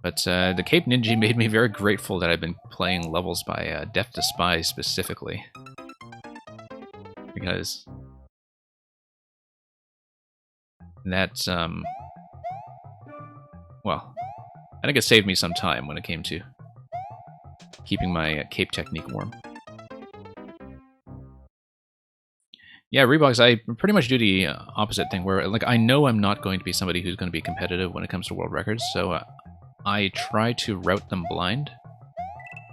But the Cape Ninja made me very grateful that I've been playing levels by Death to Spy specifically. Because that's, well, I think it saved me some time when it came to keeping my cape technique warm. Yeah, Reeboks, I pretty much do the opposite thing, where like I know I'm not going to be somebody who's going to be competitive when it comes to world records, so I try to route them blind,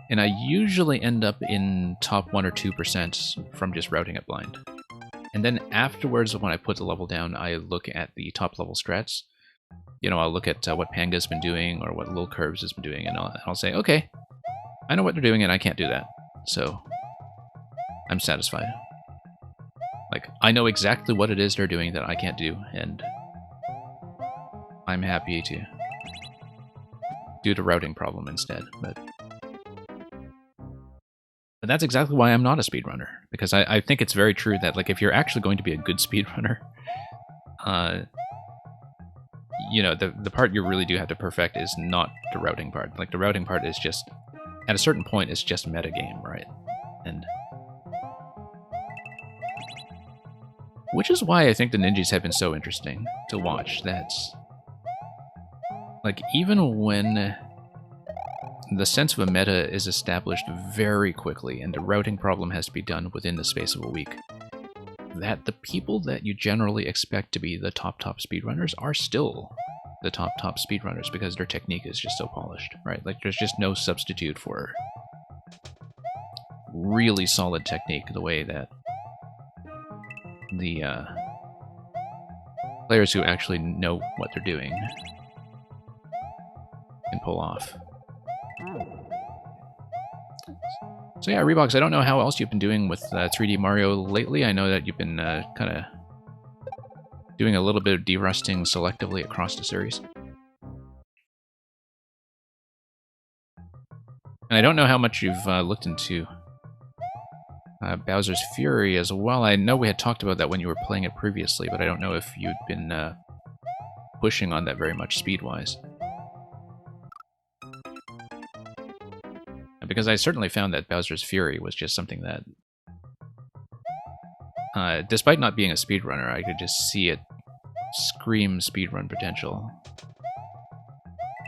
and I usually end up in top 1 or 2% from just routing it blind. And then afterwards, when I put the level down, I look at the top level strats. You know, I'll look at what Panga's been doing or what Lil Curves has been doing, and I'll say, okay, I know what they're doing and I can't do that, so I'm satisfied. Like, I know exactly what it is they're doing that I can't do, and I'm happy to do the routing problem instead. But that's exactly why I'm not a speedrunner, because I think it's very true that, like, if you're actually going to be a good speedrunner, you know, the part you really do have to perfect is not the routing part. Like, the routing part is just, at a certain point, it's just metagame, right? And which is why I think the ninjas have been so interesting to watch. That's, like, even when the sense of a meta is established very quickly and the routing problem has to be done within the space of a week, that the people that you generally expect to be the top speedrunners are still the top speedrunners because their technique is just so polished, right? Like, there's just no substitute for really solid technique the way that the players who actually know what they're doing can pull off. So yeah, Reeboks, I don't know how else you've been doing with 3D Mario lately. I know that you've been kind of doing a little bit of derusting selectively across the series. And I don't know how much you've looked into Bowser's Fury as well. I know we had talked about that when you were playing it previously, but I don't know if you'd been pushing on that very much speed-wise. Because I certainly found that Bowser's Fury was just something that, despite not being a speedrunner, I could just see it scream speedrun potential.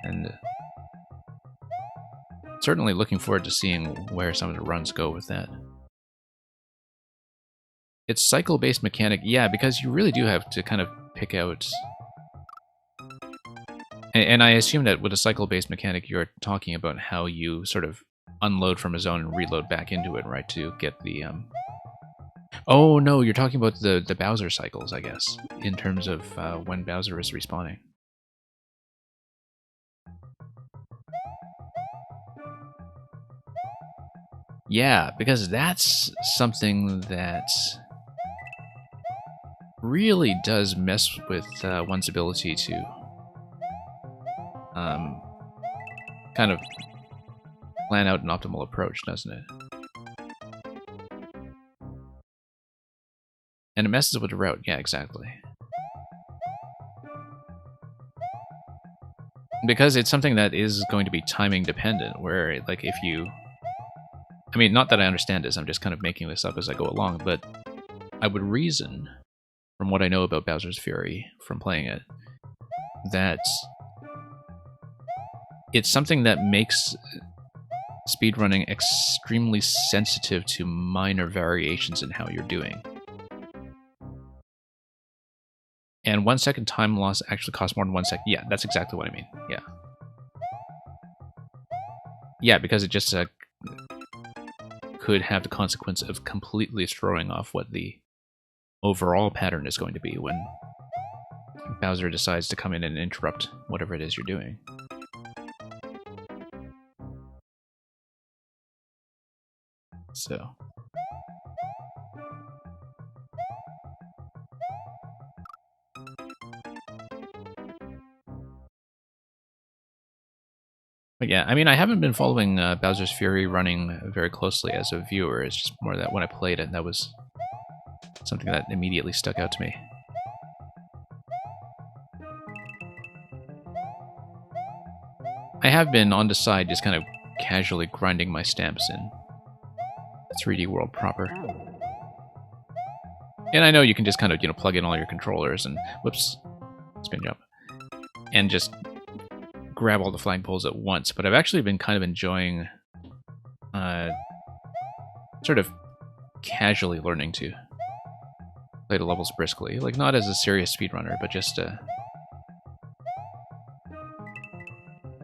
And certainly looking forward to seeing where some of the runs go with that. It's cycle-based mechanic, yeah, because you really do have to kind of pick out... And I assume that with a cycle-based mechanic, you're talking about how you sort of unload from a zone and reload back into it, right, to get the... Oh, no, you're talking about the Bowser cycles, I guess, in terms of when Bowser is respawning. Yeah, because that's something that really does mess with one's ability to kind of plan out an optimal approach, doesn't it? And it messes with the route, yeah, exactly. Because it's something that is going to be timing dependent, where, like, if you... I mean, not that I understand this, I'm just kind of making this up as I go along, but I would reason, from what I know about Bowser's Fury, from playing it, that it's something that makes speedrunning extremely sensitive to minor variations in how you're doing. And 1 second time loss actually costs more than 1 second. Yeah, that's exactly what I mean. Yeah. Yeah, because it just could have the consequence of completely throwing off what the overall pattern is going to be when Bowser decides to come in and interrupt whatever it is you're doing. So... But yeah, I mean, I haven't been following Bowser's Fury running very closely as a viewer. It's just more that when I played it, that was something that immediately stuck out to me. I have been on the side just kind of casually grinding my stamps in 3D World proper. And I know you can just kind of, you know, plug in all your controllers and, whoops, spin jump, and just grab all the flagpoles at once, but I've actually been kind of enjoying sort of casually learning to play the levels briskly. Like, not as a serious speedrunner, but just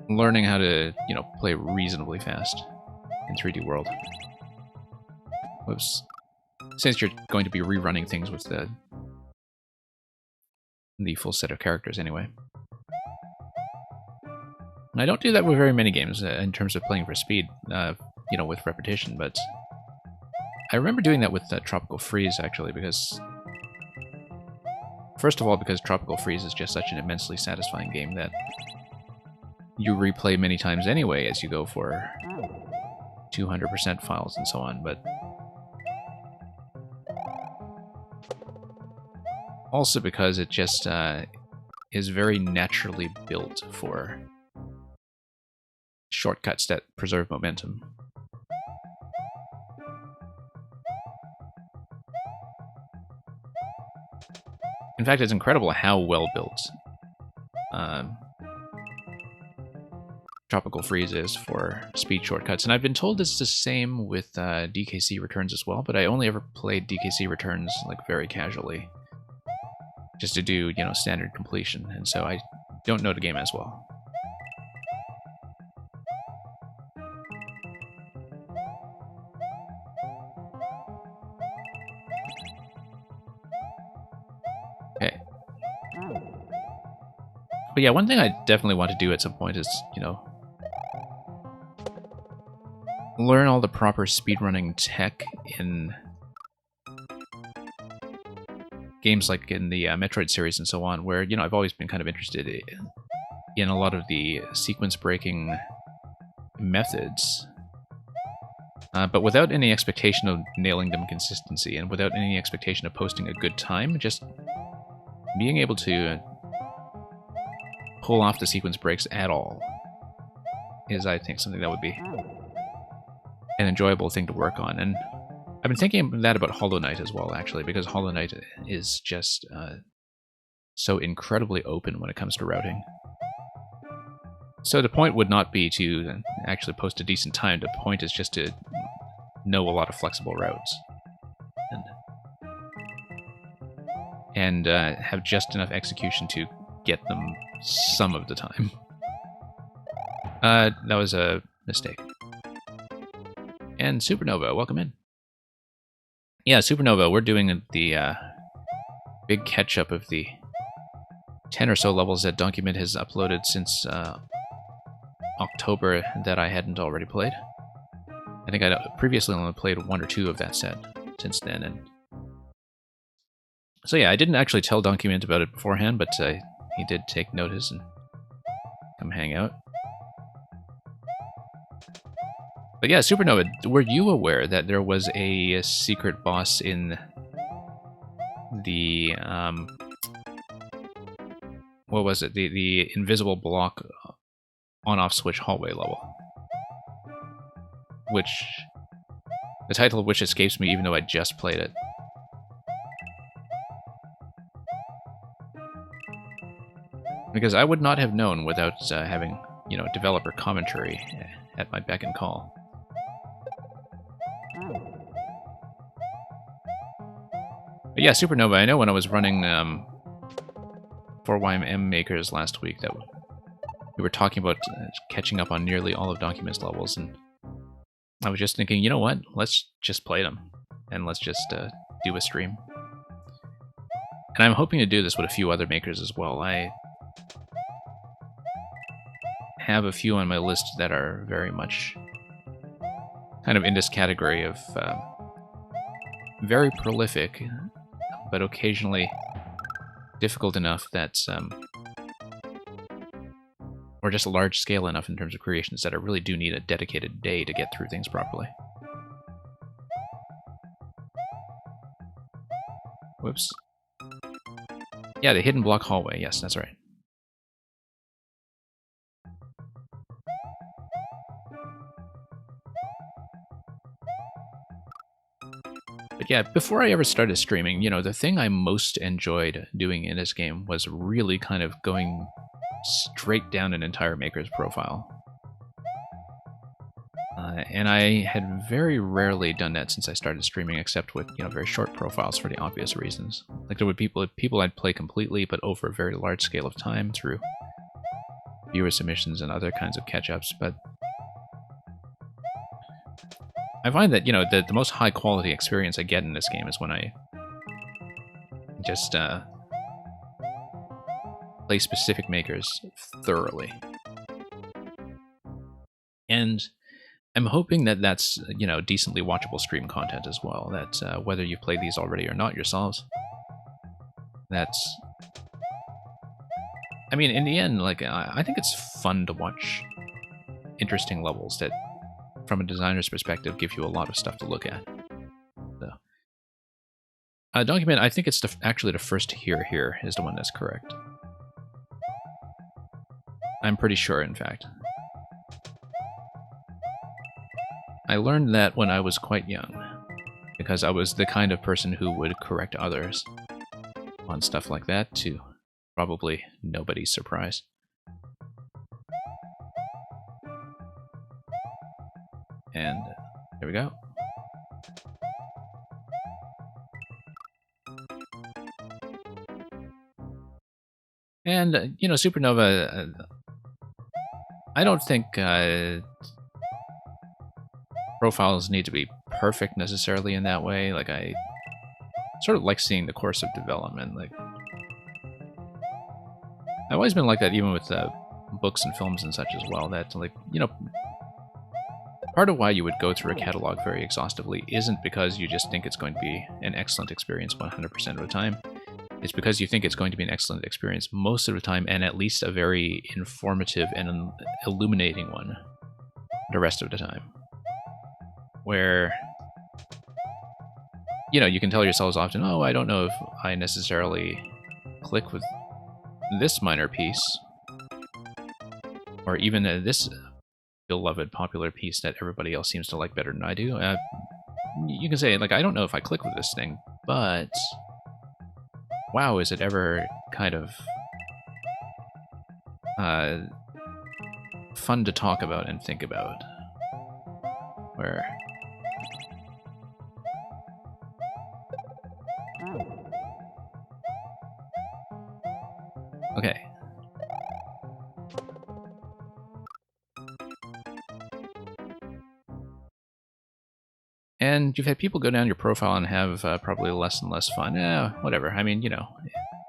learning how to, you know, play reasonably fast in 3D World. Whoops. Since you're going to be rerunning things with the full set of characters anyway. I don't do that with very many games in terms of playing for speed, you know, with repetition, but I remember doing that with Tropical Freeze, actually, because... First of all, because Tropical Freeze is just such an immensely satisfying game that you replay many times anyway as you go for 200% files and so on, but... Also because it just is very naturally built for shortcuts that preserve momentum. In fact, it's incredible how well built Tropical Freeze is for speed shortcuts. And I've been told it's the same with DKC Returns as well, but I only ever played DKC Returns like very casually, just to do, you know, standard completion, and so I don't know the game as well. Okay. But yeah, one thing I definitely want to do at some point is, you know, learn all the proper speedrunning tech in games like in the Metroid series and so on, where, you know, I've always been kind of interested in a lot of the sequence breaking methods, but without any expectation of nailing them consistency and without any expectation of posting a good time, just being able to pull off the sequence breaks at all is, I think, something that would be an enjoyable thing to work on. And I've been thinking that about Hollow Knight as well, actually, because Hollow Knight is just so incredibly open when it comes to routing. So the point would not be to actually post a decent time, the point is just to know a lot of flexible routes. And have just enough execution to get them some of the time. That was a mistake. And Supernova, welcome in. Yeah, Supernova, we're doing the big catch-up of the 10 or so levels that Donkeymint has uploaded since October that I hadn't already played. I think I previously only played 1 or 2 of that set since then. And so yeah, I didn't actually tell Donkeymint about it beforehand, but he did take notice and come hang out. But yeah, Supernova, were you aware that there was a secret boss in the, what was it? The invisible block on-off switch hallway level? Which, the title of which escapes me even though I just played it. Because I would not have known without having, you know, developer commentary at my beck and call. But yeah, Supernova, I know when I was running 4YMM Makers last week that we were talking about catching up on nearly all of Donkeymint's levels, and I was just thinking, you know what, let's just play them, and let's just do a stream. And I'm hoping to do this with a few other makers as well. I have a few on my list that are very much kind of in this category of very prolific, but occasionally difficult enough that or just large scale enough in terms of creations that I really do need a dedicated day to get through things properly. Whoops. Yeah, the hidden block hallway. Yes, that's right. But yeah, before I ever started streaming, you know, the thing I most enjoyed doing in this game was really kind of going straight down an entire maker's profile. And I had very rarely done that since I started streaming, except with, you know, very short profiles for the obvious reasons. Like there would be people I'd play completely, but over a very large scale of time through viewer submissions and other kinds of catch-ups. But I find that, you know, the most high-quality experience I get in this game is when I just play specific makers thoroughly. And I'm hoping that that's, you know, decently watchable stream content as well. That whether you've played these already or not yourselves, that's... I mean, in the end, like, I think it's fun to watch interesting levels that, from a designer's perspective, give you a lot of stuff to look at. So, Donkeymint, I think it's actually the first here is the one that's correct. I'm pretty sure, in fact. I learned that when I was quite young, because I was the kind of person who would correct others on stuff like that, to probably nobody's surprise. And there we go. And, you know, Supernova, I don't think profiles need to be perfect necessarily in that way. Like, I sort of like seeing the course of development. Like, I've always been like that, even with books and films and such as well. That, like, you know, part of why you would go through a catalog very exhaustively isn't because you just think it's going to be an excellent experience 100% of the time. It's because you think it's going to be an excellent experience most of the time, and at least a very informative and illuminating one the rest of the time. Where, you know, you can tell yourselves often, oh, I don't know if I necessarily click with this minor piece, or even this beloved popular piece that everybody else seems to like better than I do. You can say, like, I don't know if I click with this thing, but wow, is it ever kind of fun to talk about and think about. Where... Okay. And you've had people go down your profile and have probably less and less fun. Whatever. I mean, you know,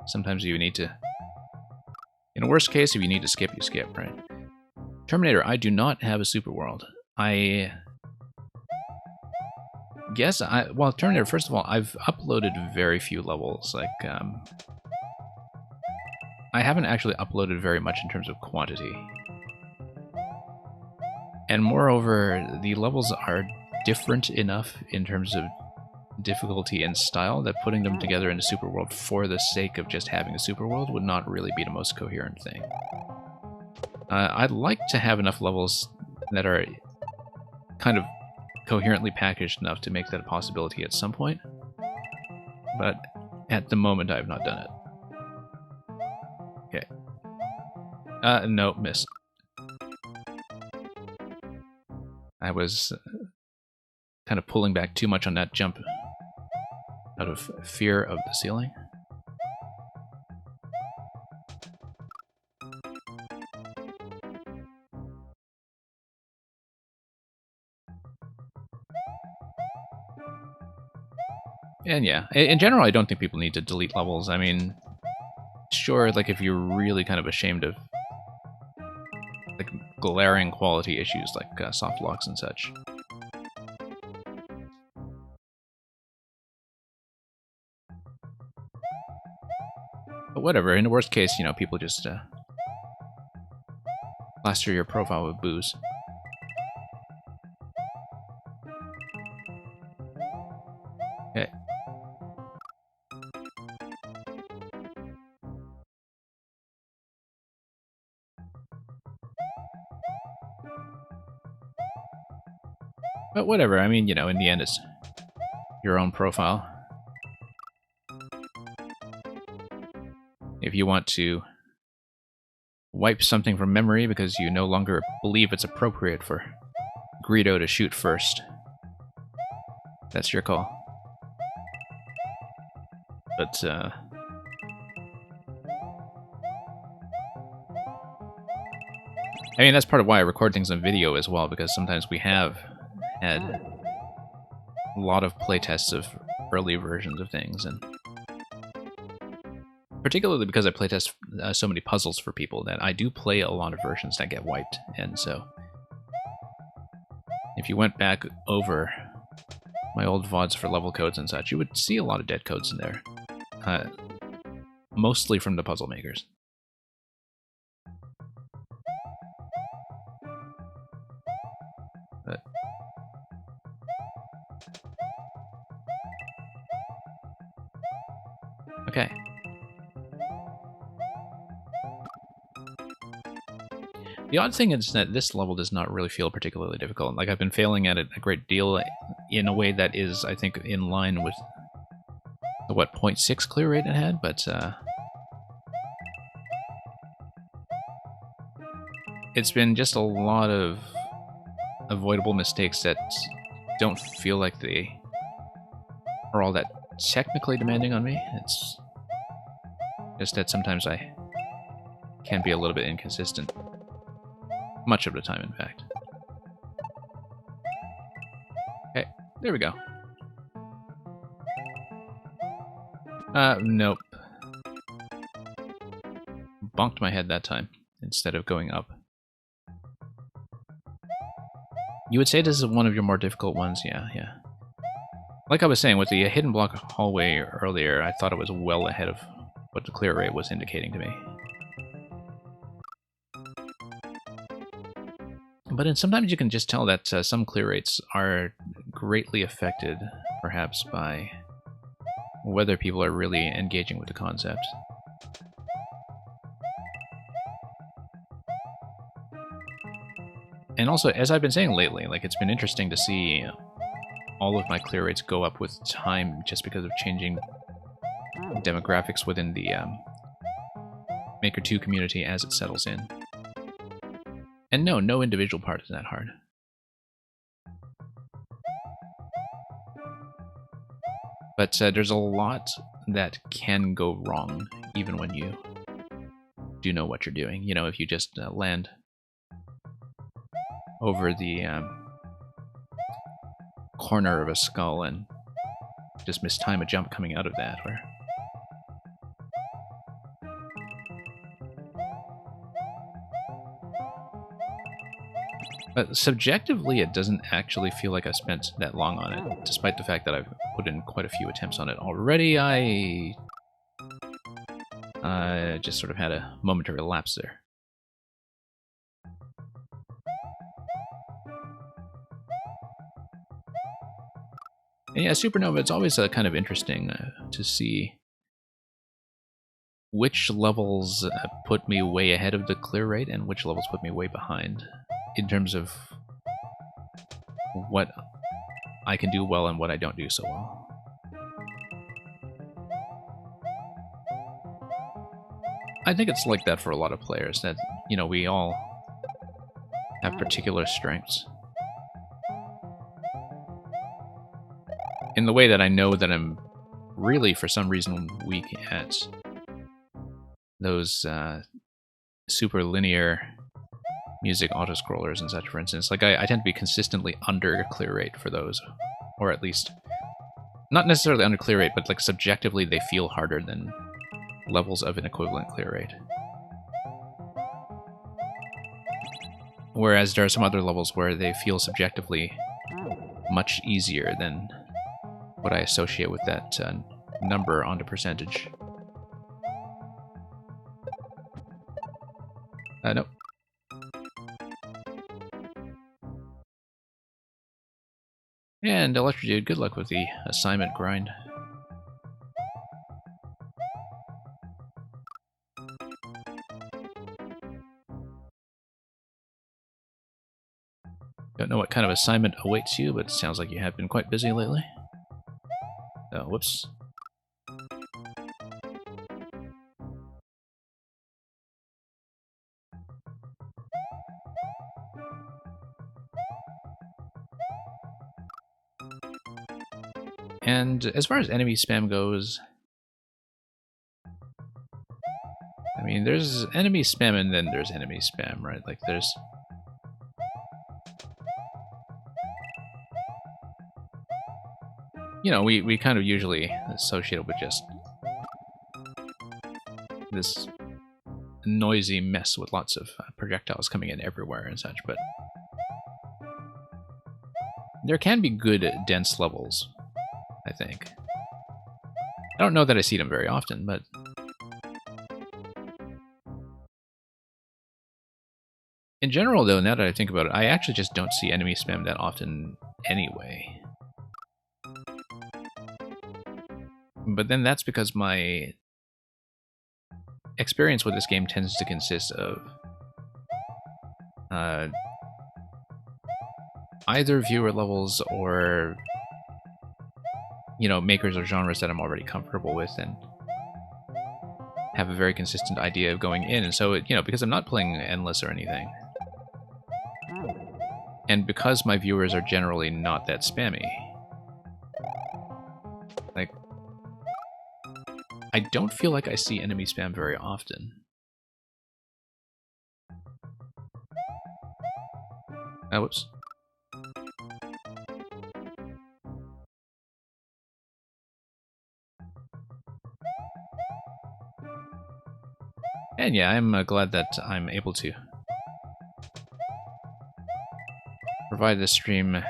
sometimes you need to... In a worst case, if you need to skip, you skip, right? Terminator, I do not have a super world. I guess well, Terminator, first of all, I've uploaded very few levels. Like, I haven't actually uploaded very much in terms of quantity. And moreover, the levels are different enough in terms of difficulty and style that putting them together in a super world for the sake of just having a super world would not really be the most coherent thing. I'd like to have enough levels that are kind of coherently packaged enough to make that a possibility at some point, but at the moment I have not done it. Okay. No, missed. I was kind of pulling back too much on that jump out of fear of the ceiling. And yeah, in general, I don't think people need to delete levels. I mean, sure, like if you're really kind of ashamed of like glaring quality issues like soft locks and such. But whatever, in the worst case, you know, people just plaster your profile with booze. Okay. But whatever, I mean, you know, in the end, it's your own profile. If you want to wipe something from memory because you no longer believe it's appropriate for Greedo to shoot first, that's your call. But, I mean, that's part of why I record things on video as well, because sometimes we have had a lot of playtests of early versions of things, and particularly because I playtest so many puzzles for people, that I do play a lot of versions that get wiped, and so if you went back over my old VODs for level codes and such, you would see a lot of dead codes in there. Mostly from the puzzle makers. But okay. The odd thing is that this level does not really feel particularly difficult. Like, I've been failing at it a great deal in a way that is, I think, in line with the, what, 0.6 clear rate it had, but it's been just a lot of avoidable mistakes that don't feel like they are all that technically demanding on me. It's just that sometimes I can be a little bit inconsistent. Much of the time, in fact. Okay, there we go. Nope. Bonked my head that time, instead of going up. You would say this is one of your more difficult ones, yeah. Like I was saying, with the hidden block hallway earlier, I thought it was well ahead of what the clear rate was indicating to me. But then sometimes you can just tell that some clear rates are greatly affected, perhaps, by whether people are really engaging with the concept. And also, as I've been saying lately, like, it's been interesting to see all of my clear rates go up with time just because of changing demographics within the Maker 2 community as it settles in. And no individual part is that hard. But there's a lot that can go wrong, even when you do know what you're doing. You know, if you just land over the corner of a skull and just mistime a jump coming out of that, or... subjectively, it doesn't actually feel like I spent that long on it, despite the fact that I've put in quite a few attempts on it already. I just sort of had a momentary lapse there. And yeah, Supernova, it's always kind of interesting to see which levels put me way ahead of the clear rate and which levels put me way behind, in terms of what I can do well and what I don't do so well. I think it's like that for a lot of players, that, you know, we all have particular strengths. In the way that I know that I'm really, for some reason, weak at those super linear music auto-scrollers and such, for instance. Like, I tend to be consistently under clear rate for those, or at least Not necessarily under clear rate, but like subjectively they feel harder than levels of an equivalent clear rate. Whereas there are some other levels where they feel subjectively much easier than what I associate with that number onto percentage. Nope. And Electro Dude, good luck with the assignment grind. Don't know what kind of assignment awaits you, but it sounds like you have been quite busy lately. Oh, whoops. And as far as enemy spam goes, I mean, there's enemy spam and then there's enemy spam, right? Like, there's... You know, we kind of usually associate it with just this noisy mess with lots of projectiles coming in everywhere and such, but there can be good dense levels, I think. I don't know that I see them very often, but in general, though, now that I think about it, I actually just don't see enemy spam that often anyway. But then that's because my experience with this game tends to consist of either viewer levels or, you know, makers or genres that I'm already comfortable with and have a very consistent idea of going in. And so, you know, because I'm not playing endless or anything, and because my viewers are generally not that spammy, like, I don't feel like I see enemy spam very often. Oh, whoops. And yeah, I'm glad that I'm able to provide this stream,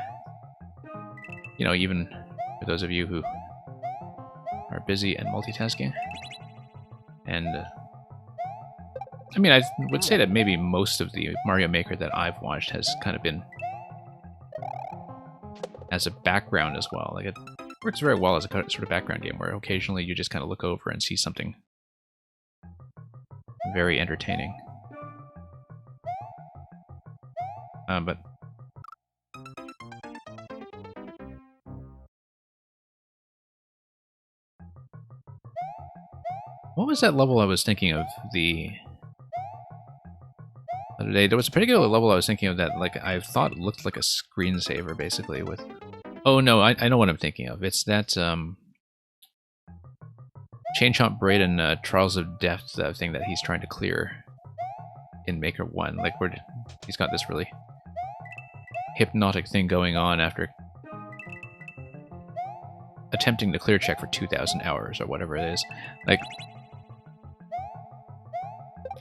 you know, even for those of you who are busy and multitasking. And I mean, I would say that maybe most of the Mario Maker that I've watched has kind of been as a background as well. Like, it works very well as a sort of background game where occasionally you just kind of look over and see something very entertaining. But what was that level I was thinking of the other day? There was a particular level I was thinking of that, like, I thought looked like a screensaver, basically, with... Oh, no, I know what I'm thinking of. It's that, Chain Chomp Brayden Trials of Death thing that he's trying to clear in Maker 1. Like, where he's got this really hypnotic thing going on after attempting the clear check for 2,000 hours, or whatever it is. Like...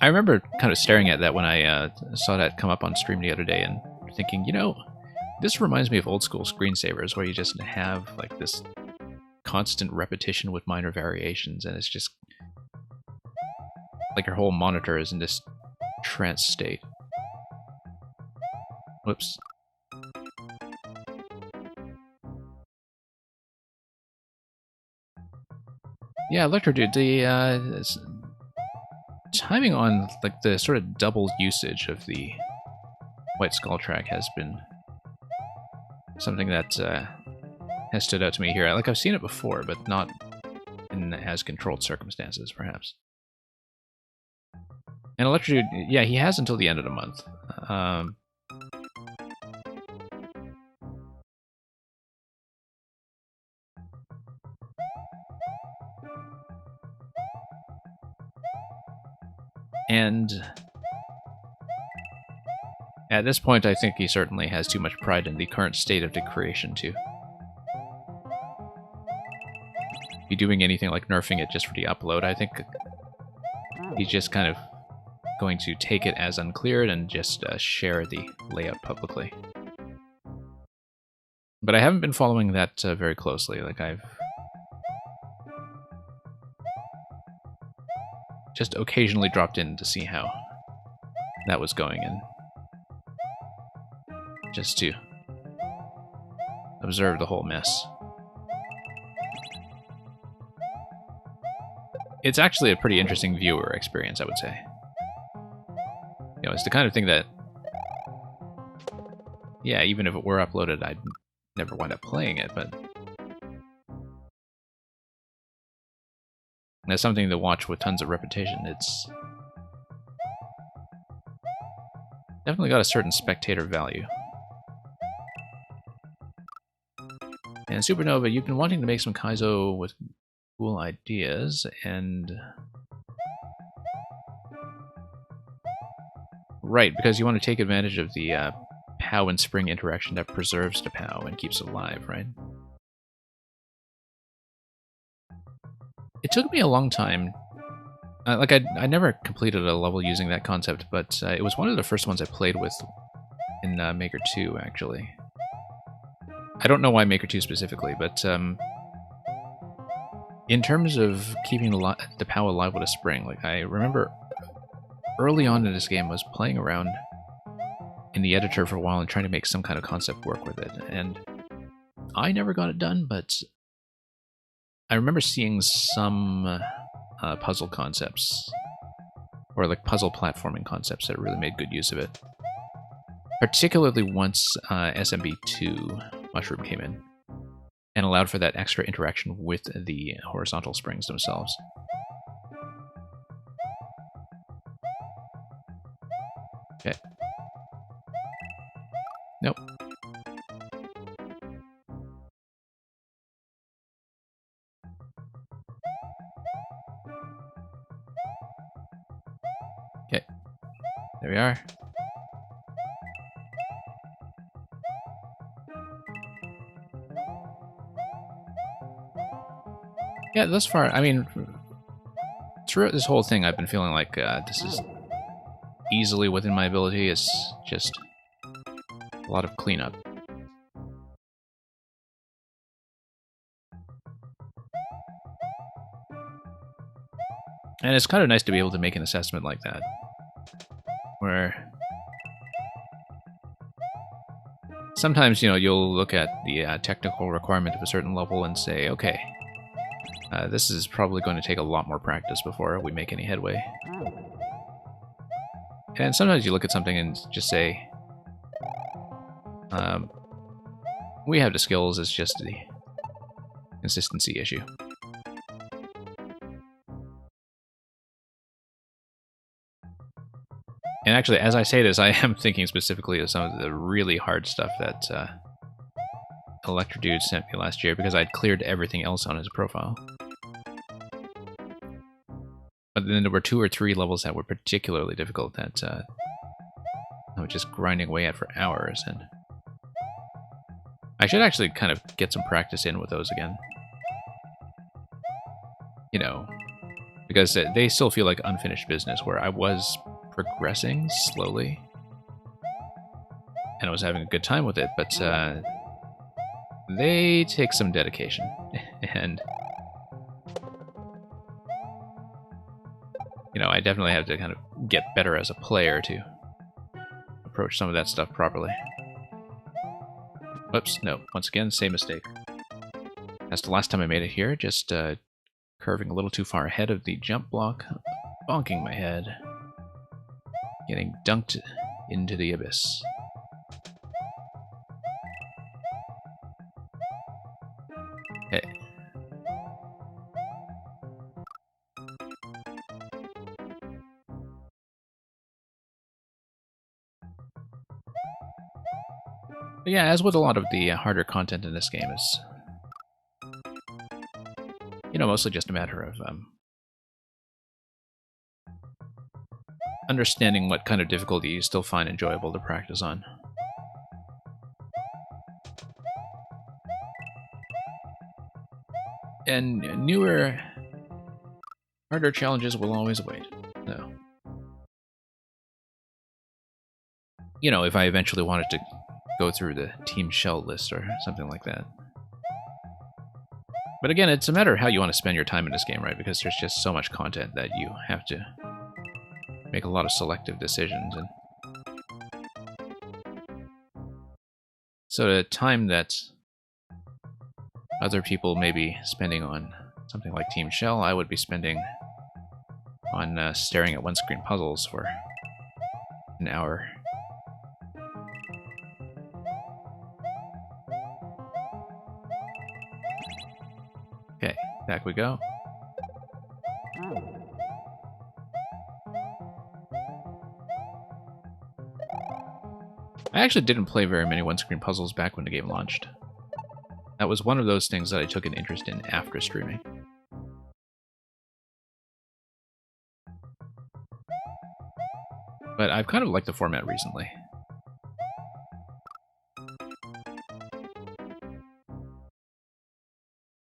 I remember kind of staring at that when I saw that come up on stream the other day and thinking, you know, this reminds me of old school screensavers where you just have like this constant repetition with minor variations, and it's just like your whole monitor is in this trance state. Whoops. Yeah, Electro Dude, the timing on like the sort of double usage of the White Skull track has been something that has stood out to me here. Like, I've seen it before, but not in as controlled circumstances, perhaps. And Electro Dude, yeah, he has until the end of the month. And at this point, I think he certainly has too much pride in the current state of the creation to be doing anything like nerfing it just for the upload. I think he's just kind of going to take it as uncleared and just share the layout publicly. But I haven't been following that very closely. Like, I've just occasionally dropped in to see how that was going, and just to observe the whole mess. It's actually a pretty interesting viewer experience, I would say. You know, it's the kind of thing that, yeah, even if it were uploaded, I'd never wind up playing it, but it's something to watch with tons of repetition. It's definitely got a certain spectator value. And Supernova, you've been wanting to make some Kaizo with cool ideas, and right, because you want to take advantage of the POW and Spring interaction that preserves the POW and keeps it alive, right? It took me a long time. Like, I never completed a level using that concept, but it was one of the first ones I played with in Maker 2, actually. I don't know why Maker 2 specifically, but in terms of keeping the POW alive with a spring, like, I remember early on in this game I was playing around in the editor for a while and trying to make some kind of concept work with it, and I never got it done, but I remember seeing some puzzle concepts, or like puzzle platforming concepts that really made good use of it. Particularly once SMB2 Mushroom came in and allowed for that extra interaction with the horizontal springs themselves. Okay. Nope. Okay. There we are. Yeah, thus far, I mean, throughout this whole thing, I've been feeling like this is easily within my ability. It's just a lot of cleanup. And it's kind of nice to be able to make an assessment like that, where sometimes, you know, you'll look at the technical requirement of a certain level and say, okay, this is probably going to take a lot more practice before we make any headway. And sometimes you look at something and just say, we have the skills, it's just the consistency issue. And actually, as I say this, I am thinking specifically of some of the really hard stuff that Electrodude sent me last year, because I'd cleared everything else on his profile. But then there were 2 or 3 levels that were particularly difficult that I was just grinding away at for hours, and I should actually kind of get some practice in with those again. You know, because they still feel like unfinished business, where I was progressing slowly, and I was having a good time with it, but they take some dedication, and you know, I definitely have to kind of get better as a player to approach some of that stuff properly. Whoops, no, once again, same mistake. That's the last time I made it here, just curving a little too far ahead of the jump block, bonking my head, getting dunked into the abyss. Okay. But yeah, as with a lot of the harder content in this game, it's, you know, mostly just a matter of understanding what kind of difficulty you still find enjoyable to practice on. And newer, harder challenges will always await. So, you know, if I eventually wanted to go through the Team Shell list or something like that. But again, it's a matter of how you want to spend your time in this game, right? Because there's just so much content that you have to make a lot of selective decisions. And so the time that other people may be spending on something like Team Shell, I would be spending on staring at one-screen puzzles for an hour. Okay, back we go. I actually didn't play very many one-screen puzzles back when the game launched. That was one of those things that I took an interest in after streaming. But I've kind of liked the format recently.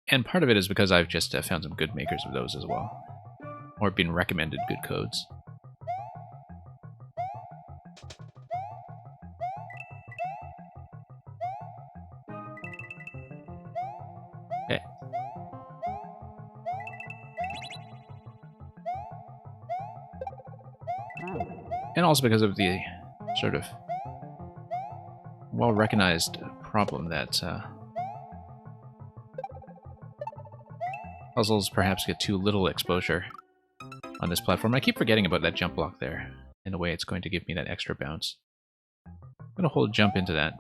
And part of it is because I've just found some good makers of those as well. Or been recommended good codes. Okay. And also because of the sort of well-recognized problem that puzzles perhaps get too little exposure on this platform. I keep forgetting about that jump block there. In a way, it's going to give me that extra bounce. I'm going to hold jump into that.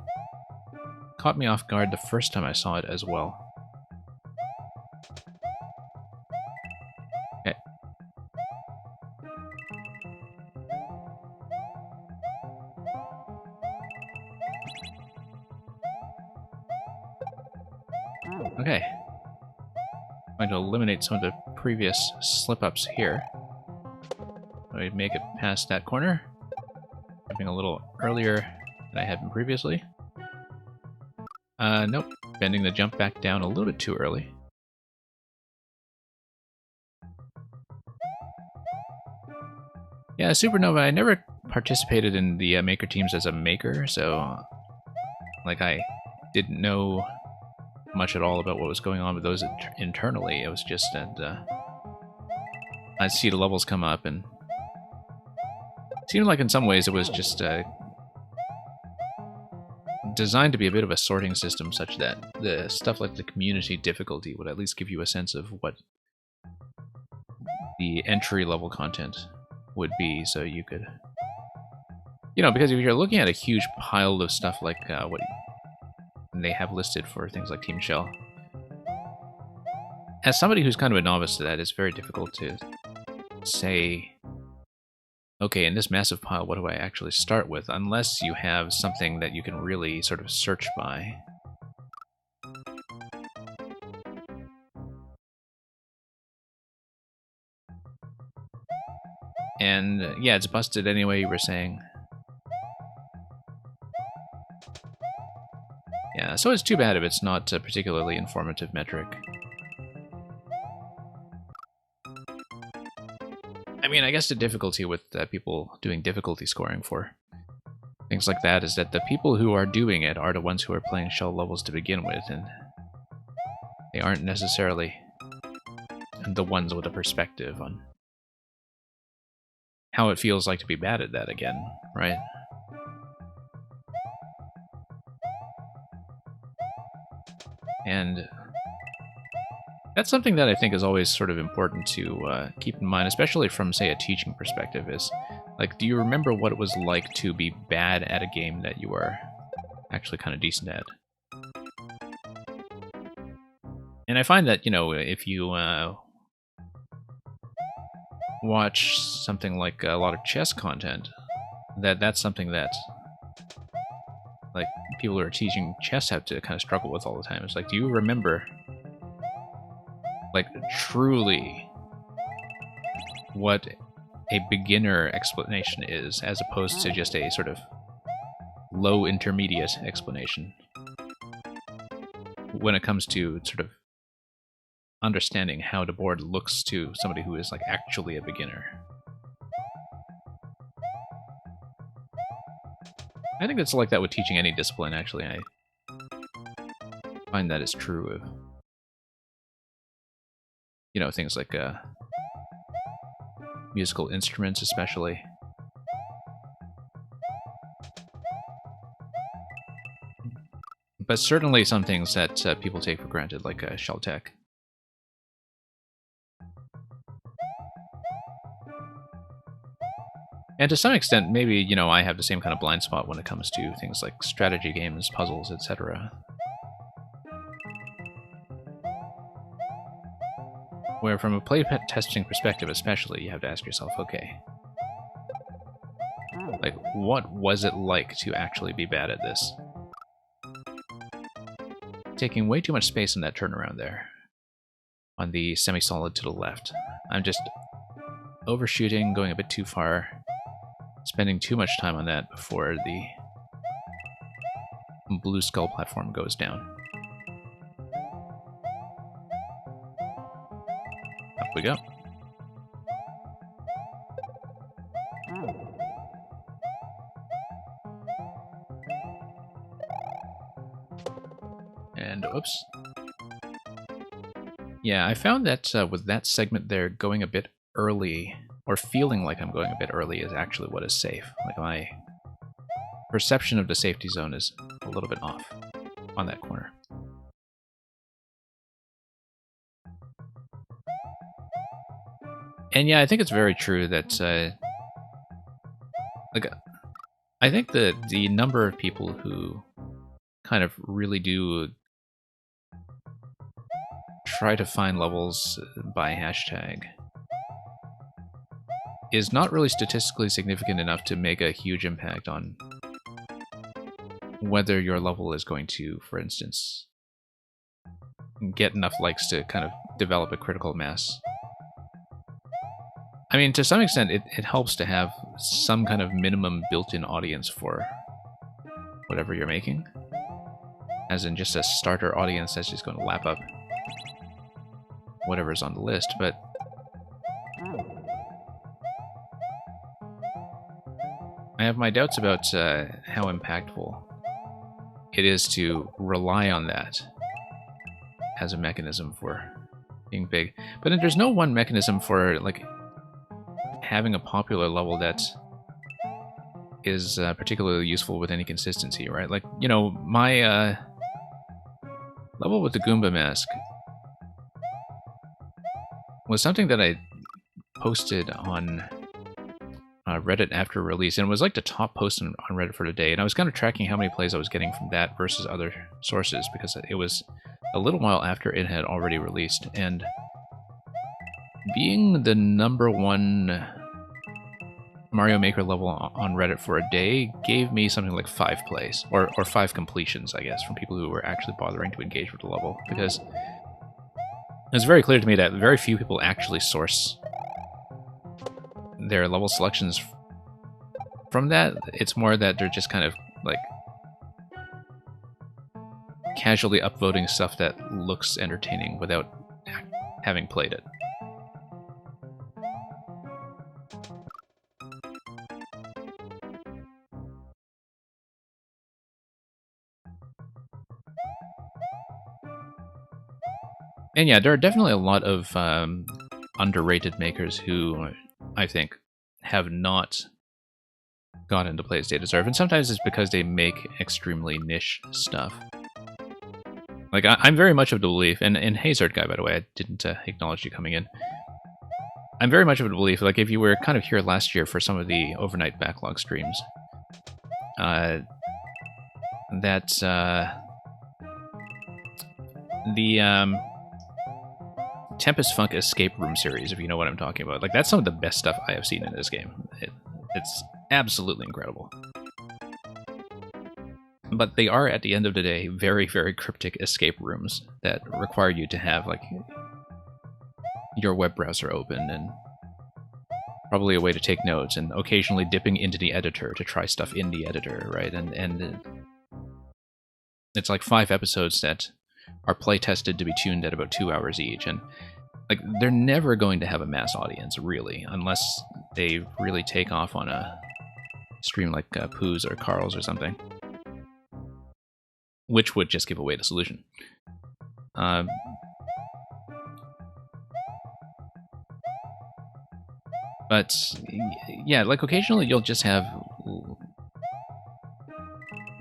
Caught me off guard the first time I saw it as well. Okay. Okay. I'm going to eliminate some of the previous slip-ups here. I'd make it past that corner. Jumping a little earlier than I had been previously. Nope. Bending the jump back down a little bit too early. Yeah, Supernova, I never participated in the maker teams as a maker, so like I didn't know much at all about what was going on with those internally. It was just that I'd see the levels come up, and it seemed like in some ways it was just designed to be a bit of a sorting system, such that the stuff like the community difficulty would at least give you a sense of what the entry-level content would be, so you could... You know, because if you're looking at a huge pile of stuff like what they have listed for things like Team Shell, as somebody who's kind of a novice to that, it's very difficult to say, okay, in this massive pile, what do I actually start with? Unless you have something that you can really sort of search by. And yeah, it's busted anyway, you were saying. Yeah, so it's too bad if it's not a particularly informative metric. I mean, I guess the difficulty with people doing difficulty scoring for things like that is that the people who are doing it are the ones who are playing shell levels to begin with, and they aren't necessarily the ones with a perspective on how it feels like to be bad at that again, right? And that's something that I think is always sort of important to keep in mind, especially from, say, a teaching perspective, is, like, do you remember what it was like to be bad at a game that you were actually kind of decent at? And I find that, you know, if you watch something like a lot of chess content, that's something that, like, people who are teaching chess have to kind of struggle with all the time. It's like, do you remember, like, truly what a beginner explanation is, as opposed to just a sort of low intermediate explanation when it comes to sort of understanding how the board looks to somebody who is like actually a beginner. I think it's like that with teaching any discipline, actually. I find that is true of, you know, things like musical instruments, especially. But certainly some things that people take for granted, like shell tech. And to some extent, maybe, you know, I have the same kind of blind spot when it comes to things like strategy games, puzzles, etc. Where from a play testing perspective especially, you have to ask yourself, okay, like, what was it like to actually be bad at this? Taking way too much space in that turnaround there. On the semi-solid to the left. I'm just overshooting, going a bit too far. Spending too much time on that before the blue skull platform goes down. Up we go. And oops. Yeah, I found that with that segment there, going a bit early, or feeling like I'm going a bit early, is actually what is safe. Like, my perception of the safety zone is a little bit off on that corner. And yeah, I think it's very true that, like, I think that the number of people who kind of really do try to find levels by hashtag is not really statistically significant enough to make a huge impact on whether your level is going to, for instance, get enough likes to kind of develop a critical mass. I mean, to some extent, it helps to have some kind of minimum built-in audience for whatever you're making. As in just a starter audience that's just going to lap up whatever's on the list, but I have my doubts about how impactful it is to rely on that as a mechanism for being big. But there's no one mechanism for, like, having a popular level that is particularly useful with any consistency, right? Like, you know, my level with the Goomba mask was something that I posted on Reddit after release, and it was like the top post on Reddit for the day, and I was kind of tracking how many plays I was getting from that versus other sources, because it was a little while after it had already released, and being the #1 Mario Maker level on Reddit for a day gave me something like 5 plays, or 5 completions, I guess, from people who were actually bothering to engage with the level, because it was very clear to me that very few people actually source their level selections from that. It's more that they're just kind of, like, casually upvoting stuff that looks entertaining without having played it. And yeah, there are definitely a lot of underrated makers who, I think, have not gone into plays they deserve. And sometimes it's because they make extremely niche stuff. Like, I'm very much of the belief, and Hazard Guy, by the way, I didn't acknowledge you coming in. I'm very much of the belief, like, if you were kind of here last year for some of the overnight backlog streams, that the Tempest Funk Escape Room series, if you know what I'm talking about. Like, that's some of the best stuff I have seen in this game. It's absolutely incredible. But they are, at the end of the day, very, very cryptic escape rooms that require you to have, like, your web browser open and probably a way to take notes, and occasionally dipping into the editor to try stuff in the editor, right? And it's like 5 episodes that are play tested to be tuned at about 2 hours each, and like they're never going to have a mass audience, really, unless they really take off on a stream like Pooh's or Carl's or something, which would just give away the solution. But yeah, like occasionally you'll just have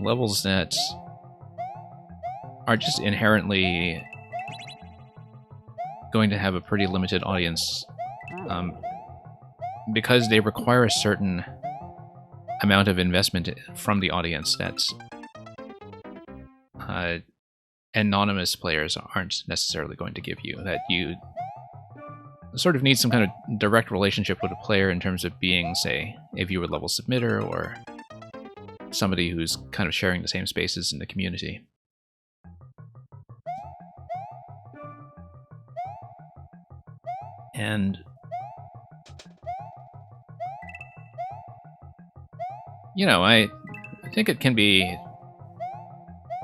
levels that are just inherently going to have a pretty limited audience because they require a certain amount of investment from the audience that anonymous players aren't necessarily going to give you, that you sort of need some kind of direct relationship with a player in terms of being, say, a viewer level submitter or somebody who's kind of sharing the same spaces in the community. And you know, I think it can be,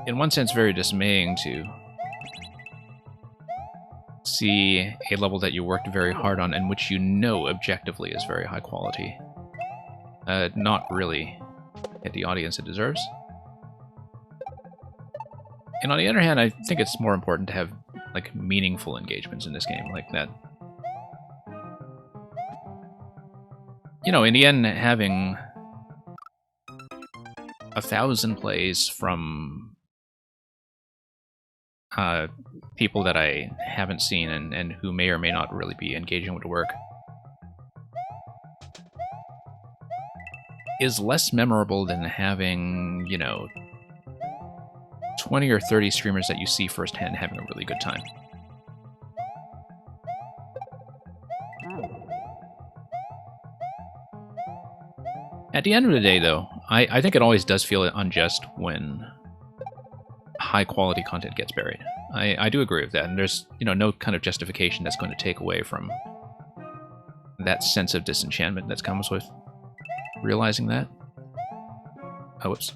in one sense, very dismaying to see a level that you worked very hard on and which you know objectively is very high quality not really get the audience it deserves. And on the other hand, I think it's more important to have like meaningful engagements in this game, like that. You know, in the end, having 1,000 plays from people that I haven't seen and who may or may not really be engaging with the work is less memorable than having, you know, 20 or 30 streamers that you see firsthand having a really good time. At the end of the day, though, I think it always does feel unjust when high-quality content gets buried. I do agree with that, and there's, you know, no kind of justification that's going to take away from that sense of disenchantment that comes with realizing that. Oh, whoops.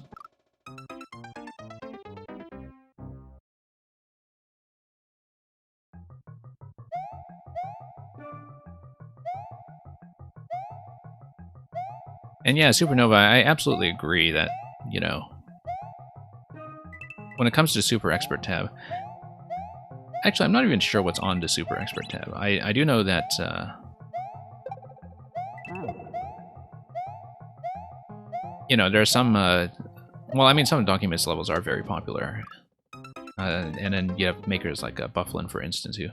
And yeah, Supernova, I absolutely agree that, you know, when it comes to Super Expert tab, actually, I'm not even sure what's on the Super Expert tab. I do know that, you know, there's some, well, I mean, some Donkeymint levels are very popular. And then you have makers like Bufflin, for instance, who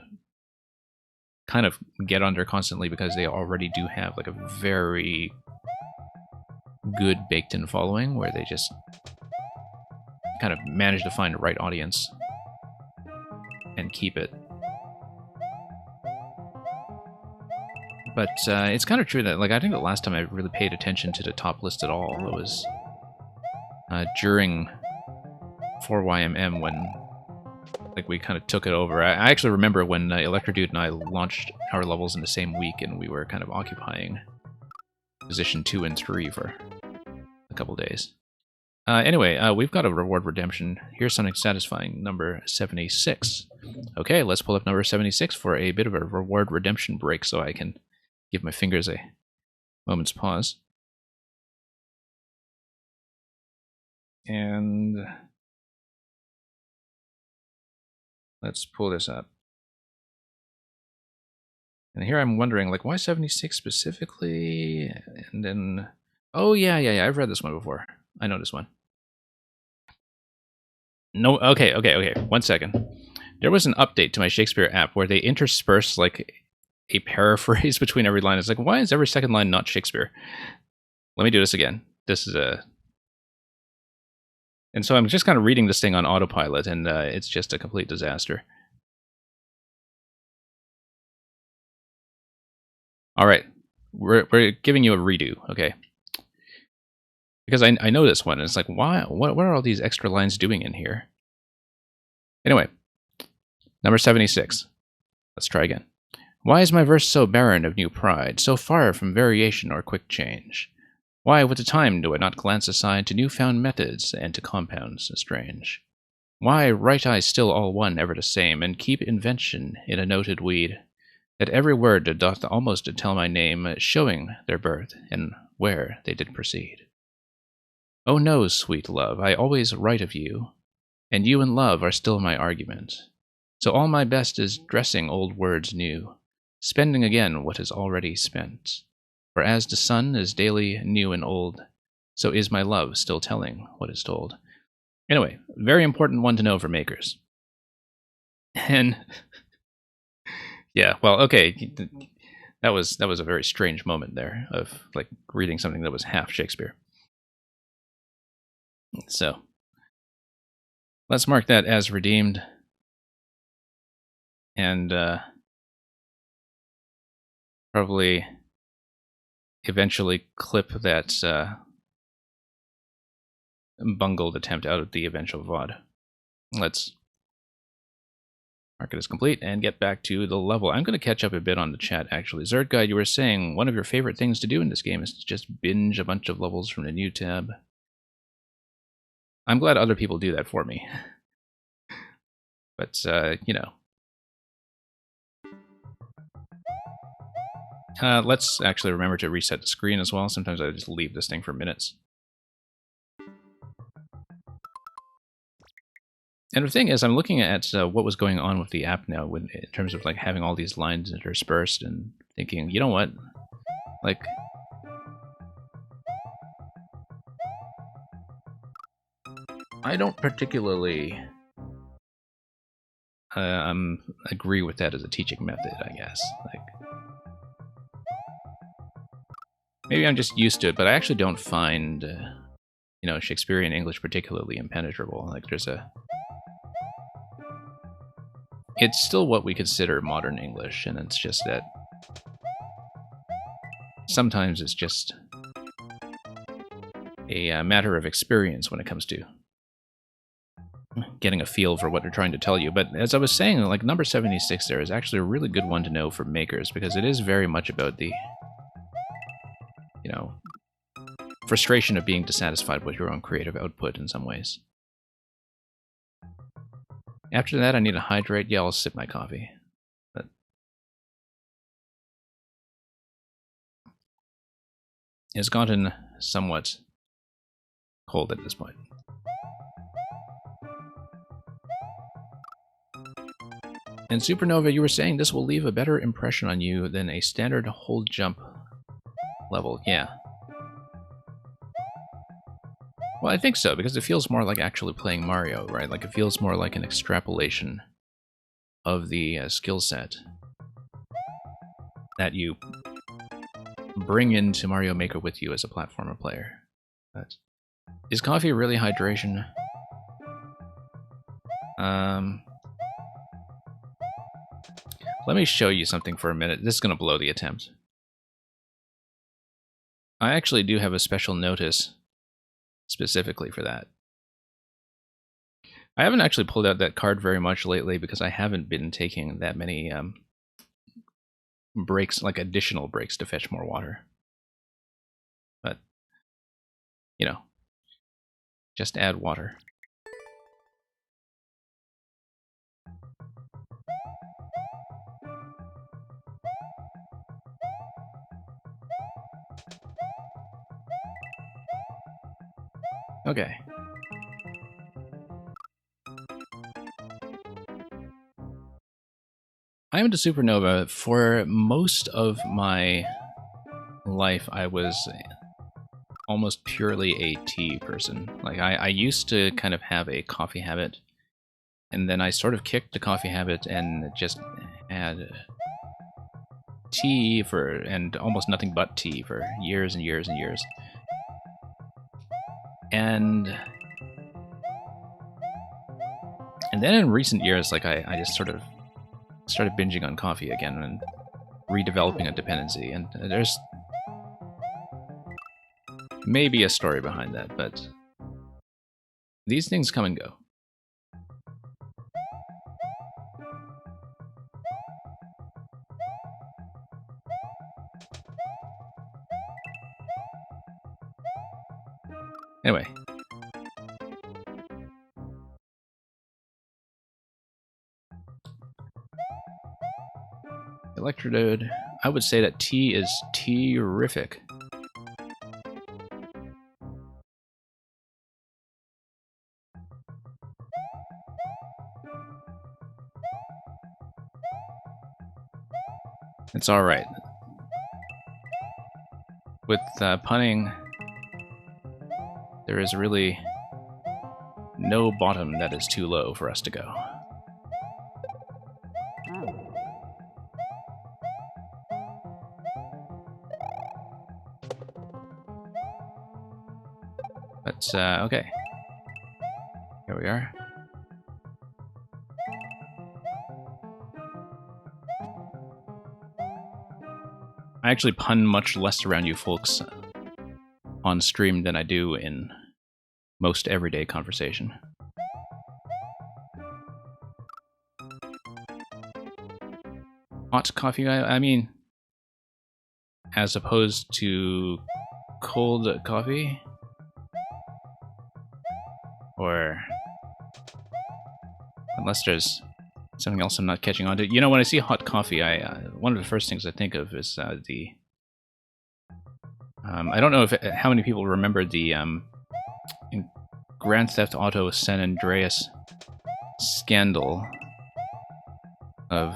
kind of get under constantly because they already do have like a very good baked-in following where they just kind of manage to find the right audience and keep it. But it's kind of true that, like, I think the last time I really paid attention to the top list at all, it was during 4YMM when, like, we kind of took it over. I actually remember when Electrodude and I launched our levels in the same week, and we were kind of occupying position 2 and 3 for a couple days. Anyway, we've got a reward redemption. Here's something satisfying, number 76. Okay, let's pull up number 76 for a bit of a reward redemption break so I can give my fingers a moment's pause. And let's pull this up. And here I'm wondering, like, why 76 specifically? And then, oh yeah, I've read this one before. I know this one. No, okay. 1 second. There was an update to my Shakespeare app where they intersperse like a paraphrase between every line. It's like, why is every second line not Shakespeare? Let me do this again. This is a... And so I'm just kind of reading this thing on autopilot, and it's just a complete disaster. All right, we're giving you a redo, okay? Because I know this one, and it's like, why? What are all these extra lines doing in here? Anyway, number 76. Let's try again. Why is my verse so barren of new pride, so far from variation or quick change? Why, with the time, do I not glance aside to new-found methods and to compounds strange? Why write I still all one, ever the same, and keep invention in a noted weed, that every word doth almost tell my name, showing their birth and where they did proceed? Oh no, sweet love, I always write of you, and you and love are still my argument. So all my best is dressing old words new, spending again what is already spent. For as the sun is daily new and old, so is my love still telling what is told. Anyway, very important one to know for makers. And yeah, well, okay, that was a very strange moment there of like reading something that was half Shakespeare. So let's mark that as redeemed, and probably eventually clip that bungled attempt out of the eventual VOD. Let's mark it as complete and get back to the level. I'm going to catch up a bit on the chat, actually. Zerdguide, you were saying one of your favorite things to do in this game is to just binge a bunch of levels from the new tab. I'm glad other people do that for me. But, you know. Let's actually remember to reset the screen as well. Sometimes I just leave this thing for minutes. And the thing is, I'm looking at what was going on with the app now in terms of like having all these lines interspersed and thinking, you know what? Like, I don't particularly agree with that as a teaching method, I guess. Like, maybe I'm just used to it, but I actually don't find, you know, Shakespearean English particularly impenetrable. Like, there's a... It's still what we consider modern English, and it's just that sometimes it's just a matter of experience when it comes to getting a feel for what they're trying to tell you. But as I was saying, like, number 76 there is actually a really good one to know for makers, because it is very much about the, you know, frustration of being dissatisfied with your own creative output in some ways. After that, I need to hydrate. Yeah, I'll sip my coffee. But it's gotten somewhat cold at this point. And Supernova, you were saying this will leave a better impression on you than a standard hold jump level. Yeah. Well, I think so, because it feels more like actually playing Mario, right? Like, it feels more like an extrapolation of the skill set that you bring into Mario Maker with you as a platformer player. But is coffee really hydration? Let me show you something for a minute. This is going to blow the attempt. I actually do have a special notice specifically for that. I haven't actually pulled out that card very much lately because I haven't been taking that many breaks, like additional breaks to fetch more water. But, you know, just add water. Okay. I'm into Supernova. For most of my life, I was almost purely a tea person. Like, I used to kind of have a coffee habit, and then I sort of kicked the coffee habit and just had tea and almost nothing but tea for years and years and years. And then in recent years, like, I just sort of started binging on coffee again and redeveloping a dependency. And there's maybe a story behind that, but these things come and go. Anyway. Electrode. I would say that tea is terrific. It's alright. With punning, there is really no bottom that is too low for us to go. But, okay. Here we are. I actually pun much less around you folks on stream than I do in most everyday conversation. Hot coffee, I mean, as opposed to cold coffee? Or unless there's something else I'm not catching on to. You know, when I see hot coffee, one of the first things I think of is the... I don't know if how many people remember the in Grand Theft Auto San Andreas scandal of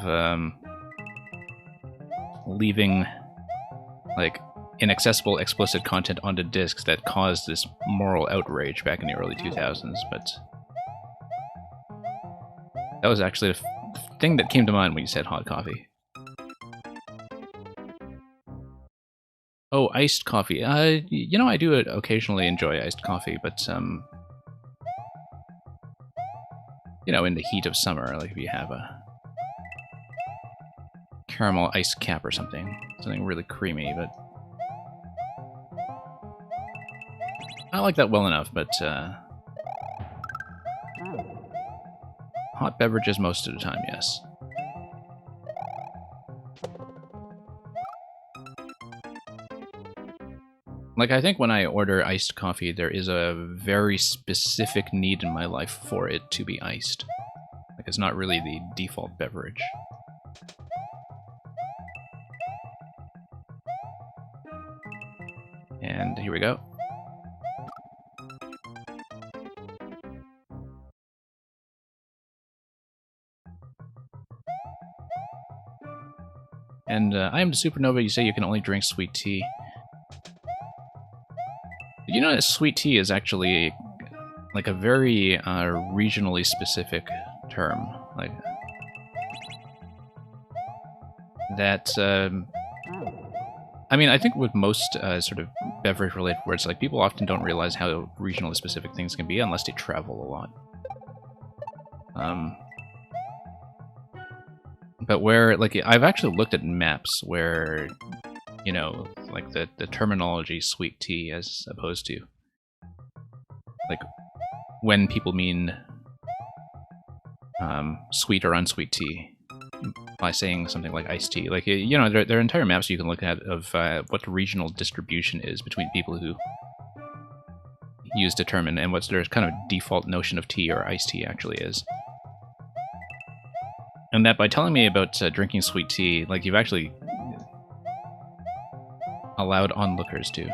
leaving like inaccessible explicit content onto discs that caused this moral outrage back in the early 2000s, but that was actually the thing that came to mind when you said hot coffee. Oh, iced coffee. You know, I do occasionally enjoy iced coffee, but you know, in the heat of summer, like if you have a caramel ice cap or something really creamy, but I like that well enough, but hot beverages most of the time, yes. Like, I think when I order iced coffee, there is a very specific need in my life for it to be iced. Like, it's not really the default beverage. And here we go. And I am the Supernova. You say you can only drink sweet tea. Did you know that sweet tea is actually like a very regionally specific term? Like that. I mean, I think with most sort of beverage-related words, like people often don't realize how regionally specific things can be unless they travel a lot. But where, like, I've actually looked at maps where, you know, like the terminology sweet tea as opposed to, like, when people mean sweet or unsweet tea by saying something like iced tea. Like, you know, there are entire maps you can look at of what the regional distribution is between people who use the term and what their kind of default notion of tea or iced tea actually is. And that by telling me about drinking sweet tea, like, you've actually allowed onlookers to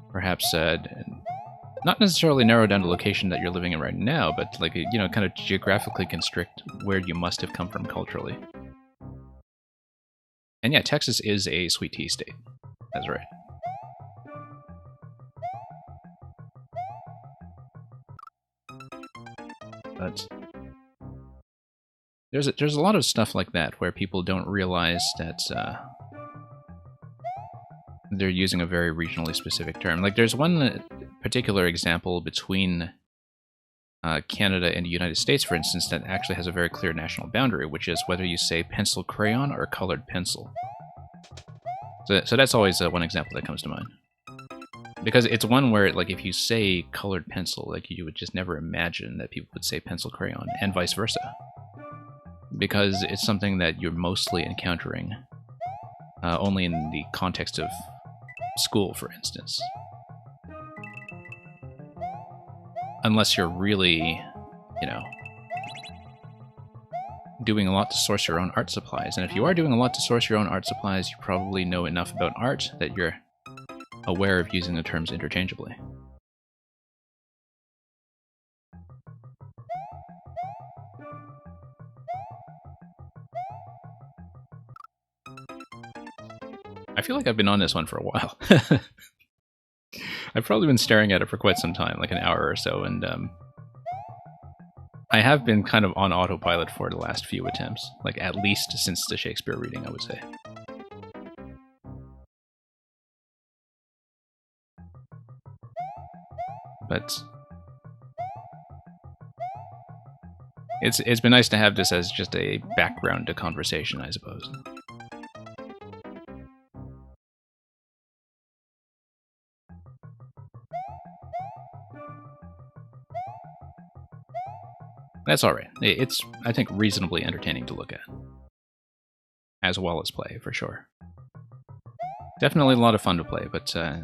perhaps not necessarily narrow down the location that you're living in right now, but, like, you know, kind of geographically constrict where you must have come from culturally. And yeah, Texas is a sweet tea state. That's right. But there's a lot of stuff like that where people don't realize that they're using a very regionally specific term. Like, there's one particular example between Canada and the United States, for instance, that actually has a very clear national boundary, which is whether you say pencil crayon or colored pencil. So that's always one example that comes to mind. Because it's one where, like, if you say colored pencil, like, you would just never imagine that people would say pencil crayon, and vice versa. Because it's something that you're mostly encountering only in the context of school, for instance. Unless you're really, you know, doing a lot to source your own art supplies. And if you are doing a lot to source your own art supplies, you probably know enough about art that you're aware of using the terms interchangeably. I feel like I've been on this one for a while. I've probably been staring at it for quite some time, like an hour or so, and I have been kind of on autopilot for the last few attempts, like at least since the Shakespeare reading, I would say. But it's been nice to have this as just a background to conversation, I suppose. That's alright. It's, I think, reasonably entertaining to look at. As well as play, for sure. Definitely a lot of fun to play, but I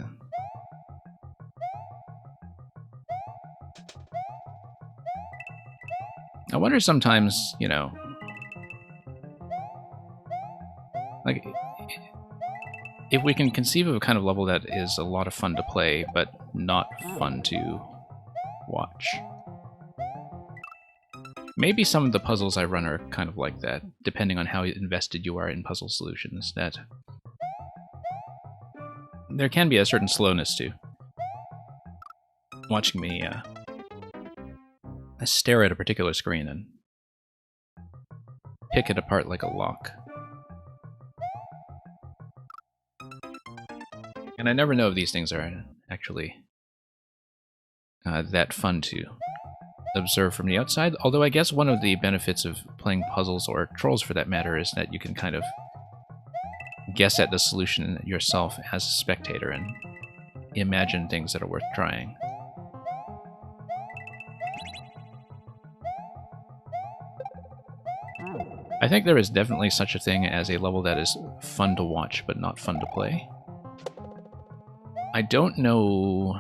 wonder sometimes, you know, like, if we can conceive of a kind of level that is a lot of fun to play, but not fun to watch. Maybe some of the puzzles I run are kind of like that, depending on how invested you are in puzzle solutions, that there can be a certain slowness to watching me stare at a particular screen and pick it apart like a lock. And I never know if these things are actually that fun to observe from the outside, although I guess one of the benefits of playing puzzles, or trolls for that matter, is that you can kind of guess at the solution yourself as a spectator and imagine things that are worth trying. I think there is definitely such a thing as a level that is fun to watch but not fun to play. I don't know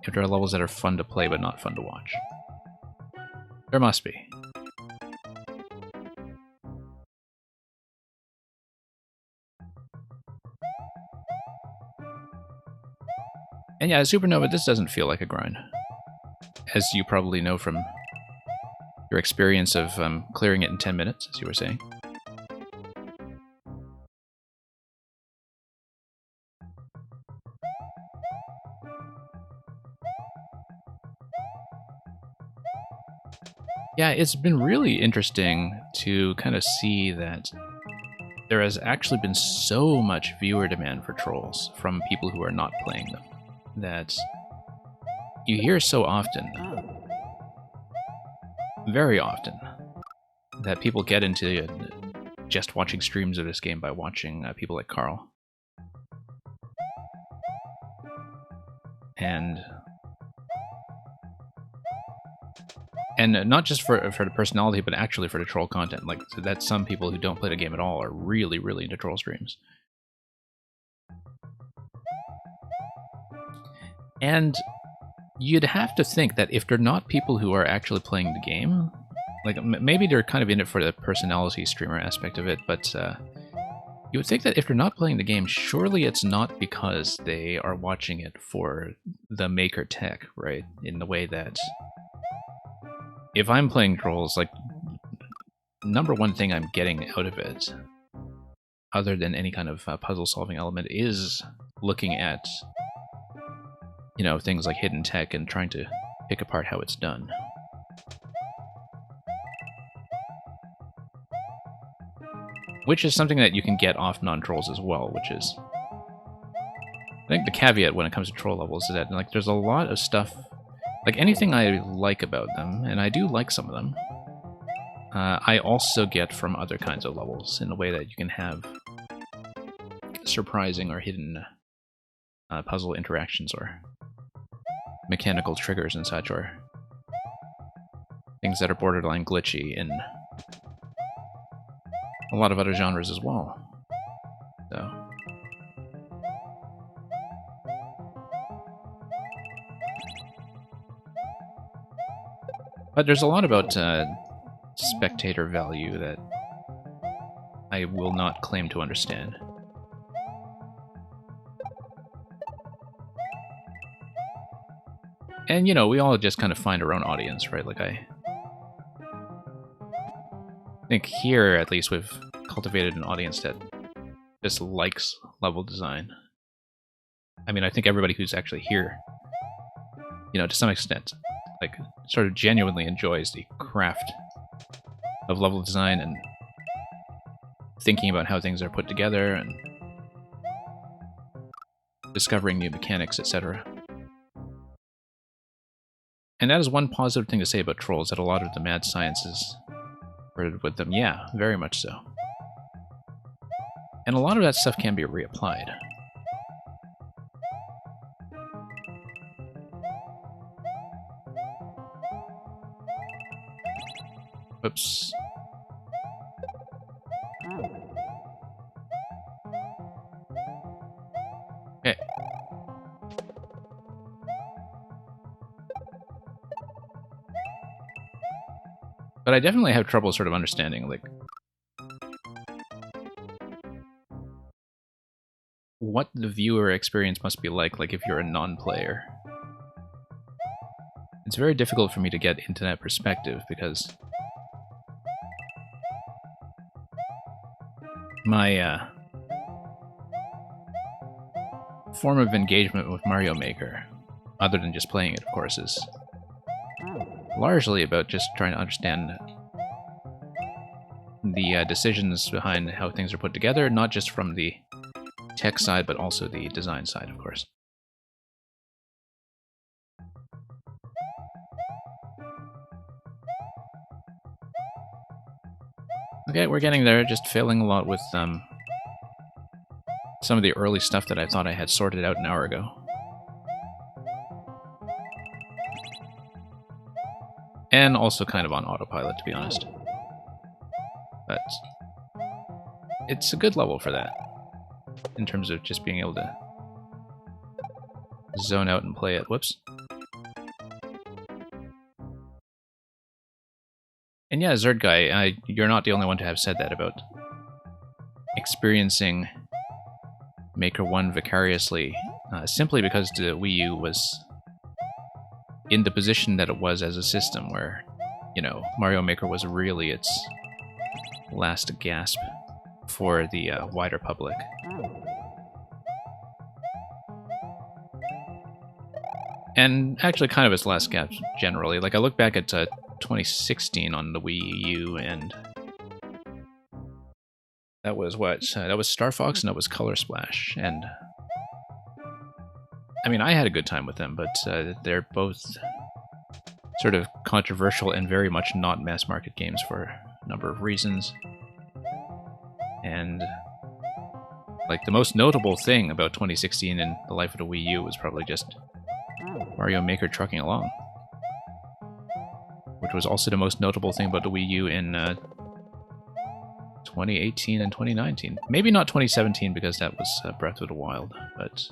if there are levels that are fun to play but not fun to watch. There must be. And yeah, Supernova, this doesn't feel like a grind. As you probably know from your experience of clearing it in 10 minutes, as you were saying. Yeah, it's been really interesting to kind of see that there has actually been so much viewer demand for trolls from people who are not playing them, that you hear so often, very often, that people get into just watching streams of this game by watching people like Carl. And not just for the personality, but actually for the troll content. Like, so that some people who don't play the game at all are really, really into troll streams. And you'd have to think that if they're not people who are actually playing the game, like, maybe they're kind of in it for the personality streamer aspect of it, but you would think that if they're not playing the game, surely it's not because they are watching it for the maker tech, right? In the way that if I'm playing trolls, like, number one thing I'm getting out of it, other than any kind of puzzle-solving element, is looking at, you know, things like hidden tech and trying to pick apart how it's done. Which is something that you can get off non-trolls as well, which is, I think, the caveat when it comes to troll levels is that, like, there's a lot of stuff. Like, anything I like about them, and I do like some of them, I also get from other kinds of levels in the way that you can have surprising or hidden puzzle interactions or mechanical triggers and such, or things that are borderline glitchy in a lot of other genres as well. So but there's a lot about spectator value that I will not claim to understand. And, you know, we all just kind of find our own audience, right? Like, I think here, at least, we've cultivated an audience that just likes level design. I mean, I think everybody who's actually here, you know, to some extent, like, sort of genuinely enjoys the craft of level design and thinking about how things are put together and discovering new mechanics, etc. And that is one positive thing to say about trolls, that a lot of the mad science is rooted with them. Yeah, very much so. And a lot of that stuff can be reapplied. Oops. Okay. But I definitely have trouble sort of understanding, like, what the viewer experience must be like if you're a non-player. It's very difficult for me to get into that perspective, because my form of engagement with Mario Maker, other than just playing it, of course, is largely about just trying to understand the decisions behind how things are put together, not just from the tech side, but also the design side, of course. Okay, we're getting there, just failing a lot with some of the early stuff that I thought I had sorted out an hour ago. And also kind of on autopilot, to be honest. But it's a good level for that, in terms of just being able to zone out and play it. Whoops. And yeah, Zerd Guy, you're not the only one to have said that about experiencing Maker 1 vicariously, simply because the Wii U was in the position that it was as a system, where, you know, Mario Maker was really its last gasp for the wider public. And actually kind of its last gasp generally. Like, I look back at 2016 on the Wii U, and that was what? That was Star Fox and that was Color Splash, and I mean, I had a good time with them, but they're both sort of controversial and very much not mass market games for a number of reasons. And like, the most notable thing about 2016 in the life of the Wii U was probably just Mario Maker trucking along, which was also the most notable thing about the Wii U in 2018 and 2019. Maybe not 2017, because that was Breath of the Wild, but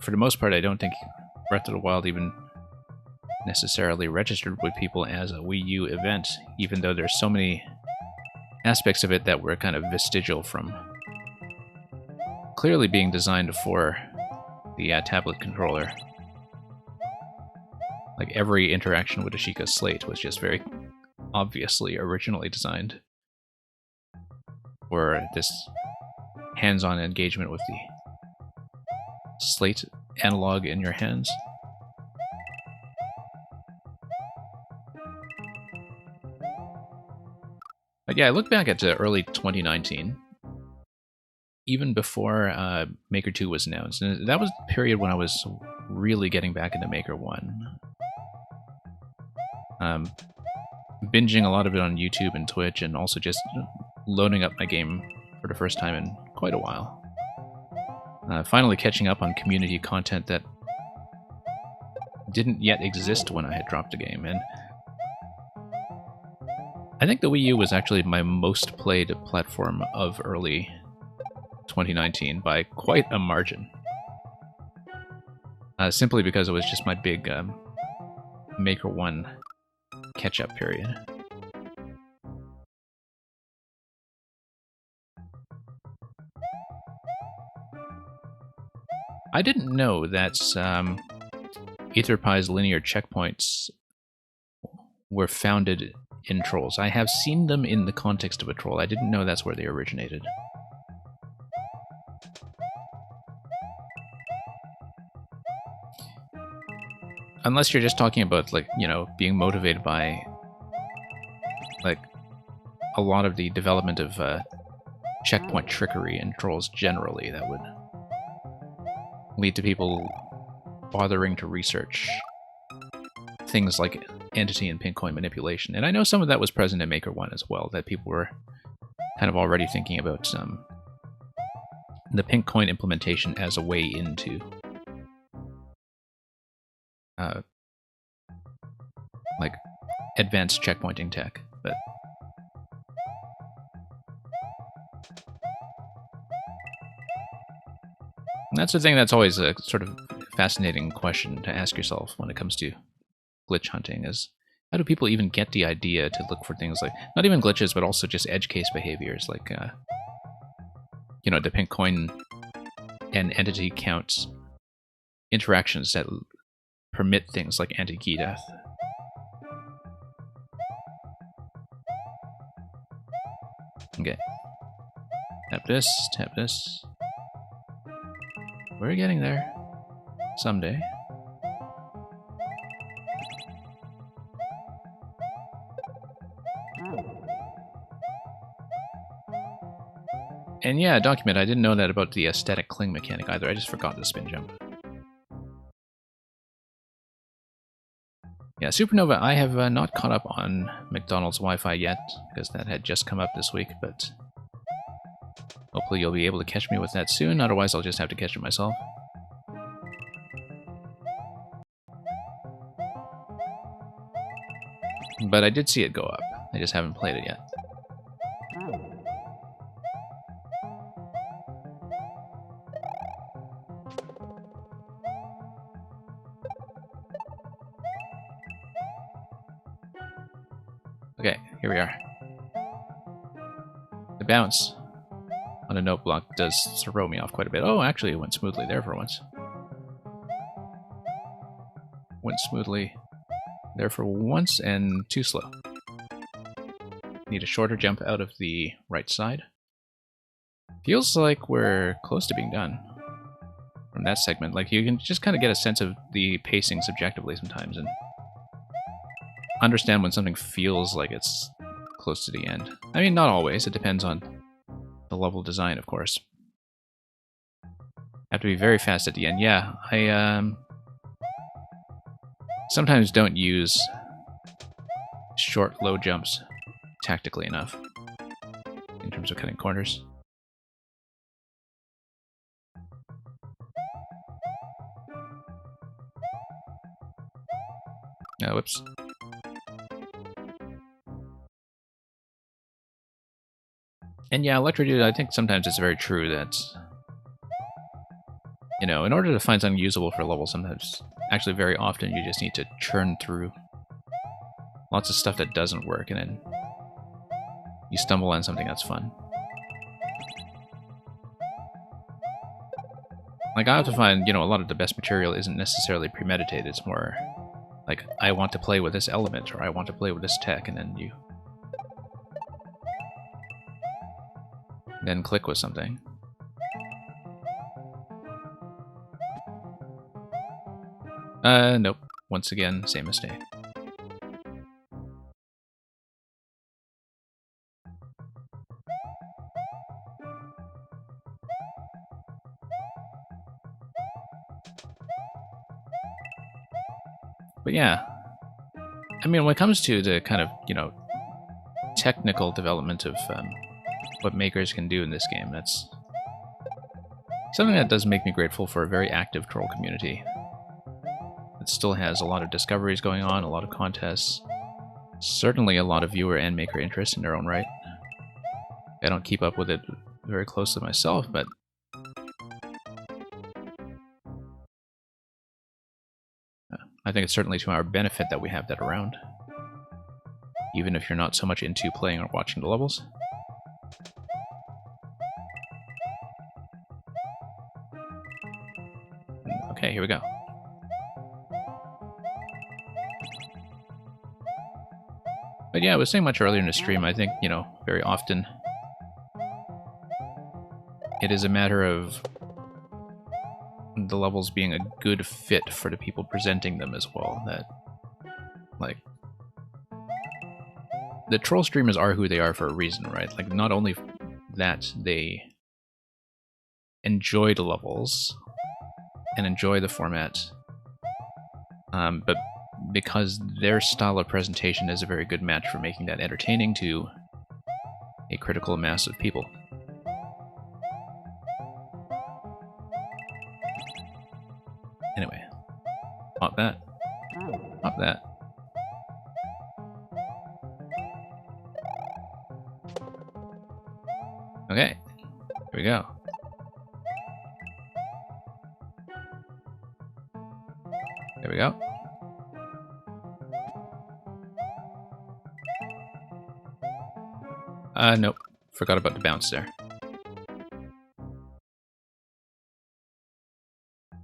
for the most part, I don't think Breath of the Wild even necessarily registered with people as a Wii U event, even though there's so many aspects of it that were kind of vestigial from clearly being designed for the tablet controller. Like, every interaction with Ashika's slate was just very obviously originally designed for this hands-on engagement with the slate analog in your hands. But yeah, I look back at early 2019, even before Maker 2 was announced, and that was the period when I was really getting back into Maker 1. Binging a lot of it on YouTube and Twitch, and also just loading up my game for the first time in quite a while. Finally catching up on community content that didn't yet exist when I had dropped the game, and I think the Wii U was actually my most played platform of early 2019 by quite a margin. simply because it was just my big Maker 1 catch-up period. I didn't know that Etherpie's linear checkpoints were founded in trolls. I have seen them in the context of a troll. I didn't know that's where they originated. Unless you're just talking about, like, you know, being motivated by, like, a lot of the development of checkpoint trickery in trolls generally, that would lead to people bothering to research things like entity and pincoin manipulation. And I know some of that was present in Maker 1 as well, that people were kind of already thinking about the pincoin implementation as a way into like advanced checkpointing tech, but that's the thing that's always a sort of fascinating question to ask yourself when it comes to glitch hunting, is how do people even get the idea to look for things like, not even glitches, but also just edge case behaviors, like, you know, the pincoin and entity counts interactions that permit things like anti-key death. Okay. Tap this, tap this. We're getting there. Someday. And yeah, Donkeymint, I didn't know that about the static cling mechanic either. I just forgot the spin jump. Yeah, Supernova, I have not caught up on McDonald's Wi-Fi yet, because that had just come up this week, but hopefully you'll be able to catch me with that soon, otherwise I'll just have to catch it myself. But I did see it go up. I just haven't played it yet. Okay, here we are. The bounce on a note block does throw me off quite a bit. Oh, actually it went smoothly there for once. Went smoothly there for once, and too slow. Need a shorter jump out of the right side. Feels like we're close to being done from that segment. Like, you can just kind of get a sense of the pacing subjectively sometimes and understand when something feels like it's close to the end. I mean, not always. It depends on the level design, of course. Have to be very fast at the end. Yeah, I sometimes don't use short, low jumps tactically enough in terms of cutting corners. Whoops. And yeah, Electrodude, I think sometimes it's very true that, you know, in order to find something usable for a level, sometimes, actually very often, you just need to churn through lots of stuff that doesn't work, and then you stumble on something that's fun. Like, I have to find, you know, a lot of the best material isn't necessarily premeditated. It's more like, I want to play with this element, or I want to play with this tech, and then you then click with something. Nope. Once again, same mistake. But yeah, I mean, when it comes to the kind of, you know, technical development of what makers can do in this game, that's something that does make me grateful for a very active troll community. It still has a lot of discoveries going on, a lot of contests, certainly a lot of viewer and maker interest in their own right. I don't keep up with it very closely myself, but I think it's certainly to our benefit that we have that around. Even if you're not so much into playing or watching the levels. Okay, here we go. But yeah, I was saying much earlier in the stream, I think, you know, very often it is a matter of the levels being a good fit for the people presenting them as well. That, like, the troll streamers are who they are for a reason, right? Like, not only that they enjoy the levels and enjoy the format, but because their style of presentation is a very good match for making that entertaining to a critical mass of people. Anyway, pop that. Pop that. Okay, here we go. There we go. Nope. Forgot about the bounce there.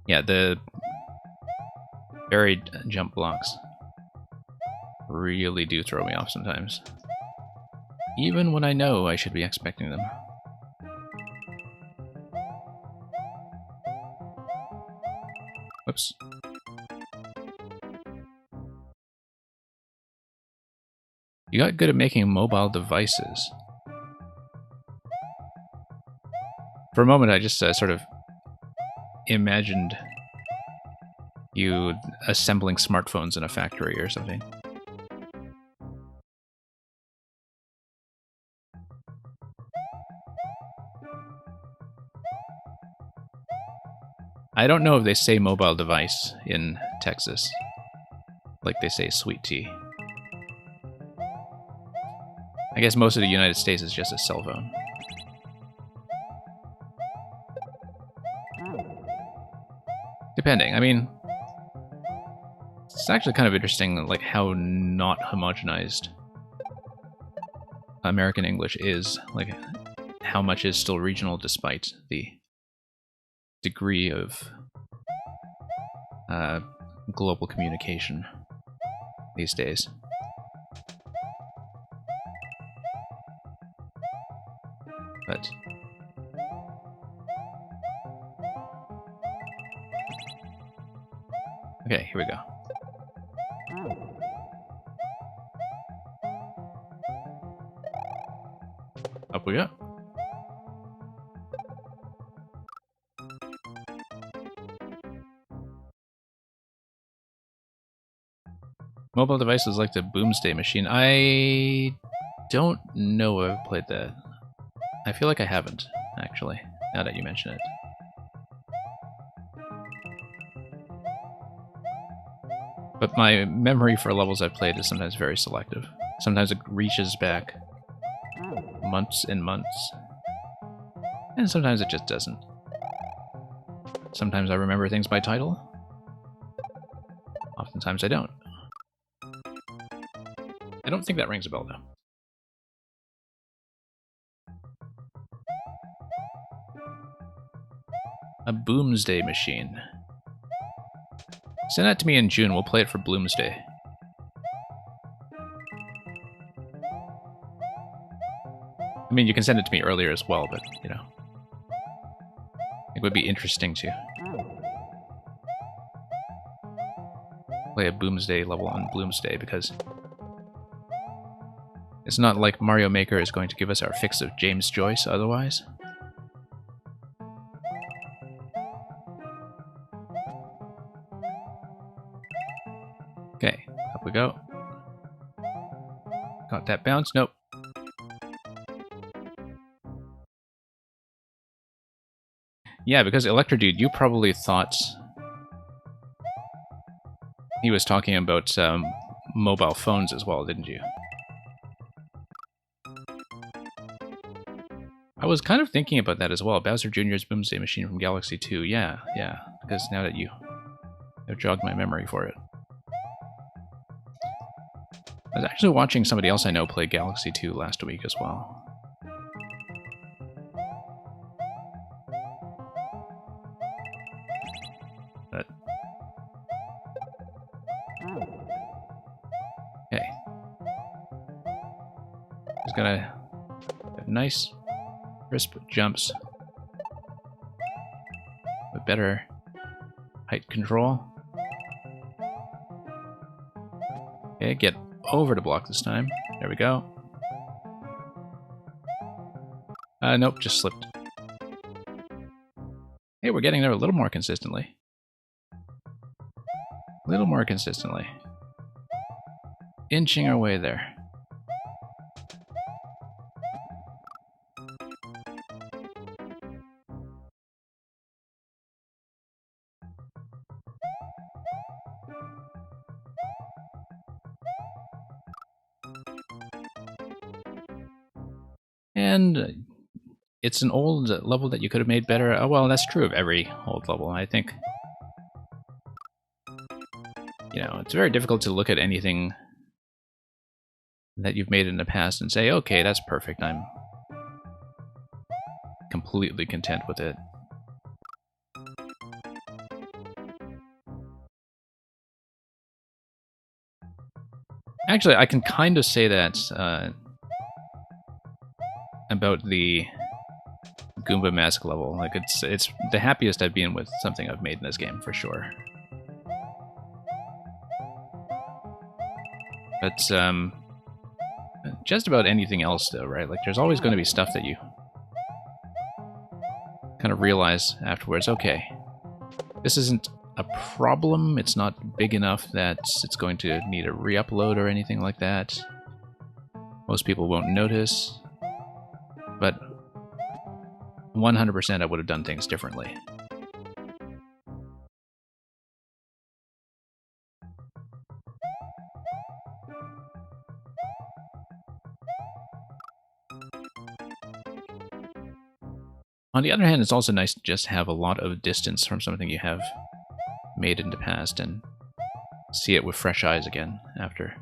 Yeah, the buried jump blocks really do throw me off sometimes. Even when I know I should be expecting them. Whoops. You got good at making mobile devices. For a moment, I just sort of imagined you assembling smartphones in a factory or something. I don't know if they say mobile device in Texas, like they say sweet tea. I guess most of the United States is just a cell phone. Depending. I mean, it's actually kind of interesting, like, how not homogenized American English is. Like, how much is still regional despite the degree of global communication these days. But okay, here we go. Up we go. Mobile devices like the Boomsday machine. I don't know if I've played that. I feel like I haven't, actually, now that you mention it. But my memory for levels I've played is sometimes very selective. Sometimes it reaches back months and months. And sometimes it just doesn't. Sometimes I remember things by title. Oftentimes I don't. I don't think that rings a bell, though. A Boomsday machine. Send that to me in June. We'll play it for Bloomsday. I mean, you can send it to me earlier as well, but, you know. It would be interesting to play a Boomsday level on Bloomsday, because it's not like Mario Maker is going to give us our fix of James Joyce otherwise. Okay, up we go. Got that bounce? Nope. Yeah, because Electrodude, you probably thought he was talking about mobile phones as well, didn't you? I was kind of thinking about that as well. Bowser Jr.'s Boomsday Machine from Galaxy 2. Yeah, because now that you have jogged my memory for it. I was actually watching somebody else I know play Galaxy 2 last week as well. But hey, just gotta have nice, crisp jumps with better height control. Okay, get over the block this time. There we go. Nope, just slipped. Hey, we're getting there a little more consistently. A little more consistently. Inching our way there. And it's an old level that you could have made better. Oh, well, that's true of every old level. I think, you know, it's very difficult to look at anything that you've made in the past and say, okay, that's perfect. I'm completely content with it. Actually, I can kind of say that about the Goomba Mask level. Like, it's the happiest I've been with something I've made in this game, for sure. But, just about anything else, though, right? Like, there's always going to be stuff that you kind of realize afterwards, okay, this isn't a problem, it's not big enough that it's going to need a re-upload or anything like that. Most people won't notice, but 100% I would have done things differently. On the other hand, it's also nice to just have a lot of distance from something you have made in the past and see it with fresh eyes again after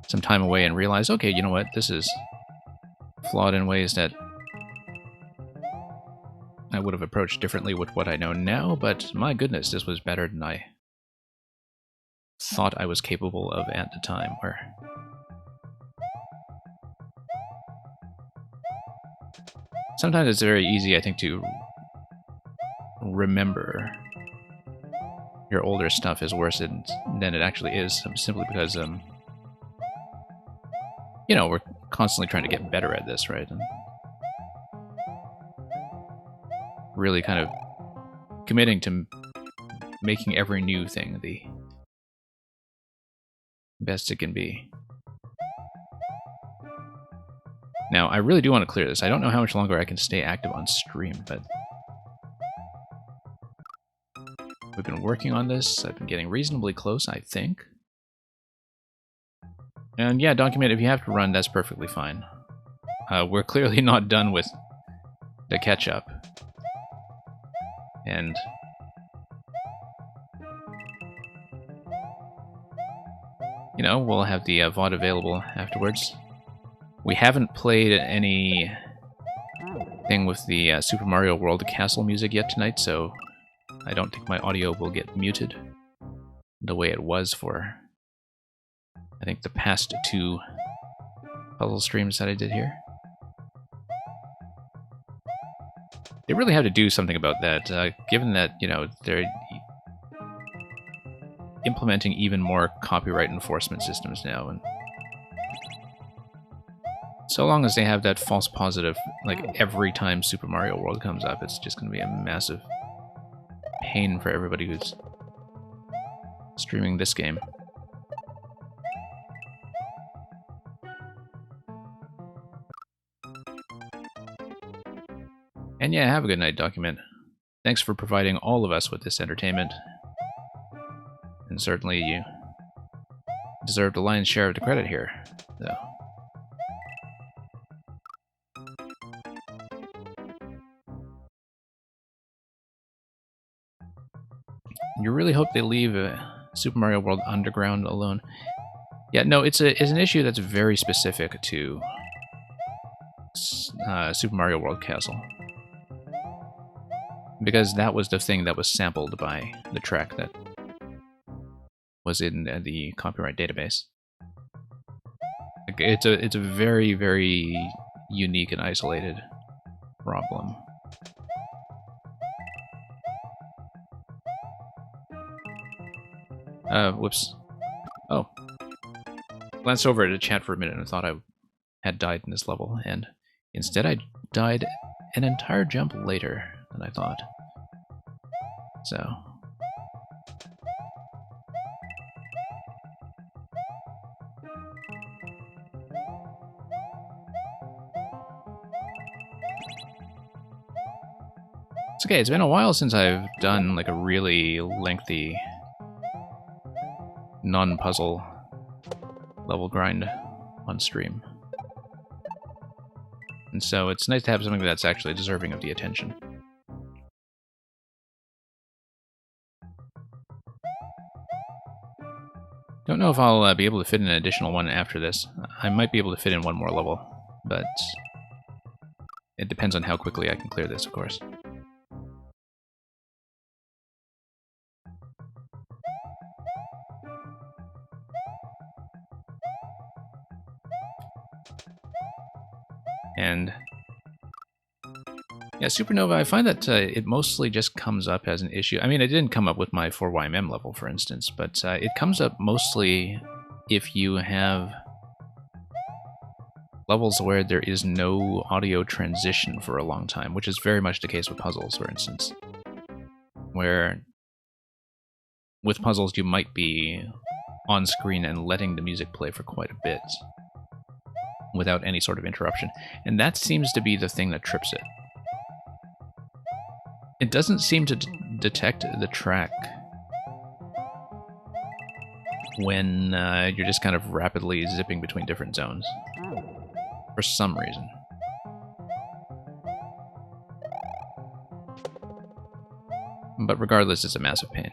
some time away and realize, okay, you know what, this is flawed in ways that I would have approached differently with what I know now, but my goodness, this was better than I thought I was capable of at the time. Where sometimes it's very easy, I think, to remember your older stuff is worse than it actually is, simply because, you know, we're constantly trying to get better at this, right? And really kind of committing to making every new thing the best it can be. Now, I really do want to clear this. I don't know how much longer I can stay active on stream, but we've been working on this. I've been getting reasonably close, I think. And yeah, Donkeymint, if you have to run, that's perfectly fine. We're clearly not done with the catch-up. And you know, we'll have the VOD available afterwards. We haven't played anything with the Super Mario World Castle music yet tonight, so I don't think my audio will get muted the way it was for, I think, the past 2 puzzle streams that I did here. They really have to do something about that, given that, you know, they're implementing even more copyright enforcement systems now, and so long as they have that false positive, like, every time Super Mario World comes up, it's just going to be a massive pain for everybody who's streaming this game. And yeah, have a good night, Donkeymint. Thanks for providing all of us with this entertainment. And certainly you deserve the lion's share of the credit here, though. You really hope they leave Super Mario World Underground alone. Yeah, no, it's an issue that's very specific to Super Mario World Castle. Because that was the thing that was sampled by the track that was in the copyright database. Like, it's a very, very unique and isolated problem. Whoops. Oh. Glanced over at the chat for a minute and I thought I had died in this level, and instead I died an entire jump later than I thought. So... it's okay, it's been a while since I've done like a really lengthy non-puzzle level grind on stream. And so it's nice to have something that's actually deserving of the attention. Don't know if I'll be able to fit in an additional one after this. I might be able to fit in one more level, but it depends on how quickly I can clear this, of course. And yeah, Supernova, I find that it mostly just comes up as an issue. I mean, it didn't come up with my 4YMM level, for instance, but it comes up mostly if you have levels where there is no audio transition for a long time, which is very much the case with puzzles, for instance. Where with puzzles you might be on screen and letting the music play for quite a bit without any sort of interruption. And that seems to be the thing that trips it. It doesn't seem to detect the track when you're just kind of rapidly zipping between different zones. For some reason. But regardless, it's a massive pain.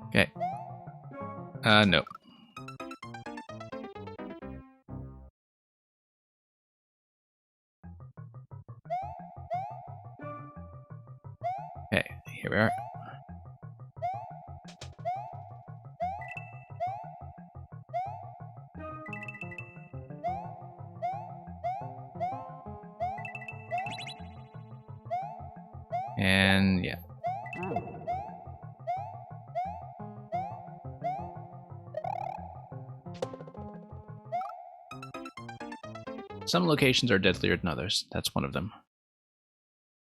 Okay. No. Okay, here we are. And yeah. Some locations are deadlier than others. That's one of them.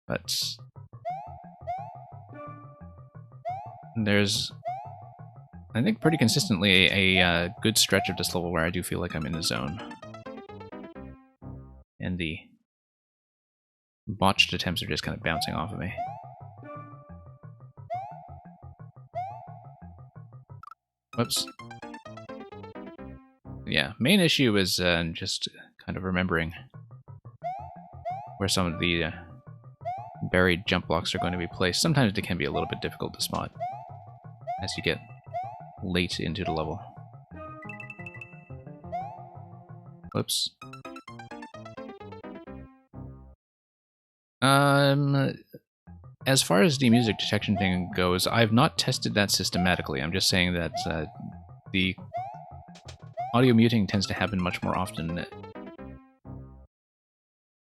But there's, I think, pretty consistently a good stretch of this level where I do feel like I'm in the zone. And the botched attempts are just kind of bouncing off of me. Whoops. Yeah, main issue is just kind of remembering where some of the buried jump blocks are going to be placed. Sometimes they can be a little bit difficult to spot as you get late into the level. Whoops. As far as the music detection thing goes, I've not tested that systematically. I'm just saying that the audio muting tends to happen much more often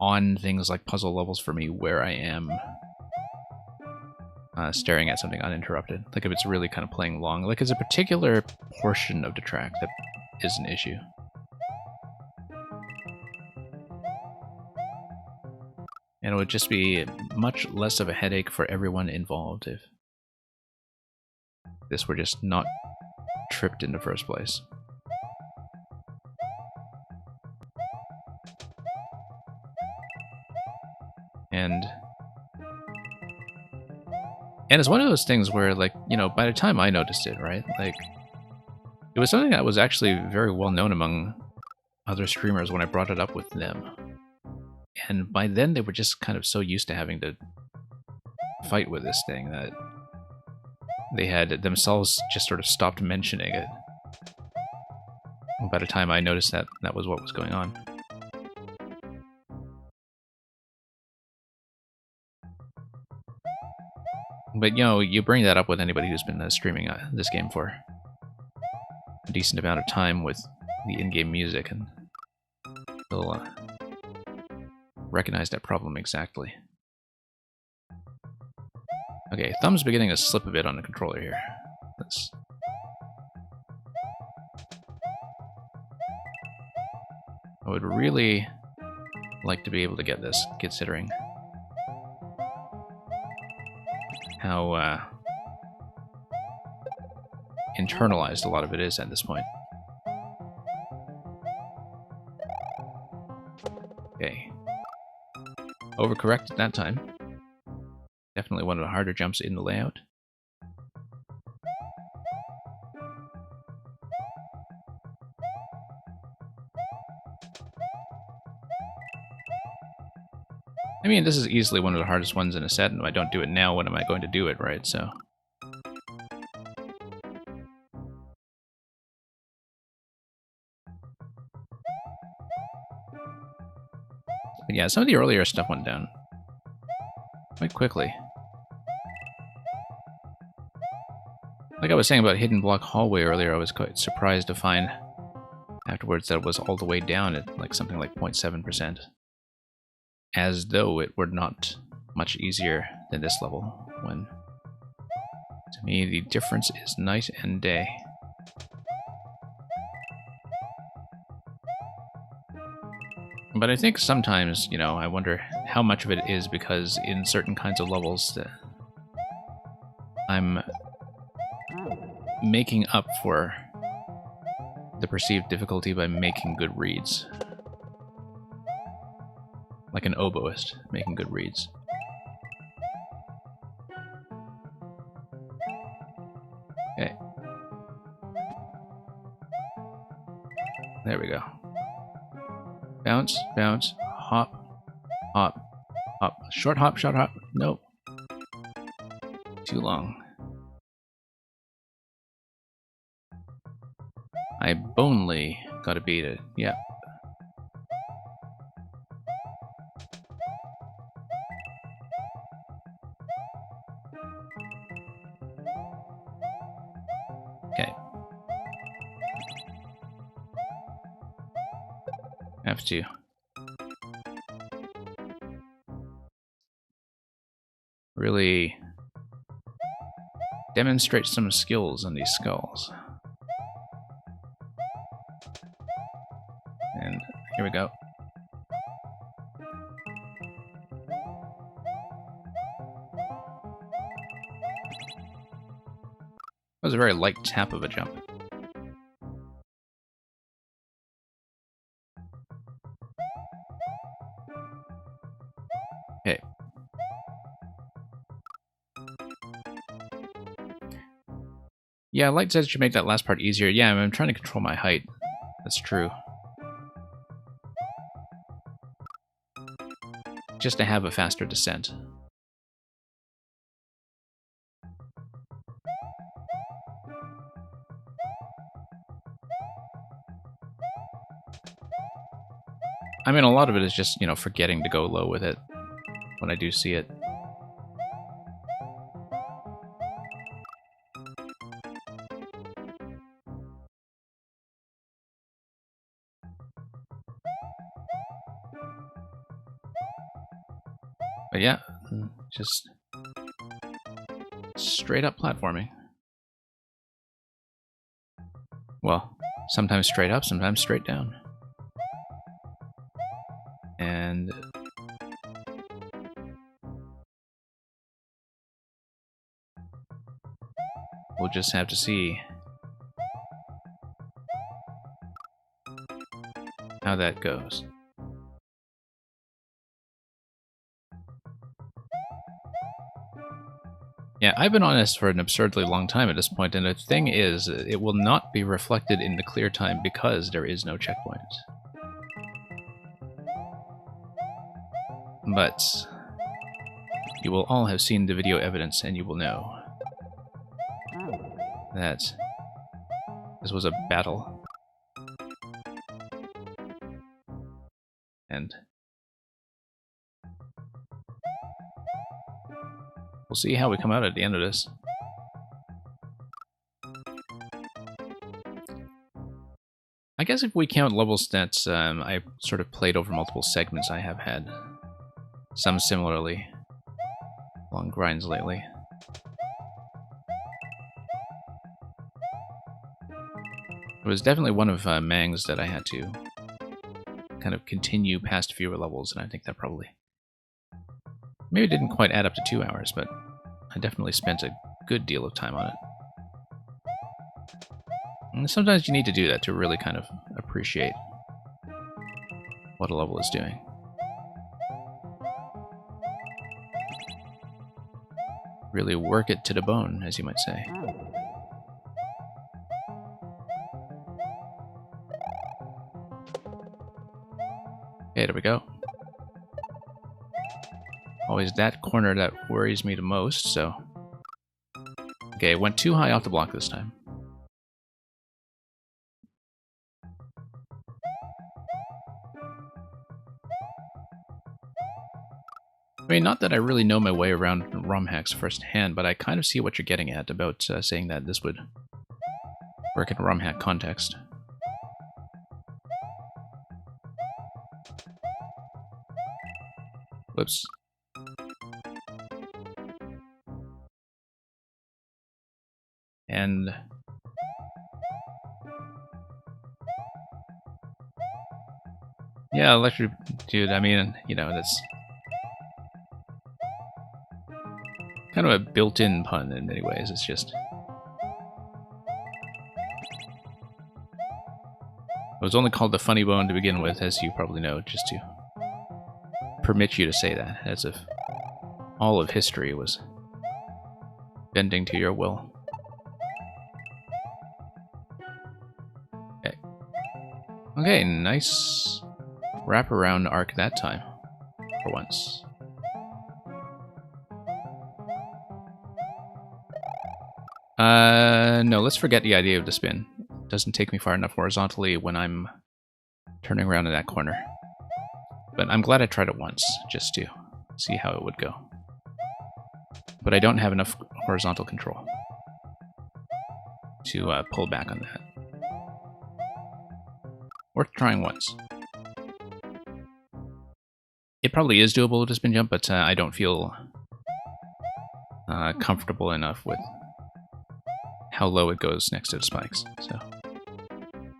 on things like puzzle levels for me where I am staring at something uninterrupted. Like if it's really kind of playing long. Like it's a particular portion of the track that is an issue. And it would just be much less of a headache for everyone involved if this were just not tripped in the first place. And it's one of those things where, like, you know, by the time I noticed it, right, like, it was something that was actually very well known among other streamers when I brought it up with them. And by then they were just kind of so used to having to fight with this thing that they had themselves just sort of stopped mentioning it. By the time I noticed that that was what was going on. But, you know, you bring that up with anybody who's been streaming this game for a decent amount of time with the in-game music, and they'll recognize that problem exactly. Okay, thumb's beginning to slip a bit on the controller here. I would really like to be able to get this, considering how internalized a lot of it is at this point. Okay. Overcorrected that time. Definitely one of the harder jumps in the layout. I mean, this is easily one of the hardest ones in a set, and if I don't do it now, when am I going to do it, right? So. But yeah, some of the earlier stuff went down quite quickly. Like I was saying about Hidden Block Hallway earlier, I was quite surprised to find afterwards that it was all the way down at like something like 0.7%. As though it were not much easier than this level, when to me the difference is night and day. But I think sometimes, you know, I wonder how much of it is because in certain kinds of levels that I'm making up for the perceived difficulty by making good reads. Like an oboist making good reads. Okay. There we go. Bounce, bounce, hop, hop, hop. Short hop, short hop. Nope. Too long. I bonely gotta beat it. Yep. Okay. Have to really demonstrate some skills on these skulls. And here we go. That was a very light tap of a jump. Okay. Yeah, light says should make that last part easier. Yeah, I'm trying to control my height. That's true. Just to have a faster descent. I mean, a lot of it is just, you know, forgetting to go low with it when I do see it. But yeah, just straight up platforming. Well, sometimes straight up, sometimes straight down. And we'll just have to see how that goes. Yeah, I've been on this for an absurdly long time at this point, and the thing is, it will not be reflected in the clear time because there is no checkpoint. but you will all have seen the video evidence and you will know that this was a battle. And we'll see how we come out at the end of this. I guess if we count level stats, I sort of played over multiple segments. I have had some similarly long grinds lately. It was definitely one of Mang's that I had to kind of continue past fewer levels, and I think that probably maybe didn't quite add up to 2 hours, but I definitely spent a good deal of time on it. And sometimes you need to do that to really kind of appreciate what a level is doing. Really work it to the bone, as you might say. Okay, there we go. Always that corner that worries me the most, so... Okay, went too high off the block this time. I mean, not that I really know my way around ROM hacks firsthand, but I kind of see what you're getting at about saying that this would work in a ROM hack context. Whoops. And... yeah, electric... dude, I mean, you know, that's... kind of a built-in pun in many ways. It's just... it was only called the funny bone to begin with, as you probably know, just to permit you to say that, as if all of history was bending to your will. Okay. Okay, nice wraparound arc that time, for once. No, let's forget the idea of the spin. It doesn't take me far enough horizontally when I'm turning around in that corner. But I'm glad I tried it once, just to see how it would go. But I don't have enough horizontal control to pull back on that. Worth trying once. It probably is doable with a spin jump, but I don't feel comfortable enough with how low it goes next to the spikes, so...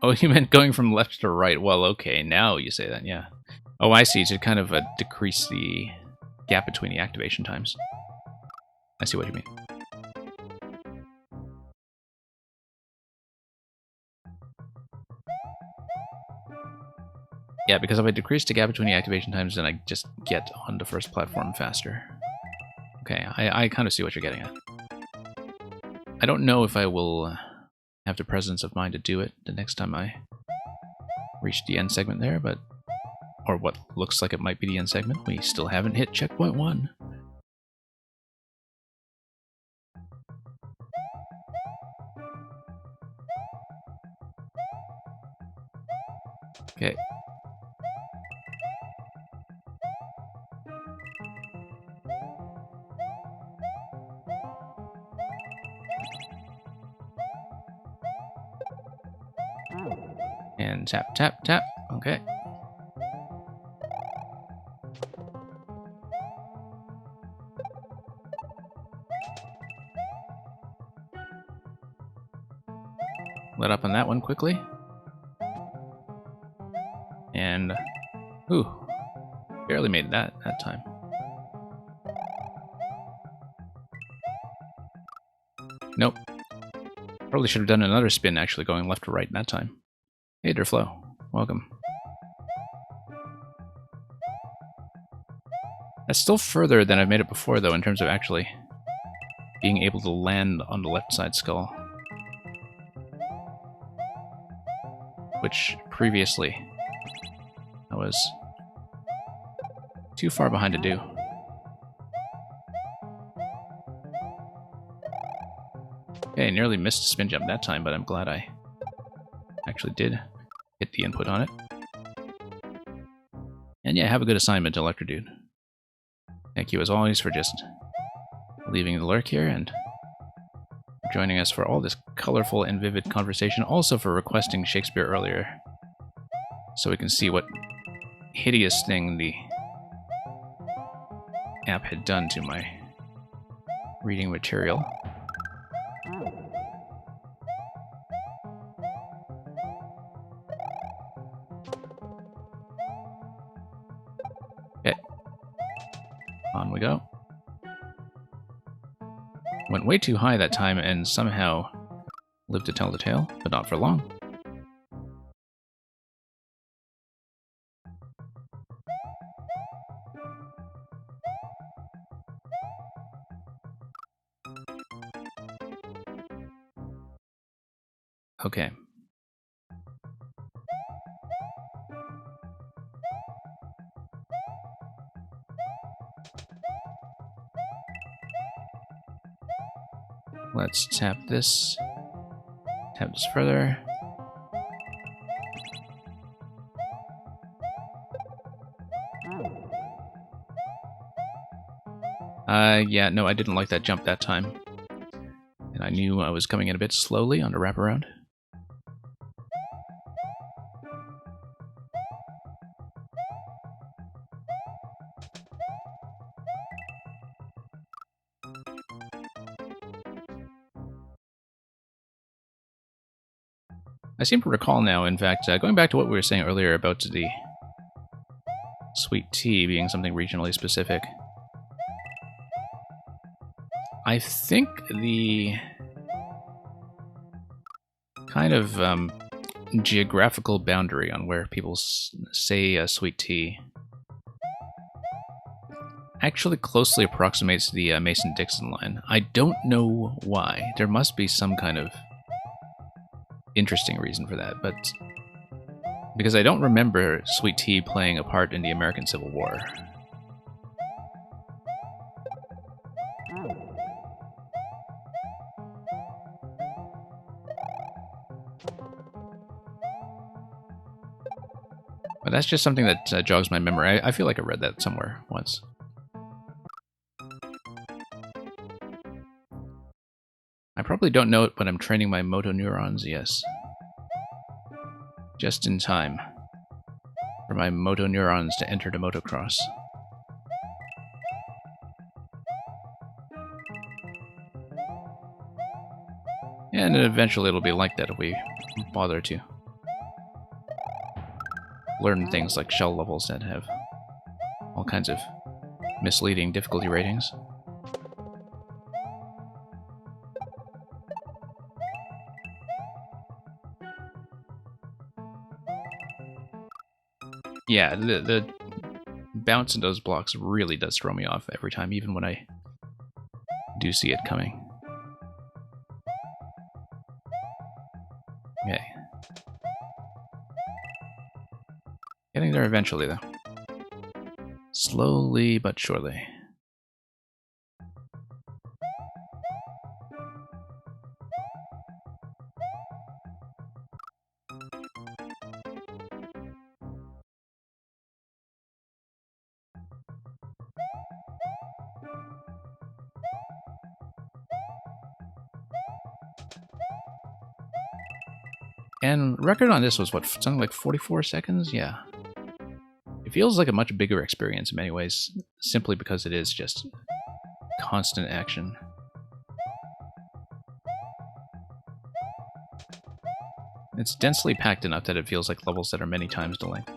Oh, you meant going from left to right. Well, okay, now you say that, yeah. Oh, I see, to kind of decrease the gap between the activation times. I see what you mean. Yeah, because if I decrease the gap between the activation times, then I just get on the first platform faster. Okay, I kind of see what you're getting at. I don't know if I will have the presence of mind to do it the next time I reach the end segment there, but... or what looks like it might be the end segment. We still haven't hit checkpoint 1. Okay. And tap, tap, tap. Okay. Let up on that one quickly. And... ooh. Barely made that time. Nope. Probably should have done another spin, actually, going left to right that time. Hey, Derflo. Welcome. That's still further than I've made it before, though, in terms of actually being able to land on the left side skull. Which, previously, I was Too far behind to do. Okay, nearly missed a spin jump that time, but I'm glad I actually did hit the input on it. And yeah, have a good assignment, Electro Dude. Thank you as always for just leaving the lurk here and joining us for all this colorful and vivid conversation. Also for requesting Shakespeare earlier, so we can see what hideous thing the app had done to my reading material. Okay. On we go. Went way too high that time and somehow lived to tell the tale, but not for long. Okay. Let's tap this further. Yeah, no, I didn't like that jump that time. And I knew I was coming in a bit slowly on the wraparound. I seem to recall now, in fact, going back to what we were saying earlier about the sweet tea being something regionally specific, I think the kind of geographical boundary on where people say sweet tea actually closely approximates the Mason-Dixon line. I don't know why. There must be some kind of interesting reason for that, but because I don't remember sweet tea playing a part in the American Civil War. But that's just something that jogs my memory. I feel like I read that somewhere once. I probably don't know it, but I'm training my motor neurons, yes. Just in time for my motor neurons to enter the motocross. And eventually it'll be like that if we bother to learn things like shell levels that have all kinds of misleading difficulty ratings. Yeah, the bounce in those blocks really does throw me off every time, even when I do see it coming. Okay. Getting there eventually, though. Slowly but surely. And record on this was, what, something like 44 seconds? Yeah. It feels like a much bigger experience in many ways, simply because it is just constant action. It's densely packed enough that it feels like levels that are many times the length.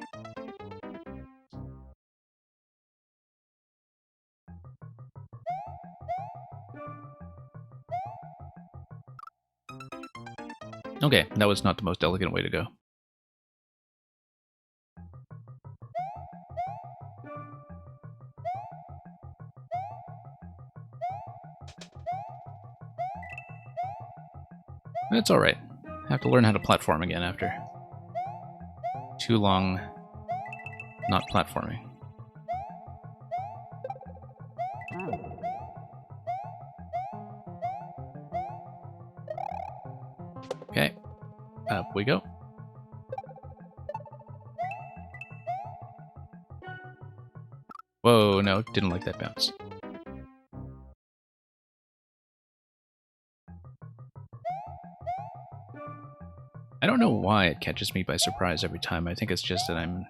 Okay, that was not the most elegant way to go. It's alright. I have to learn how to platform again after too long not platforming. Whoa, no, didn't like that bounce. I don't know why it catches me by surprise every time. I think it's just that I'm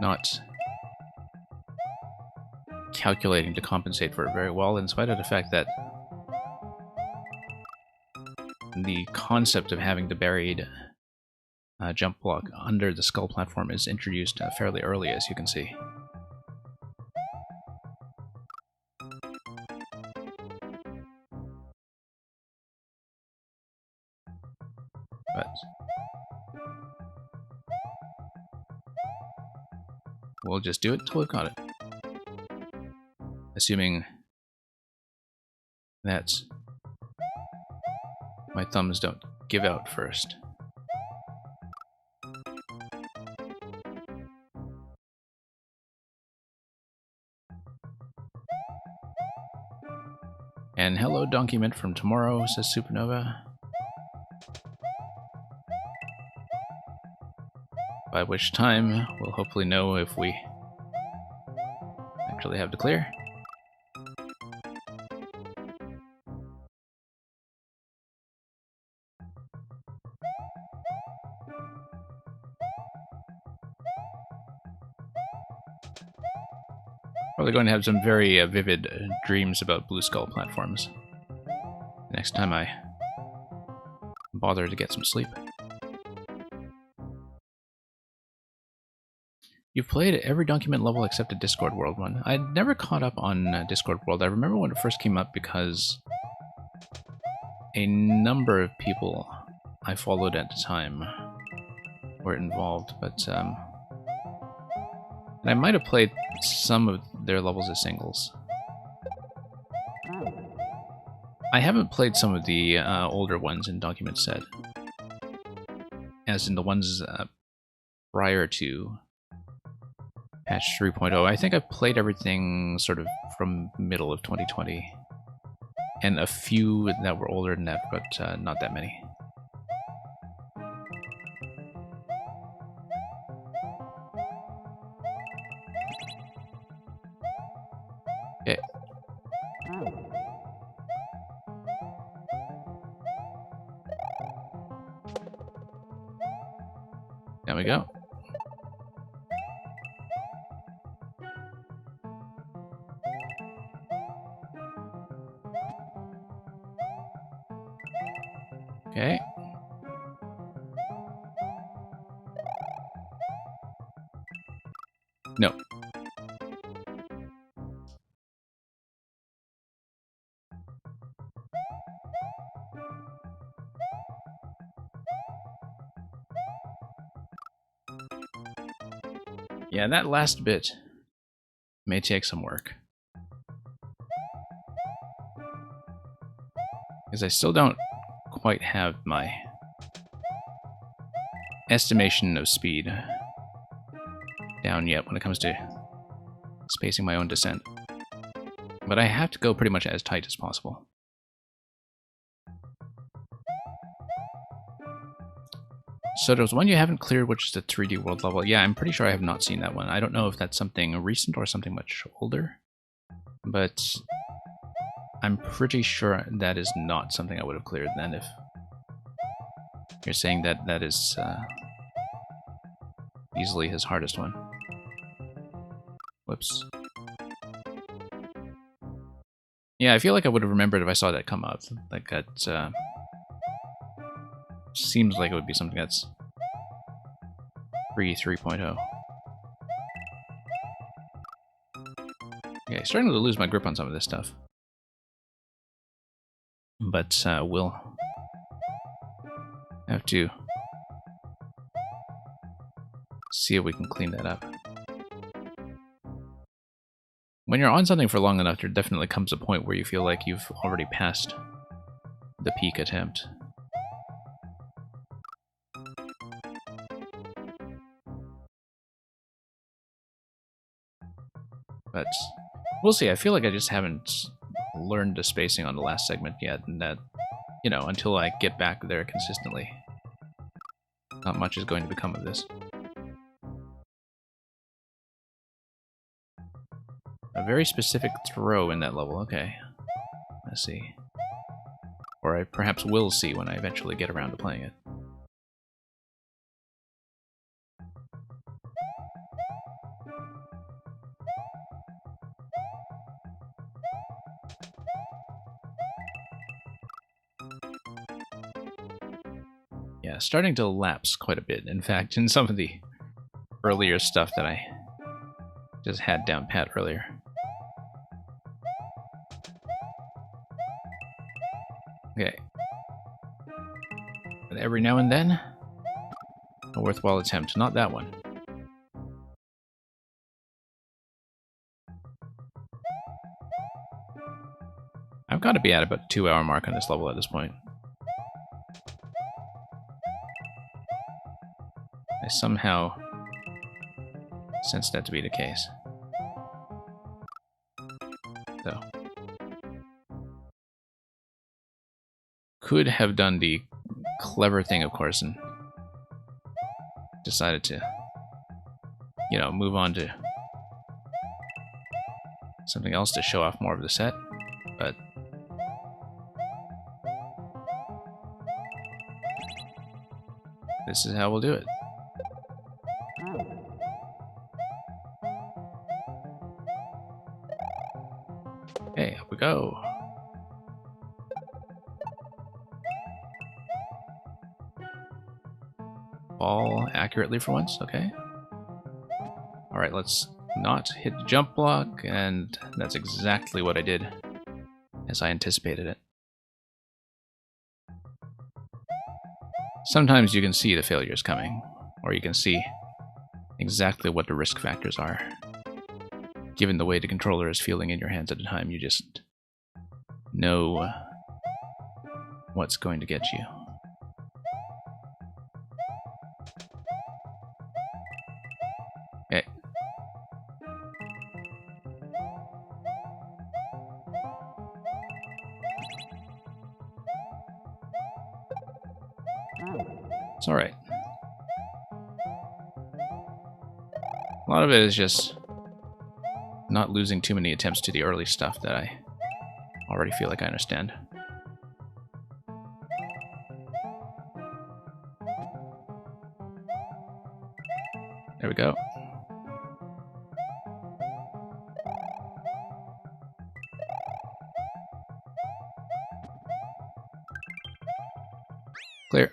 not calculating to compensate for it very well, in spite of the fact that the concept of having the buried jump block under the skull platform is introduced fairly early, as you can see. But we'll just do it until we've got it. Assuming that my thumbs don't give out first. And hello, Donkeymint from tomorrow, says Supernova. By which time, we'll hopefully know if we actually have to clear. Probably going to have some very vivid dreams about Blue Skull platforms next time I bother to get some sleep. You've played every Donkeymint level except a Discord World one. I'd never caught up on Discord World. I remember when it first came up because a number of people I followed at the time were involved, but and I might have played some of their levels as singles. I haven't played some of the older ones in Donkeymint set, as in the ones prior to patch 3.0. I think I've played everything sort of from middle of 2020, and a few that were older than that, but not that many. Okay. There we go. Okay. No. Yeah, that last bit may take some work. Because I still don't quite have my estimation of speed down yet when it comes to spacing my own descent. But I have to go pretty much as tight as possible. So there's one you haven't cleared, which is the 3D World level. Yeah, I'm pretty sure I have not seen that one. I don't know if that's something recent or something much older, but I'm pretty sure that is not something I would have cleared then if you're saying that that is easily his hardest one. Whoops. Yeah, I feel like I would have remembered if I saw that come up. Like that seems like it would be something that's pre-3.0. Okay, starting to lose my grip on some of this stuff. But we'll have to see if we can clean that up. When you're on something for long enough, there definitely comes a point where you feel like you've already passed the peak attempt. But we'll see. I feel like I just haven't learned the spacing on the last segment yet, and that, you know, until I get back there consistently, not much is going to become of this. A very specific throw in that level, okay. Let's see. Or I perhaps will see when I eventually get around to playing it. Yeah, starting to lapse quite a bit. In fact, in some of the earlier stuff that I just had down pat earlier. Okay. But every now and then, a worthwhile attempt. Not that one. I've got to be at about the 2-hour mark on this level at this point. I somehow sense that to be the case. So. Could have done the clever thing, of course, and decided to, you know, move on to something else to show off more of the set, but this is how we'll do it. Okay, up we go. Fall accurately for once, okay. Alright, let's not hit the jump block, and that's exactly what I did, as I anticipated it. Sometimes you can see the failures coming, or you can see exactly what the risk factors are. Given the way the controller is feeling in your hands at the time, you just know what's going to get you. Okay. It's alright. A lot of it is just not losing too many attempts to the early stuff that I already feel like I understand. There we go. Clear.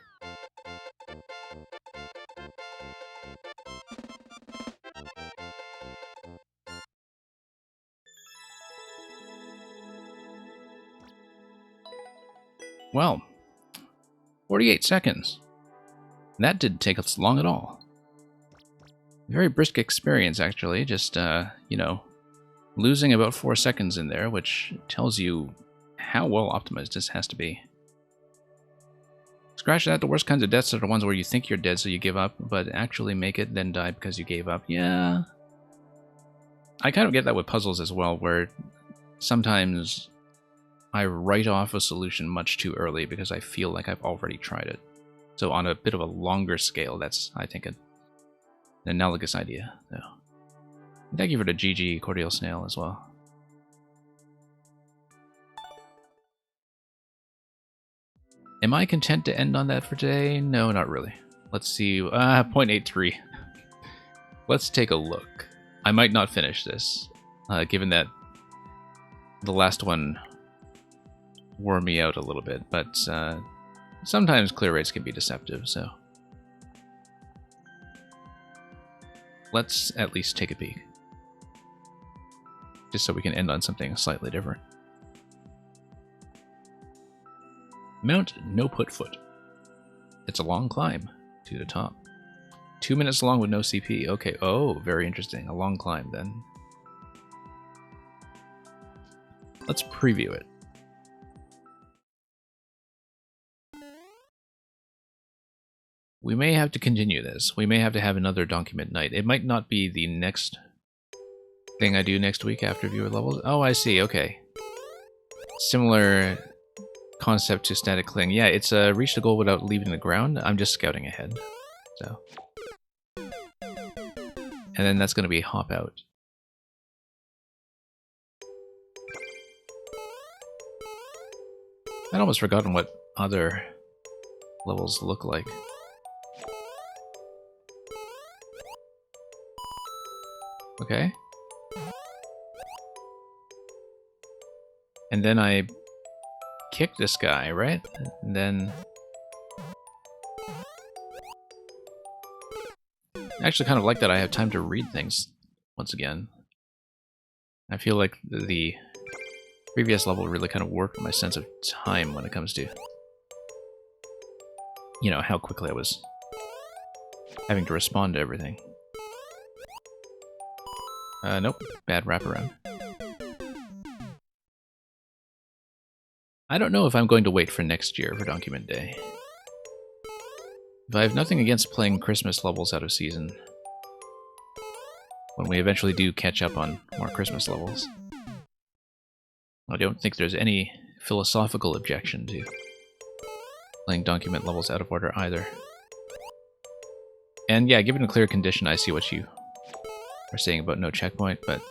Well, 48 seconds. That didn't take us long at all. Very brisk experience, actually. Just, you know, losing about 4 seconds in there, which tells you how well optimized this has to be. Scratch that, the worst kinds of deaths are the ones where you think you're dead so you give up, but actually make it, then die because you gave up. Yeah. I kind of get that with puzzles as well, where sometimes I write off a solution much too early because I feel like I've already tried it. So on a bit of a longer scale, that's, I think, an analogous idea. So, thank you for the GG Cordial Snail as well. Am I content to end on that for today? No, not really. Let's see. 0.83. Let's take a look. I might not finish this, given that the last one wore me out a little bit, but sometimes clear rates can be deceptive, so let's at least take a peek. Just so we can end on something slightly different. Mount No Put Foot. It's a long climb to the top. 2 minutes long with no CP. Okay, oh, very interesting. A long climb then. Let's preview it. We may have to continue this. We may have to have another Donkeymint night. It might not be the next thing I do next week after viewer levels. Oh, I see. Okay. Similar concept to Static Cling. Yeah, it's reach the goal without leaving the ground. I'm just scouting ahead. So. And then that's going to be hop out. I'd almost forgotten what other levels look like. Okay. And then I kick this guy, right? And then... I actually kind of like that I have time to read things once again. I feel like the previous level really kind of worked my sense of time when it comes to, you know, how quickly I was having to respond to everything. Nope. Bad wraparound. I don't know if I'm going to wait for next year for Donkeymint Day. If I have nothing against playing Christmas levels out of season, when we eventually do catch up on more Christmas levels, I don't think there's any philosophical objection to playing Donkeymint levels out of order either. And yeah, given a clear condition, I see what you are saying about no checkpoint, but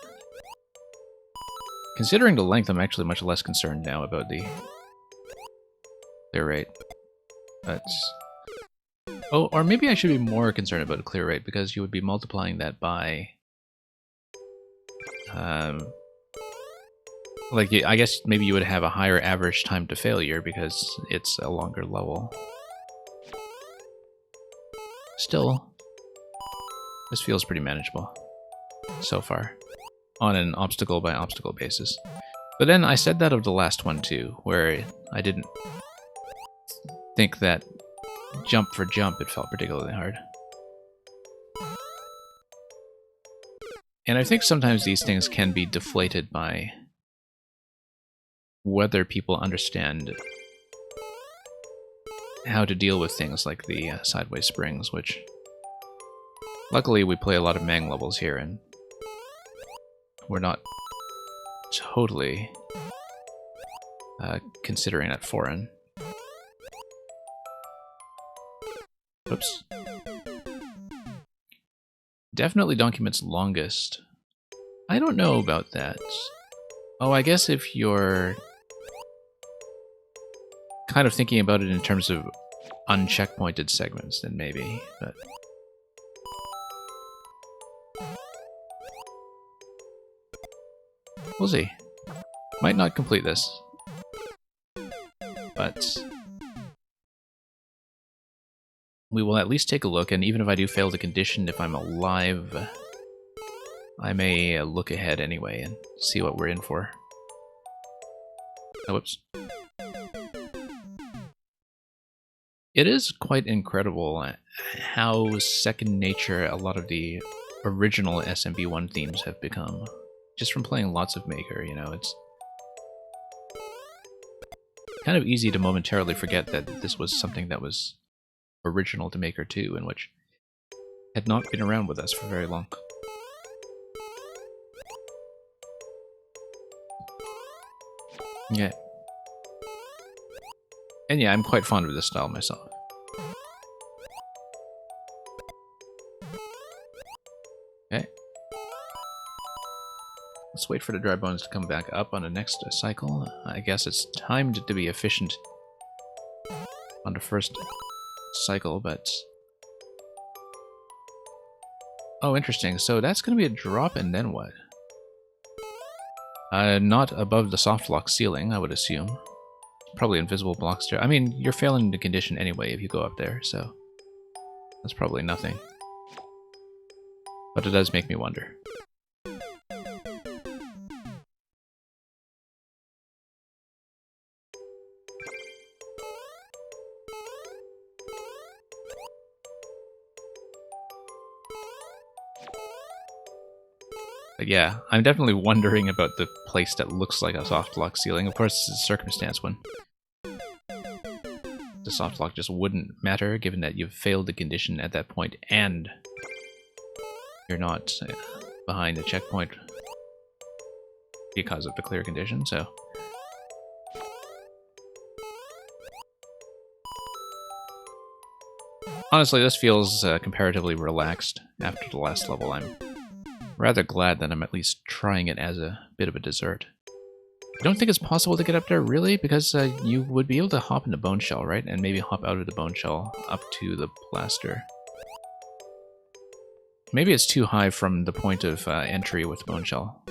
considering the length, I'm actually much less concerned now about the clear rate. But... oh, or maybe I should be more concerned about a clear rate, because you would be multiplying that by... like, I guess maybe you would have a higher average time to failure because it's a longer level. Still, this feels pretty manageable so far, on an obstacle-by-obstacle basis. But then I said that of the last one too, where I didn't think that jump for jump it felt particularly hard. And I think sometimes these things can be deflated by whether people understand how to deal with things like the sideways springs, which luckily we play a lot of Mang levels here, and we're not totally considering it foreign. Oops. Definitely Donkeymint's longest. I don't know about that. Oh, I guess if you're kind of thinking about it in terms of uncheckpointed segments, then maybe, but... we'll see. Might not complete this, but we will at least take a look, and even if I do fail the condition, if I'm alive, I may look ahead anyway and see what we're in for. Oh, whoops. It is quite incredible how second nature a lot of the original SMB1 themes have become. Just from playing lots of Maker, you know, it's kind of easy to momentarily forget that this was something that was original to Maker 2, and which had not been around with us for very long. Yeah. And yeah, I'm quite fond of this style myself. Okay. Let's wait for the dry bones to come back up on the next cycle. I guess it's timed to be efficient on the first cycle, but... oh, interesting. So that's going to be a drop, and then what? Not above the soft lock ceiling, I would assume. Probably invisible blocks there. I mean, you're failing the condition anyway if you go up there, so that's probably nothing. But it does make me wonder. But yeah, I'm definitely wondering about the place that looks like a soft lock ceiling. Of course, it's a circumstance when the soft lock just wouldn't matter, given that you've failed the condition at that point and you're not behind the checkpoint because of the clear condition, so... honestly, this feels comparatively relaxed after the last level. I'm rather glad that I'm at least trying it as a bit of a dessert. I don't think it's possible to get up there, really, because you would be able to hop into Bone Shell, right? And maybe hop out of the Bone Shell up to the Blaster. Maybe it's too high from the point of entry with Bone Shell.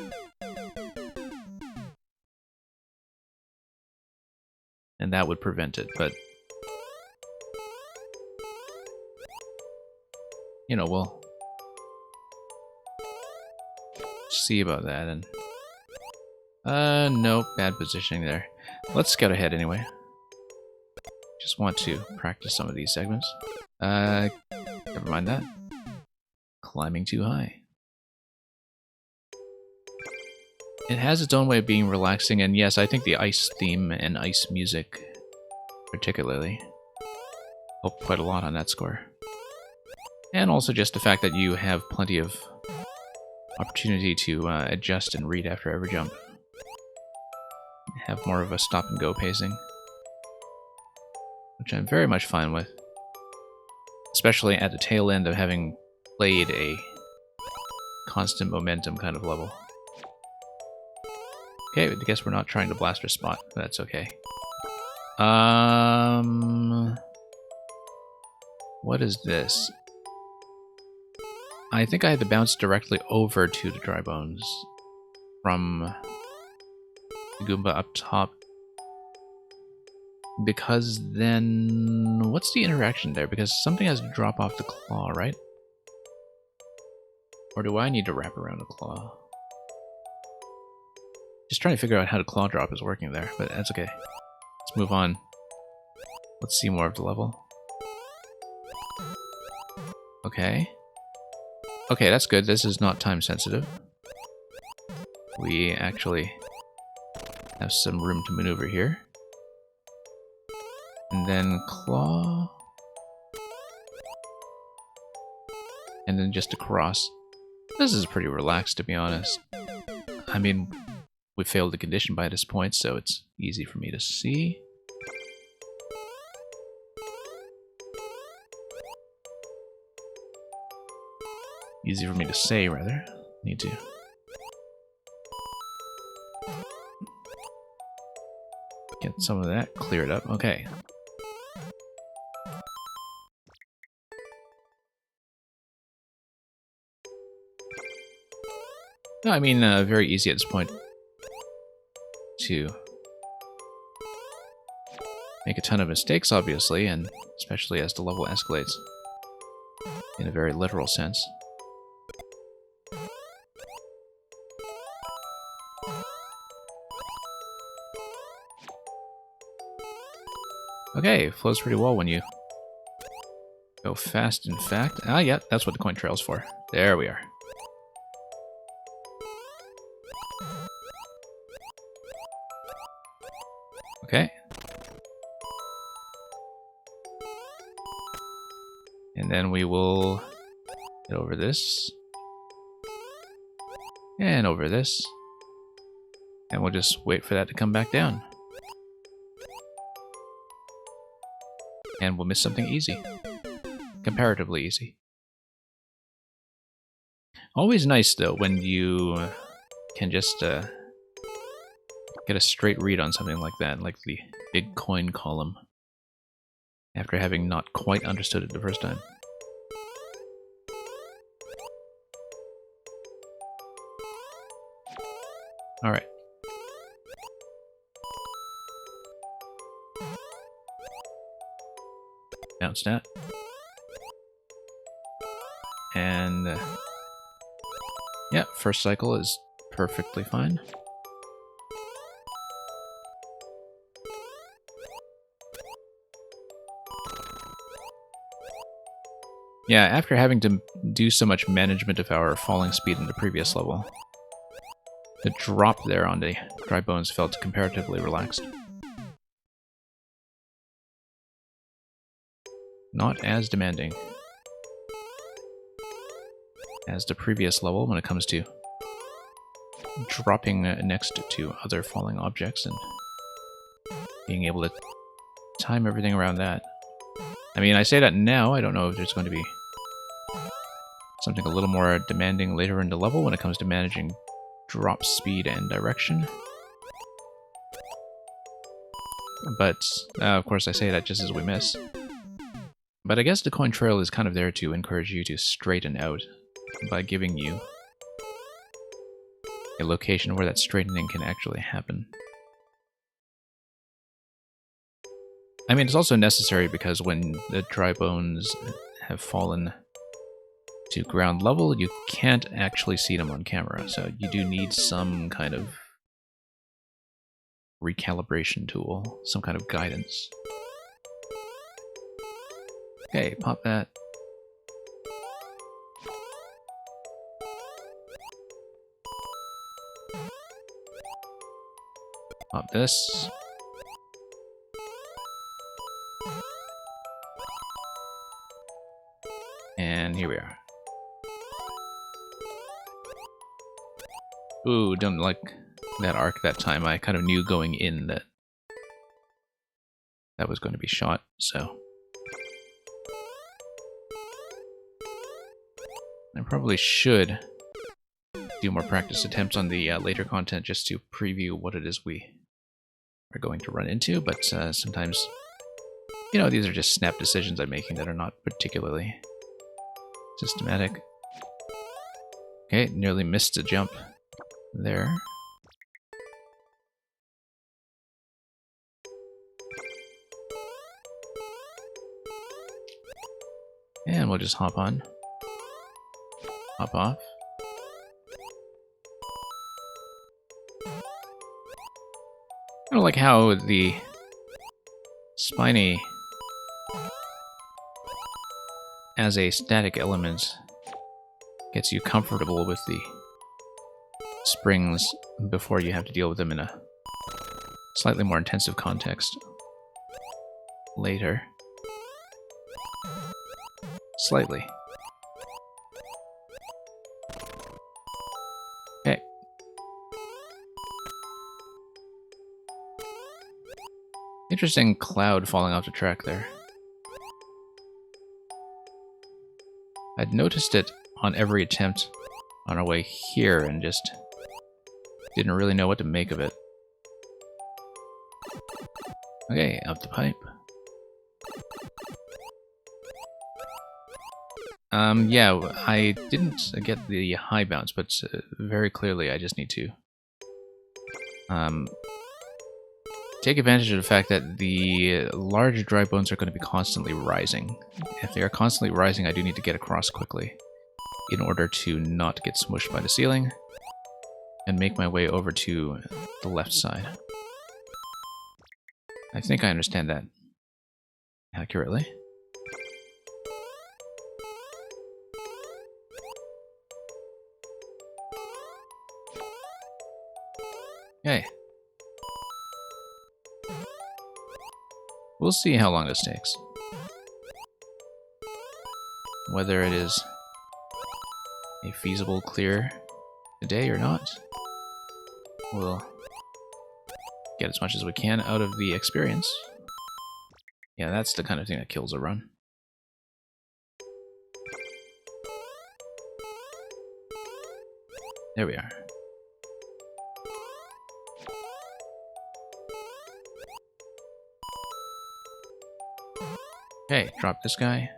And that would prevent it, but... you know, we'll... see about that, and... no, bad positioning there. Let's scout ahead anyway. Just want to practice some of these segments. Never mind that. Climbing too high. It has its own way of being relaxing, and yes, I think the ice theme and ice music, particularly, help quite a lot on that score. And also just the fact that you have plenty of opportunity to adjust and read after every jump. Have more of a stop-and-go pacing, which I'm very much fine with. Especially at the tail end of having played a constant momentum kind of level. Okay, I guess we're not trying to Blaster spot, but that's okay. What is this? I think I had to bounce directly over to the dry bones from the Goomba up top. Because then... what's the interaction there? Because something has to drop off the claw, right? Or do I need to wrap around the claw? Just trying to figure out how the claw drop is working there, but that's okay. Let's move on. Let's see more of the level. Okay. Okay, that's good. This is not time sensitive. We actually have some room to maneuver here. And then claw. And then just across. This is pretty relaxed, to be honest. I mean, we failed the condition by this point, so it's easy for me to see. Easy for me to say, rather. Need to. Get some of that cleared up. Okay. No, I mean, very easy at this point to make a ton of mistakes, obviously, and especially as the level escalates in a very literal sense. Okay, flows pretty well when you go fast, in fact. Ah, yeah, that's what the coin trail's for. There we are. Okay. And then we will get over this. And over this. And we'll just wait for that to come back down. And we'll miss something easy. Comparatively easy. Always nice, though, when you can just get a straight read on something like that, like the big coin column, after having not quite understood it the first time. Alright. Bounce that. And yeah, first cycle is perfectly fine. Yeah, after having to do so much management of our falling speed in the previous level, the drop there on the dry bones felt comparatively relaxed. Not as demanding as the previous level when it comes to dropping next to other falling objects and being able to time everything around that. I mean, I say that now, I don't know if there's going to be something a little more demanding later in the level when it comes to managing drop speed and direction. but of course I say that just as we miss. But I guess the coin trail is kind of there to encourage you to straighten out by giving you a location where that straightening can actually happen. I mean, it's also necessary because when the dry bones have fallen to ground level, you can't actually see them on camera, so you do need some kind of recalibration tool, some kind of guidance. Okay, pop that. Pop this. And here we are. Ooh, don't like that arc that time. I kind of knew going in that that was going to be shot, so I probably should do more practice attempts on the later content just to preview what it is we are going to run into, but sometimes, you know, these are just snap decisions I'm making that are not particularly systematic. Okay, nearly missed a jump there. And we'll just hop on. Hop off. I don't like how the spiny as a static element gets you comfortable with the springs before you have to deal with them in a slightly more intensive context later. Slightly. Okay. Interesting cloud falling off the track there. I'd noticed it on every attempt on our way here and just didn't really know what to make of it. Okay, up the pipe. Yeah, I didn't get the high bounce, but very clearly I just need to take advantage of the fact that the large dry bones are going to be constantly rising. If they are constantly rising, I do need to get across quickly in order to not get smushed by the ceiling and make my way over to the left side. I think I understand that accurately. Okay. We'll see how long this takes. Whether it is a feasible clear today or not, we'll get as much as we can out of the experience. Yeah, that's the kind of thing that kills a run. There we are. Okay, drop this guy.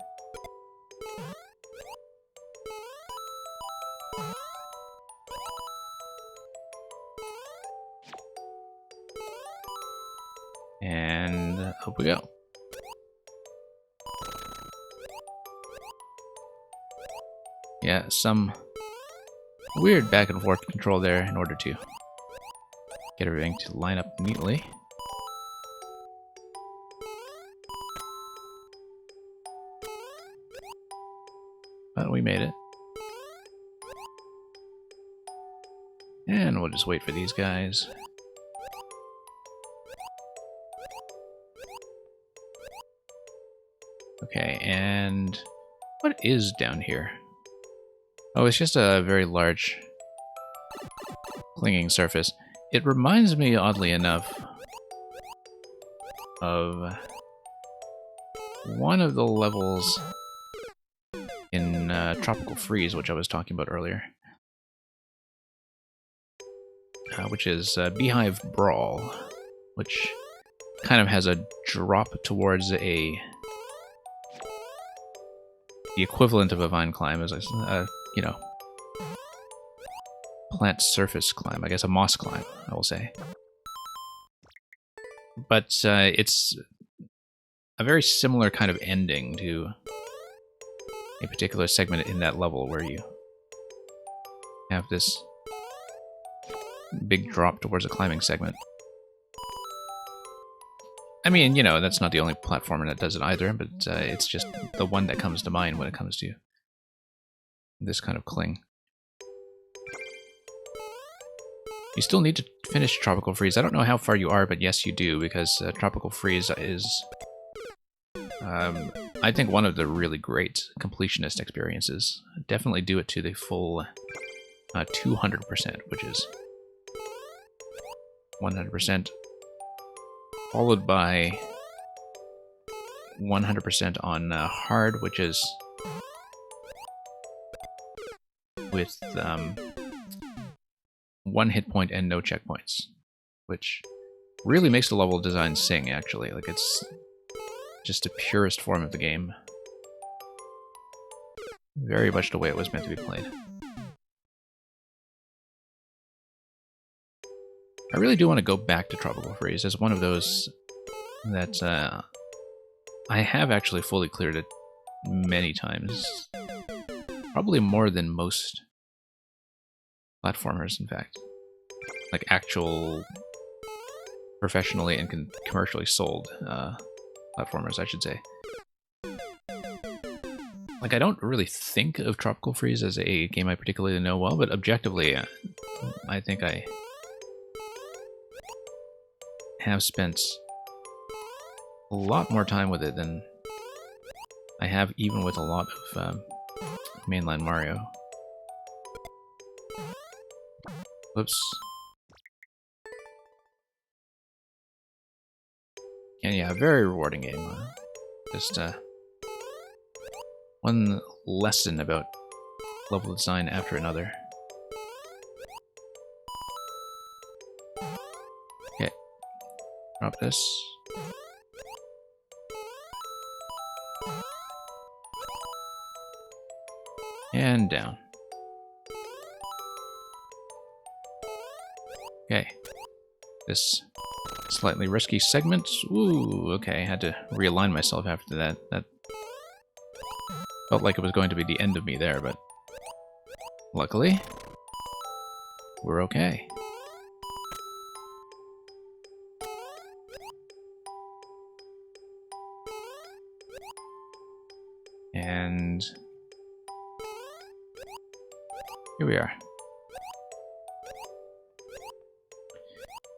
And up we go. Yeah, some weird back and forth control there in order to get everything to line up neatly. But we made it. And we'll just wait for these guys. Okay, and what is down here? Oh, it's just a very large clinging surface. It reminds me, oddly enough, of one of the levels in Tropical Freeze, which I was talking about earlier, which is Beehive Brawl, which kind of has a drop towards the equivalent of a vine climb, as you know, plant surface climb. I guess a moss climb, I will say. But it's a very similar kind of ending to a particular segment in that level where you have this big drop towards a climbing segment. I mean, you know, that's not the only platformer that does it either, but it's just the one that comes to mind when it comes to this kind of cling. You still need to finish Tropical Freeze. I don't know how far you are, but yes, you do, because Tropical Freeze is, I think, one of the really great completionist experiences. Definitely do it to the full 200%, which is 100%, followed by 100% on hard, which is with 1 hit point and no checkpoints, which really makes the level design sing, actually. Like, it's just the purest form of the game. Very much the way it was meant to be played. I really do want to go back to Tropical Freeze as one of those that I have actually fully cleared it many times. Probably more than most platformers, in fact. Like actual professionally and commercially sold platformers, I should say. Like, I don't really think of Tropical Freeze as a game I particularly know well, but objectively, I think I have spent a lot more time with it than I have even with a lot of mainline Mario. Whoops. And yeah, very rewarding game. Just one lesson about level design after another. Okay, drop this. And down. Okay. This slightly risky segment. Ooh, okay, I had to realign myself after that. That felt like it was going to be the end of me there, but luckily, we're okay. And here we are.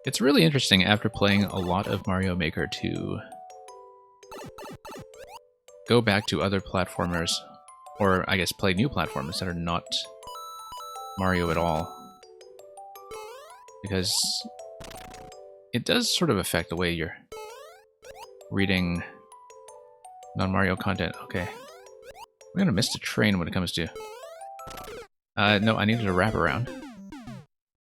It's really interesting after playing a lot of Mario Maker to go back to other platformers, or I guess play new platformers that are not Mario at all. Because it does sort of affect the way you're reading non-Mario content. Okay. We're gonna miss the train when it comes to... no, I needed a wraparound.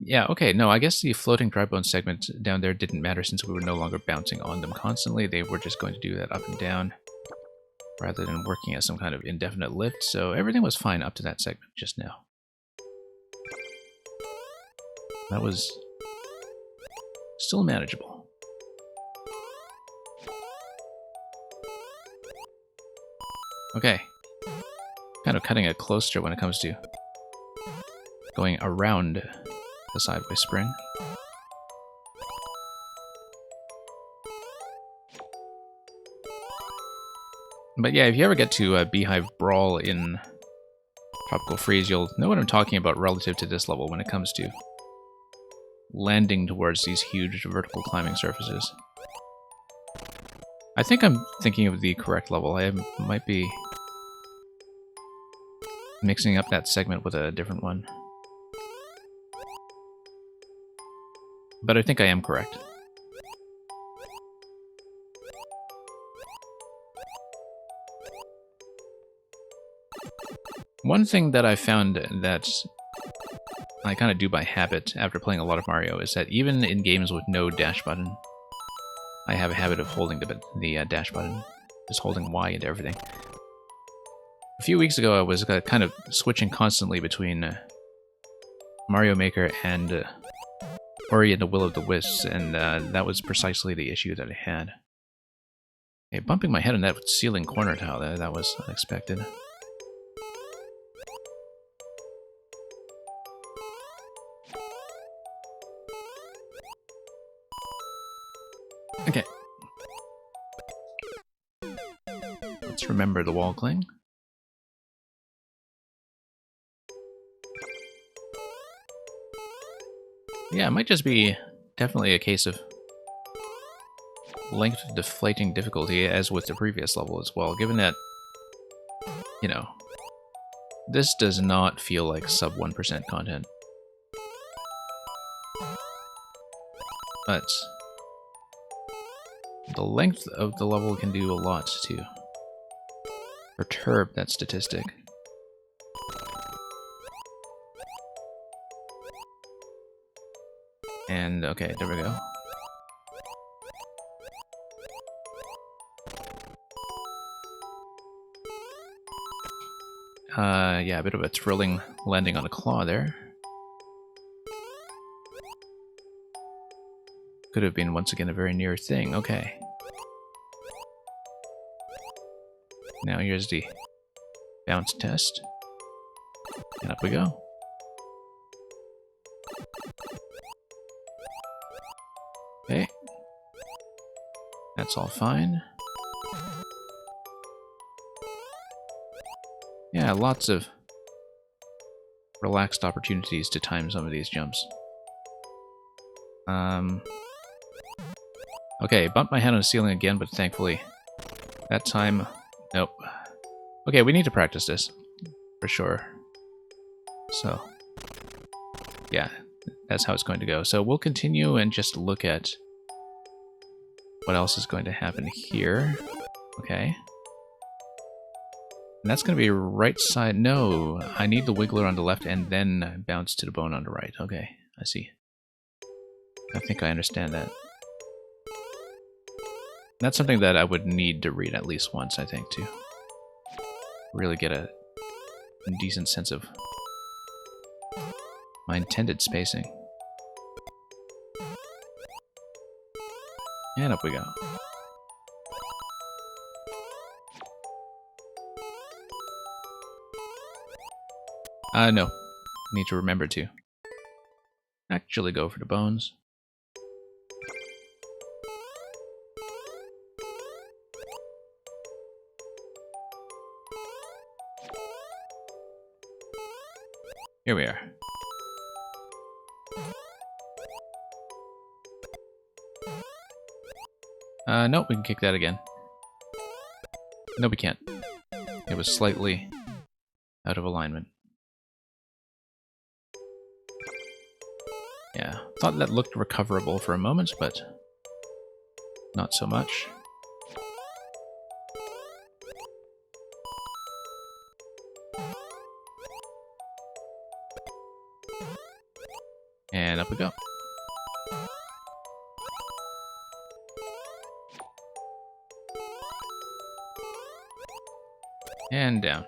Yeah, okay, no, I guess the floating dry bone segment down there didn't matter since we were no longer bouncing on them constantly. They were just going to do that up and down rather than working as some kind of indefinite lift, so everything was fine up to that segment just now. That was still manageable. Okay. Kind of cutting it closer when it comes to going around the sideways spring. But yeah, if you ever get to Beehive Brawl in Tropical Freeze, you'll know what I'm talking about relative to this level when it comes to landing towards these huge vertical climbing surfaces. I think I'm thinking of the correct level. I might be mixing up that segment with a different one. But I think I am correct. One thing that I found that I kind of do by habit after playing a lot of Mario is that even in games with no dash button, I have a habit of holding the dash button, just holding Y into everything. A few weeks ago, I was kind of switching constantly between Mario Maker and Ori and the Will of the Wisps, and that was precisely the issue that I had. Hey, bumping my head on that ceiling corner tile there, that was unexpected. Okay. Let's remember the wall cling. Yeah, it might just be definitely a case of length deflating difficulty, as with the previous level as well, given that, you know, this does not feel like sub 1% content. But the length of the level can do a lot to perturb that statistic. And okay, there we go. Yeah, a bit of a thrilling landing on a claw there. Could have been, once again, a very near thing. Okay. Now here's the bounce test. And up we go. Okay. That's all fine. Yeah, lots of relaxed opportunities to time some of these jumps. Okay, bumped my head on the ceiling again, but thankfully that time, nope. Okay, we need to practice this, for sure. So, yeah, that's how it's going to go. So we'll continue and just look at what else is going to happen here. Okay. And that's going to be right side. No, I need the wiggler on the left and then bounce to the bone on the right. Okay, I see. I think I understand that. That's something that I would need to read at least once, I think, to really get a decent sense of my intended spacing. And up we go. No. Need to remember to actually go for the bones. Here we are. Nope, we can kick that again. No, we can't. It was slightly out of alignment. Yeah, thought that looked recoverable for a moment, but not so much. And up we go. And down.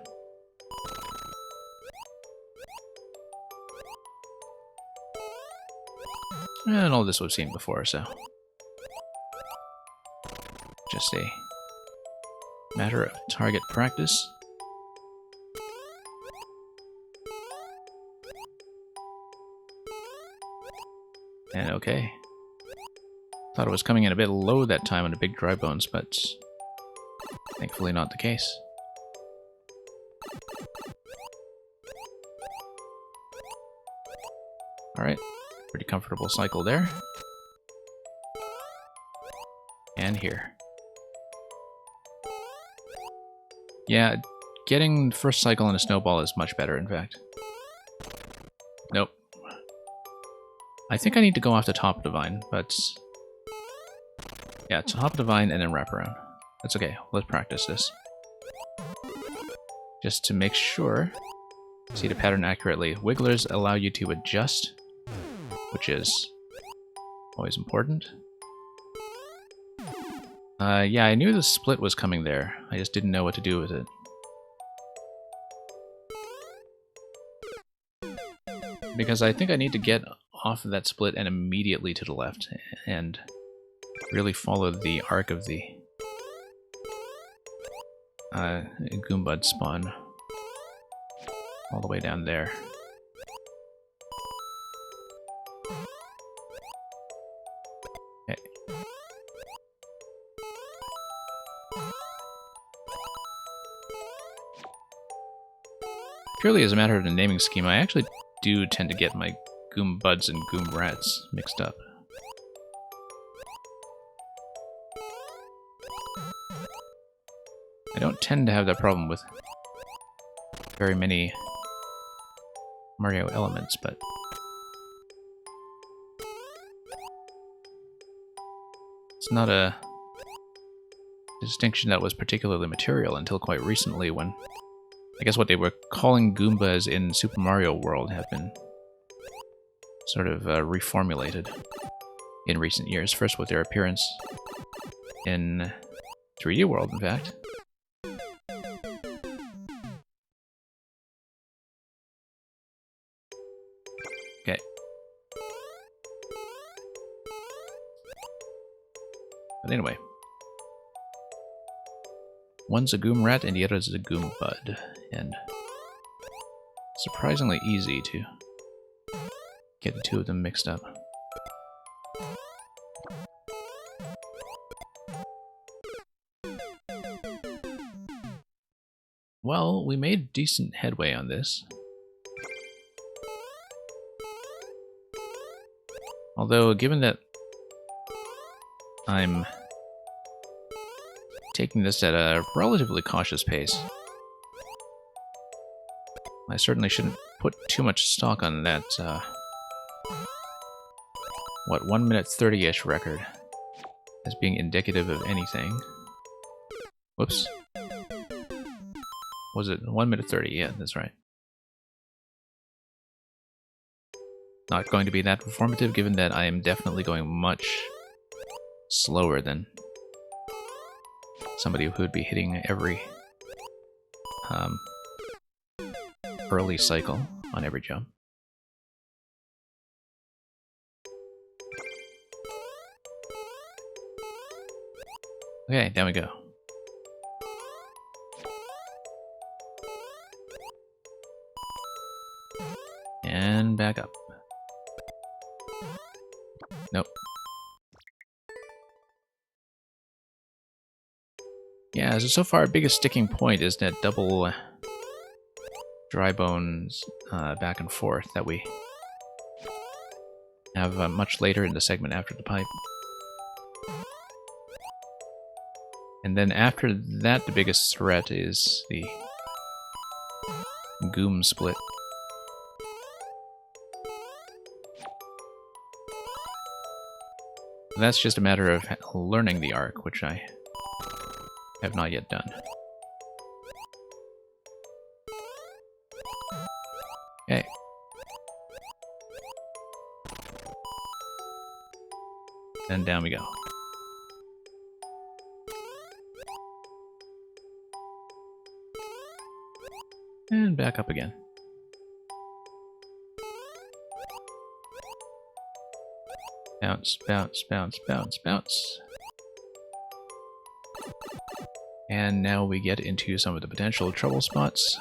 And all this we've seen before, so just a matter of target practice. And okay. Thought it was coming in a bit low that time on the big dry bones, but thankfully not the case. Alright, pretty comfortable cycle there. And here. Yeah, getting first cycle on a snowball is much better, in fact. Nope. I think I need to go off the top of the vine, but yeah, top of the vine and then wrap around. That's okay, let's practice this. Just to make sure, see the pattern accurately. Wigglers allow you to adjust, which is always important. Yeah, I knew the split was coming there. I just didn't know what to do with it. Because I think I need to get off of that split and immediately to the left, and really follow the arc of the Goombud spawn all the way down there. Okay. Purely as a matter of the naming scheme, I actually do tend to get my Goombuds and Goomrats mixed up. I don't tend to have that problem with very many Mario elements, but it's not a distinction that was particularly material until quite recently, when I guess what they were calling Goombas in Super Mario World have been sort of reformulated in recent years. First with their appearance in 3D World, in fact. Okay. But anyway. One's a Goomrat and the other is a Goombud, and surprisingly easy to get the two of them mixed up. Well, we made decent headway on this. Although, given that I'm taking this at a relatively cautious pace, I certainly shouldn't put too much stock on that, 1 minute 30-ish record as being indicative of anything. Whoops. Was it 1 minute 30? Yeah, that's right. Not going to be that informative, given that I am definitely going much slower than somebody who would be hitting every early cycle on every jump. Okay, down we go. And back up. Nope. Yeah, so far, biggest sticking point is that double dry bones back and forth that we have much later in the segment after the pipe. And then after that, the biggest threat is the Goom split. That's just a matter of learning the arc, which I have not yet done. Okay. And down we go. And back up again. Bounce, bounce, bounce, bounce, bounce. And now we get into some of the potential trouble spots.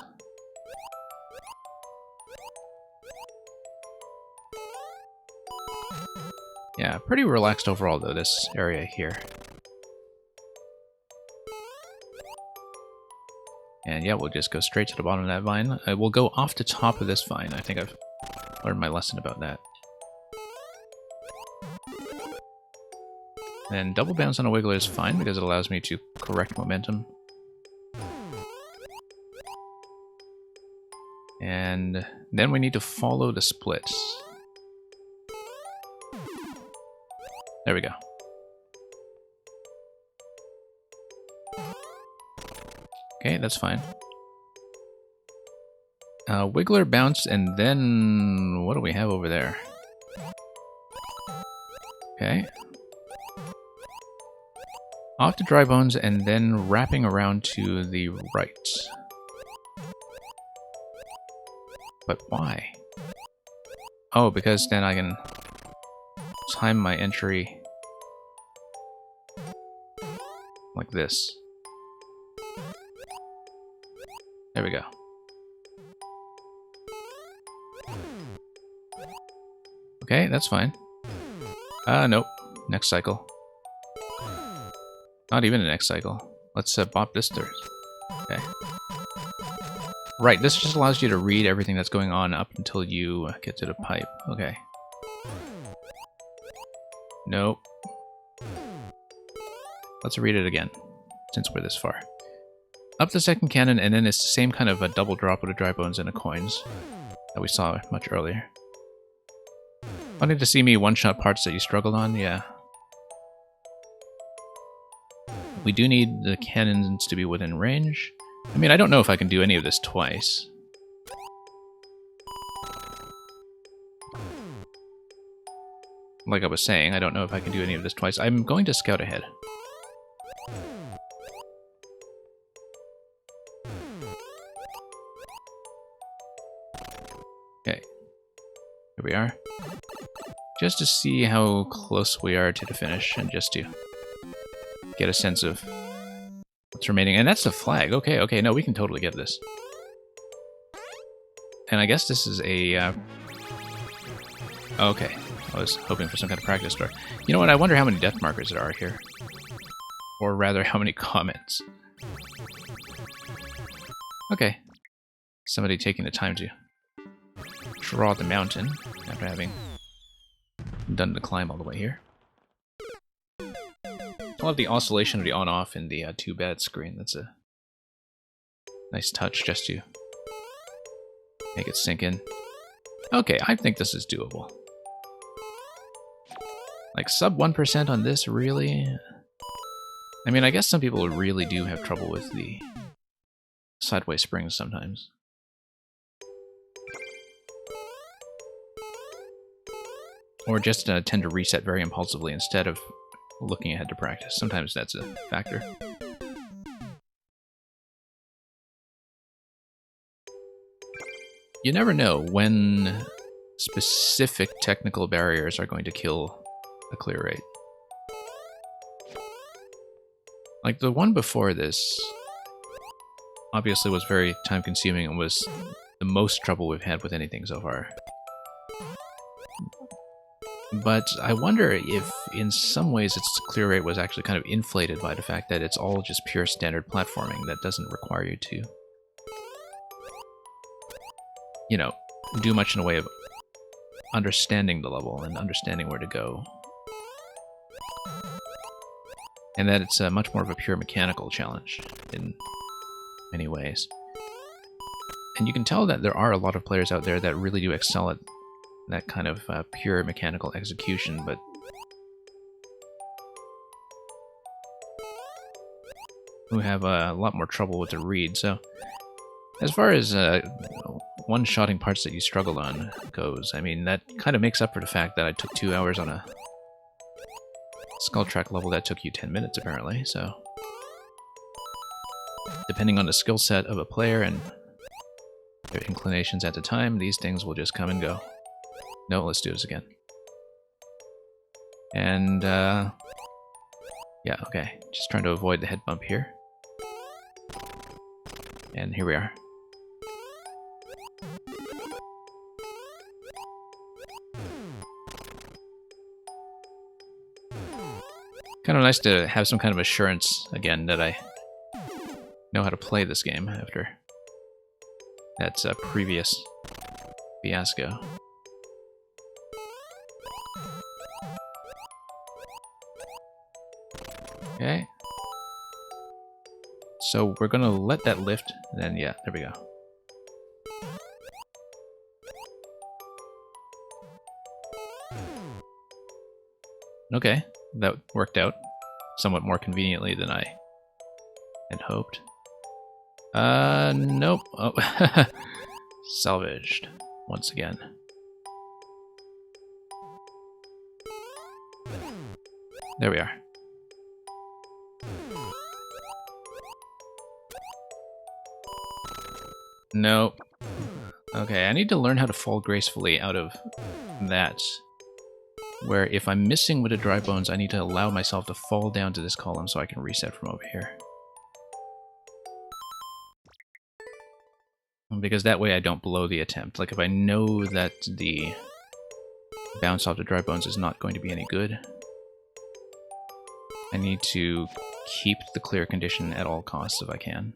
Yeah, pretty relaxed overall though, this area here. And yeah, we'll just go straight to the bottom of that vine. We'll go off the top of this vine. I think I've learned my lesson about that. And double bounce on a wiggler is fine because it allows me to correct momentum. And then we need to follow the splits. There we go. Okay, that's fine. Wiggler, bounce, and then what do we have over there? Off to Dry Bones and then wrapping around to the right. But why? Oh, because then I can time my entry like this. There we go. Okay, that's fine. Nope. Next cycle. Not even the next cycle. Let's bop this through. Okay. Right, this just allows you to read everything that's going on up until you get to the pipe. Okay. Nope. Let's read it again, since we're this far. Up the second cannon, and then it's the same kind of a double drop with the Dry Bones and the coins that we saw much earlier. Funny to see me one-shot parts that you struggled on, yeah. We do need the cannons to be within range. I mean, I don't know if I can do any of this twice. Like I was saying, I don't know if I can do any of this twice. I'm going to scout ahead. Okay. Here we are. Just to see how close we are to the finish, and just to get a sense of what's remaining. And that's the flag. Okay, okay, no, we can totally get this. And I guess this is a... okay, I was hoping for some kind of practice score. You know what, I wonder how many death markers there are here. Or rather, how many comments. Okay. Somebody taking the time to draw the mountain after having done the climb all the way here. I love the oscillation of the on-off in the too bad screen. That's a nice touch just to make it sink in. Okay, I think this is doable. Like sub 1% on this, really? I mean, I guess some people really do have trouble with the sideways springs sometimes. Or just tend to reset very impulsively instead of looking ahead to practice. Sometimes that's a factor. You never know when specific technical barriers are going to kill a clear rate. Like the one before this obviously was very time consuming and was the most trouble we've had with anything so far. But I wonder if, in some ways, its clear rate was actually kind of inflated by the fact that it's all just pure standard platforming that doesn't require you to, you know, do much in the way of understanding the level and understanding where to go. And that it's much more of a pure mechanical challenge in many ways. And you can tell that there are a lot of players out there that really do excel at that kind of pure mechanical execution, but who have a lot more trouble with the read. So, as far as one-shotting parts that you struggled on goes, I mean, that kind of makes up for the fact that I took 2 hours on a Skull Track level that took you 10 minutes, apparently, so... depending on the skill set of a player and their inclinations at the time, these things will just come and go. No, let's do this again. And, yeah, okay. Just trying to avoid the head bump here. And here we are. Kind of nice to have some kind of assurance, again, that I know how to play this game after that previous fiasco. Okay. So we're gonna let that lift, and then yeah, there we go. Okay, that worked out somewhat more conveniently than I had hoped. Nope. Oh, salvaged once again. There we are. No. Okay, I need to learn how to fall gracefully out of that. Where if I'm missing with the dry bones, I need to allow myself to fall down to this column so I can reset from over here. Because that way I don't blow the attempt. Like if I know that the bounce off the dry bones is not going to be any good, I need to keep the clear condition at all costs if I can.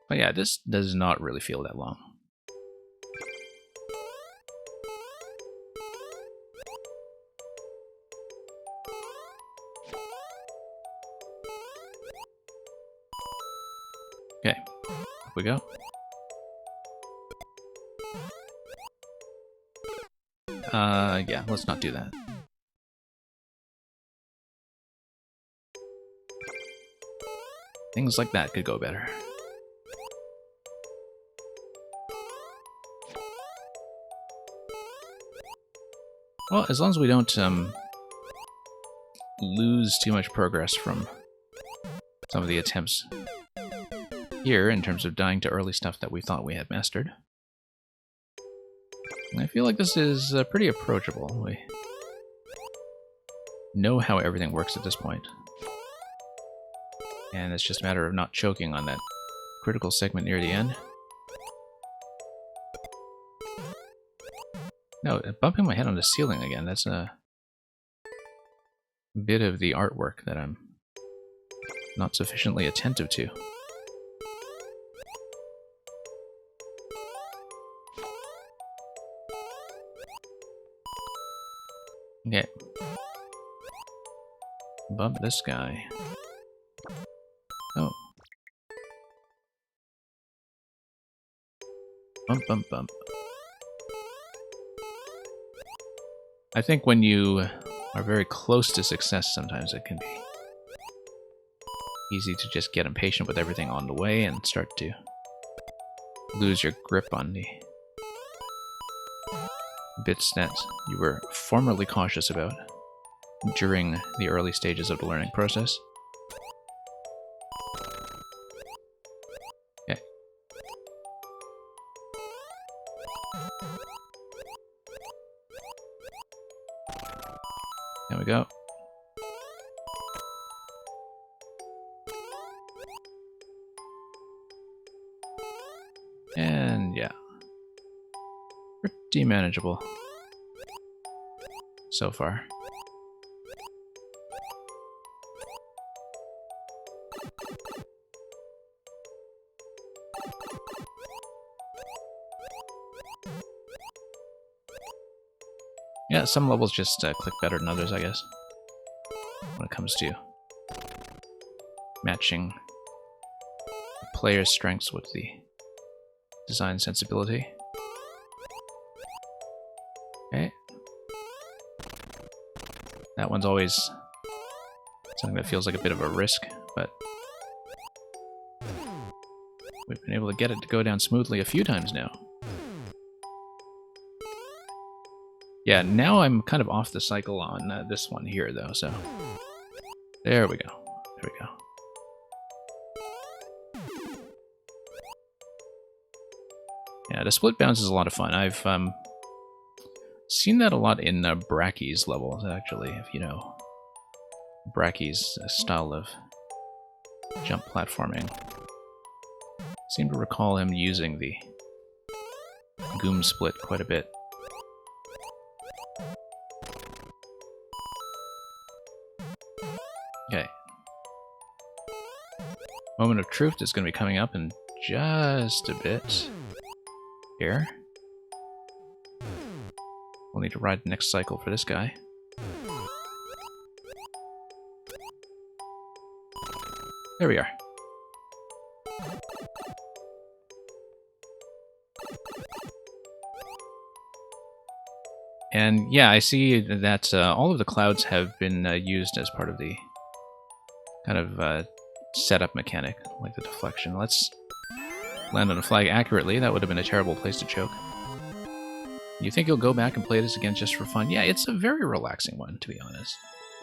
But yeah, this does not really feel that long. Okay, up we go. Yeah, let's not do that. Things like that could go better. Well, as long as we don't lose too much progress from some of the attempts here in terms of dying to early stuff that we thought we had mastered. I feel like this is pretty approachable. We know how everything works at this point. And it's just a matter of not choking on that critical segment near the end. No, bumping my head on the ceiling again, that's a bit of the artwork that I'm not sufficiently attentive to. Okay. Bump this guy. Oh. Bump, bump, bump. I think when you are very close to success, sometimes it can be easy to just get impatient with everything on the way and start to lose your grip on the bits that you were formerly cautious about during the early stages of the learning process. Okay. There we go. And yeah. Pretty manageable so far. Yeah, some levels just click better than others, I guess, when it comes to matching the player's strengths with the design sensibility. Okay. That one's always something that feels like a bit of a risk, but we've been able to get it to go down smoothly a few times now. Yeah, now I'm kind of off the cycle on this one here, though, so... There we go. There we go. Yeah, the split bounce is a lot of fun. I've seen that a lot in Bracky's levels, actually, if you know Bracky's style of jump platforming. I seem to recall him using the Goom split quite a bit. Okay. Moment of truth is going to be coming up in just a bit. Here. We'll need to ride the next cycle for this guy. There we are. And yeah, I see that all of the clouds have been used as part of the kind of setup mechanic, like the deflection. Let's land on a flag accurately. That would have been a terrible place to choke. You think you'll go back and play this again just for fun? Yeah, it's a very relaxing one, to be honest.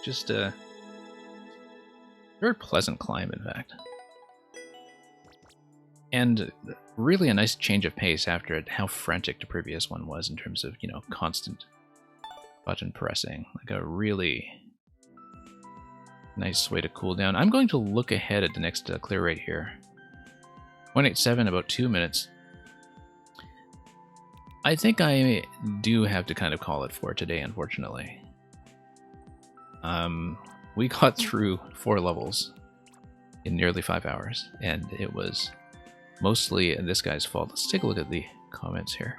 Just Very pleasant climb, in fact. And really a nice change of pace after it, how frantic the previous one was in terms of, you know, constant button pressing. Like a really nice way to cool down. I'm going to look ahead at the next clear rate here. 0.87, about 2 minutes. I think I do have to kind of call it for today, unfortunately. We got through 4 levels in nearly 5 hours, and it was mostly this guy's fault. Let's take a look at the comments here.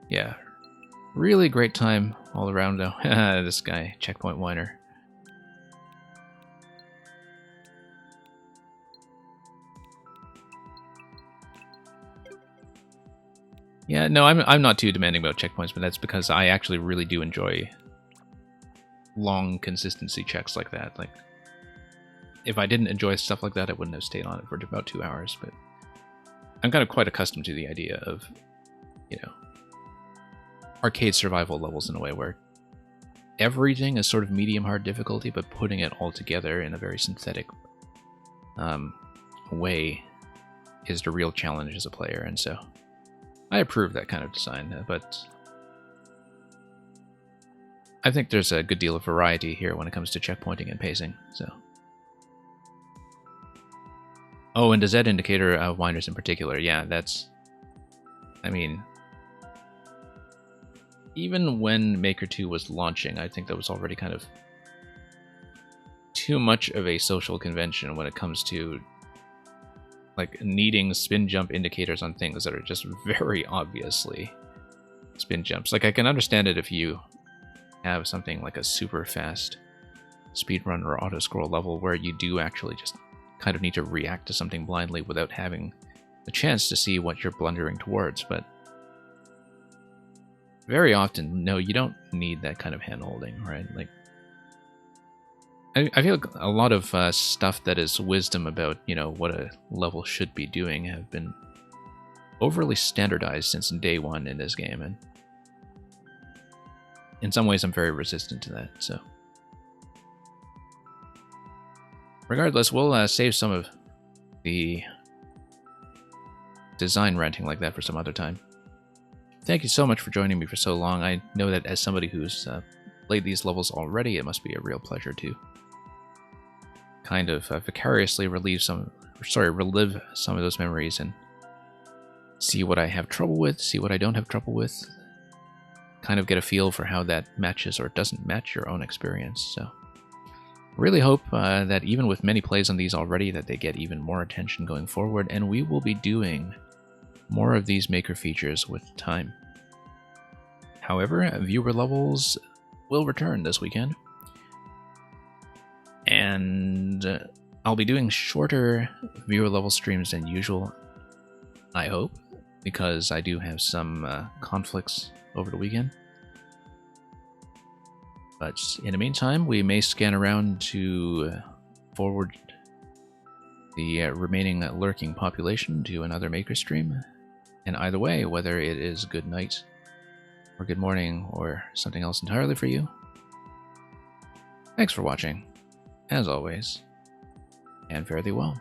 Yeah, really great time all around though. This guy, checkpoint whiner. Yeah, no, I'm not too demanding about checkpoints, but that's because I actually really do enjoy long consistency checks like that. Like, if I didn't enjoy stuff like that, I wouldn't have stayed on it for about 2 hours. But I'm kind of quite accustomed to the idea of, you know, arcade survival levels in a way where everything is sort of medium hard difficulty, but putting it all together in a very synthetic way is the real challenge as a player. And so I approve that kind of design, but I think there's a good deal of variety here when it comes to checkpointing and pacing. So, oh, and the Z indicator winders in particular, yeah, that's, I mean, even when Maker 2 was launching, I think that was already kind of too much of a social convention when it comes to like needing spin jump indicators on things that are just very obviously spin jumps. Like, I can understand it if you have something like a super fast speedrun or auto scroll level where you do actually just kind of need to react to something blindly without having the chance to see what you're blundering towards. But very often, no, you don't need that kind of hand-holding, right? Like, I feel like a lot of stuff that is wisdom about, you know, what a level should be doing have been overly standardized since day one in this game, and in some ways I'm very resistant to that, so. Regardless, we'll save some of the design ranting like that for some other time. Thank you so much for joining me for so long. I know that as somebody who's played these levels already, it must be a real pleasure to kind of vicariously relive some of those memories and see what I have trouble with, see what I don't have trouble with, kind of get a feel for how that matches or doesn't match your own experience. So really hope that even with many plays on these already, that they get even more attention going forward, and we will be doing more of these maker features with time. However, viewer levels will return this weekend, and I'll be doing shorter viewer level streams than usual, I hope, because I do have some conflicts over the weekend. But in the meantime, we may scan around to forward the remaining lurking population to another maker stream. And either way, whether it is good night or good morning or something else entirely for you, thanks for watching, as always, and fare thee well.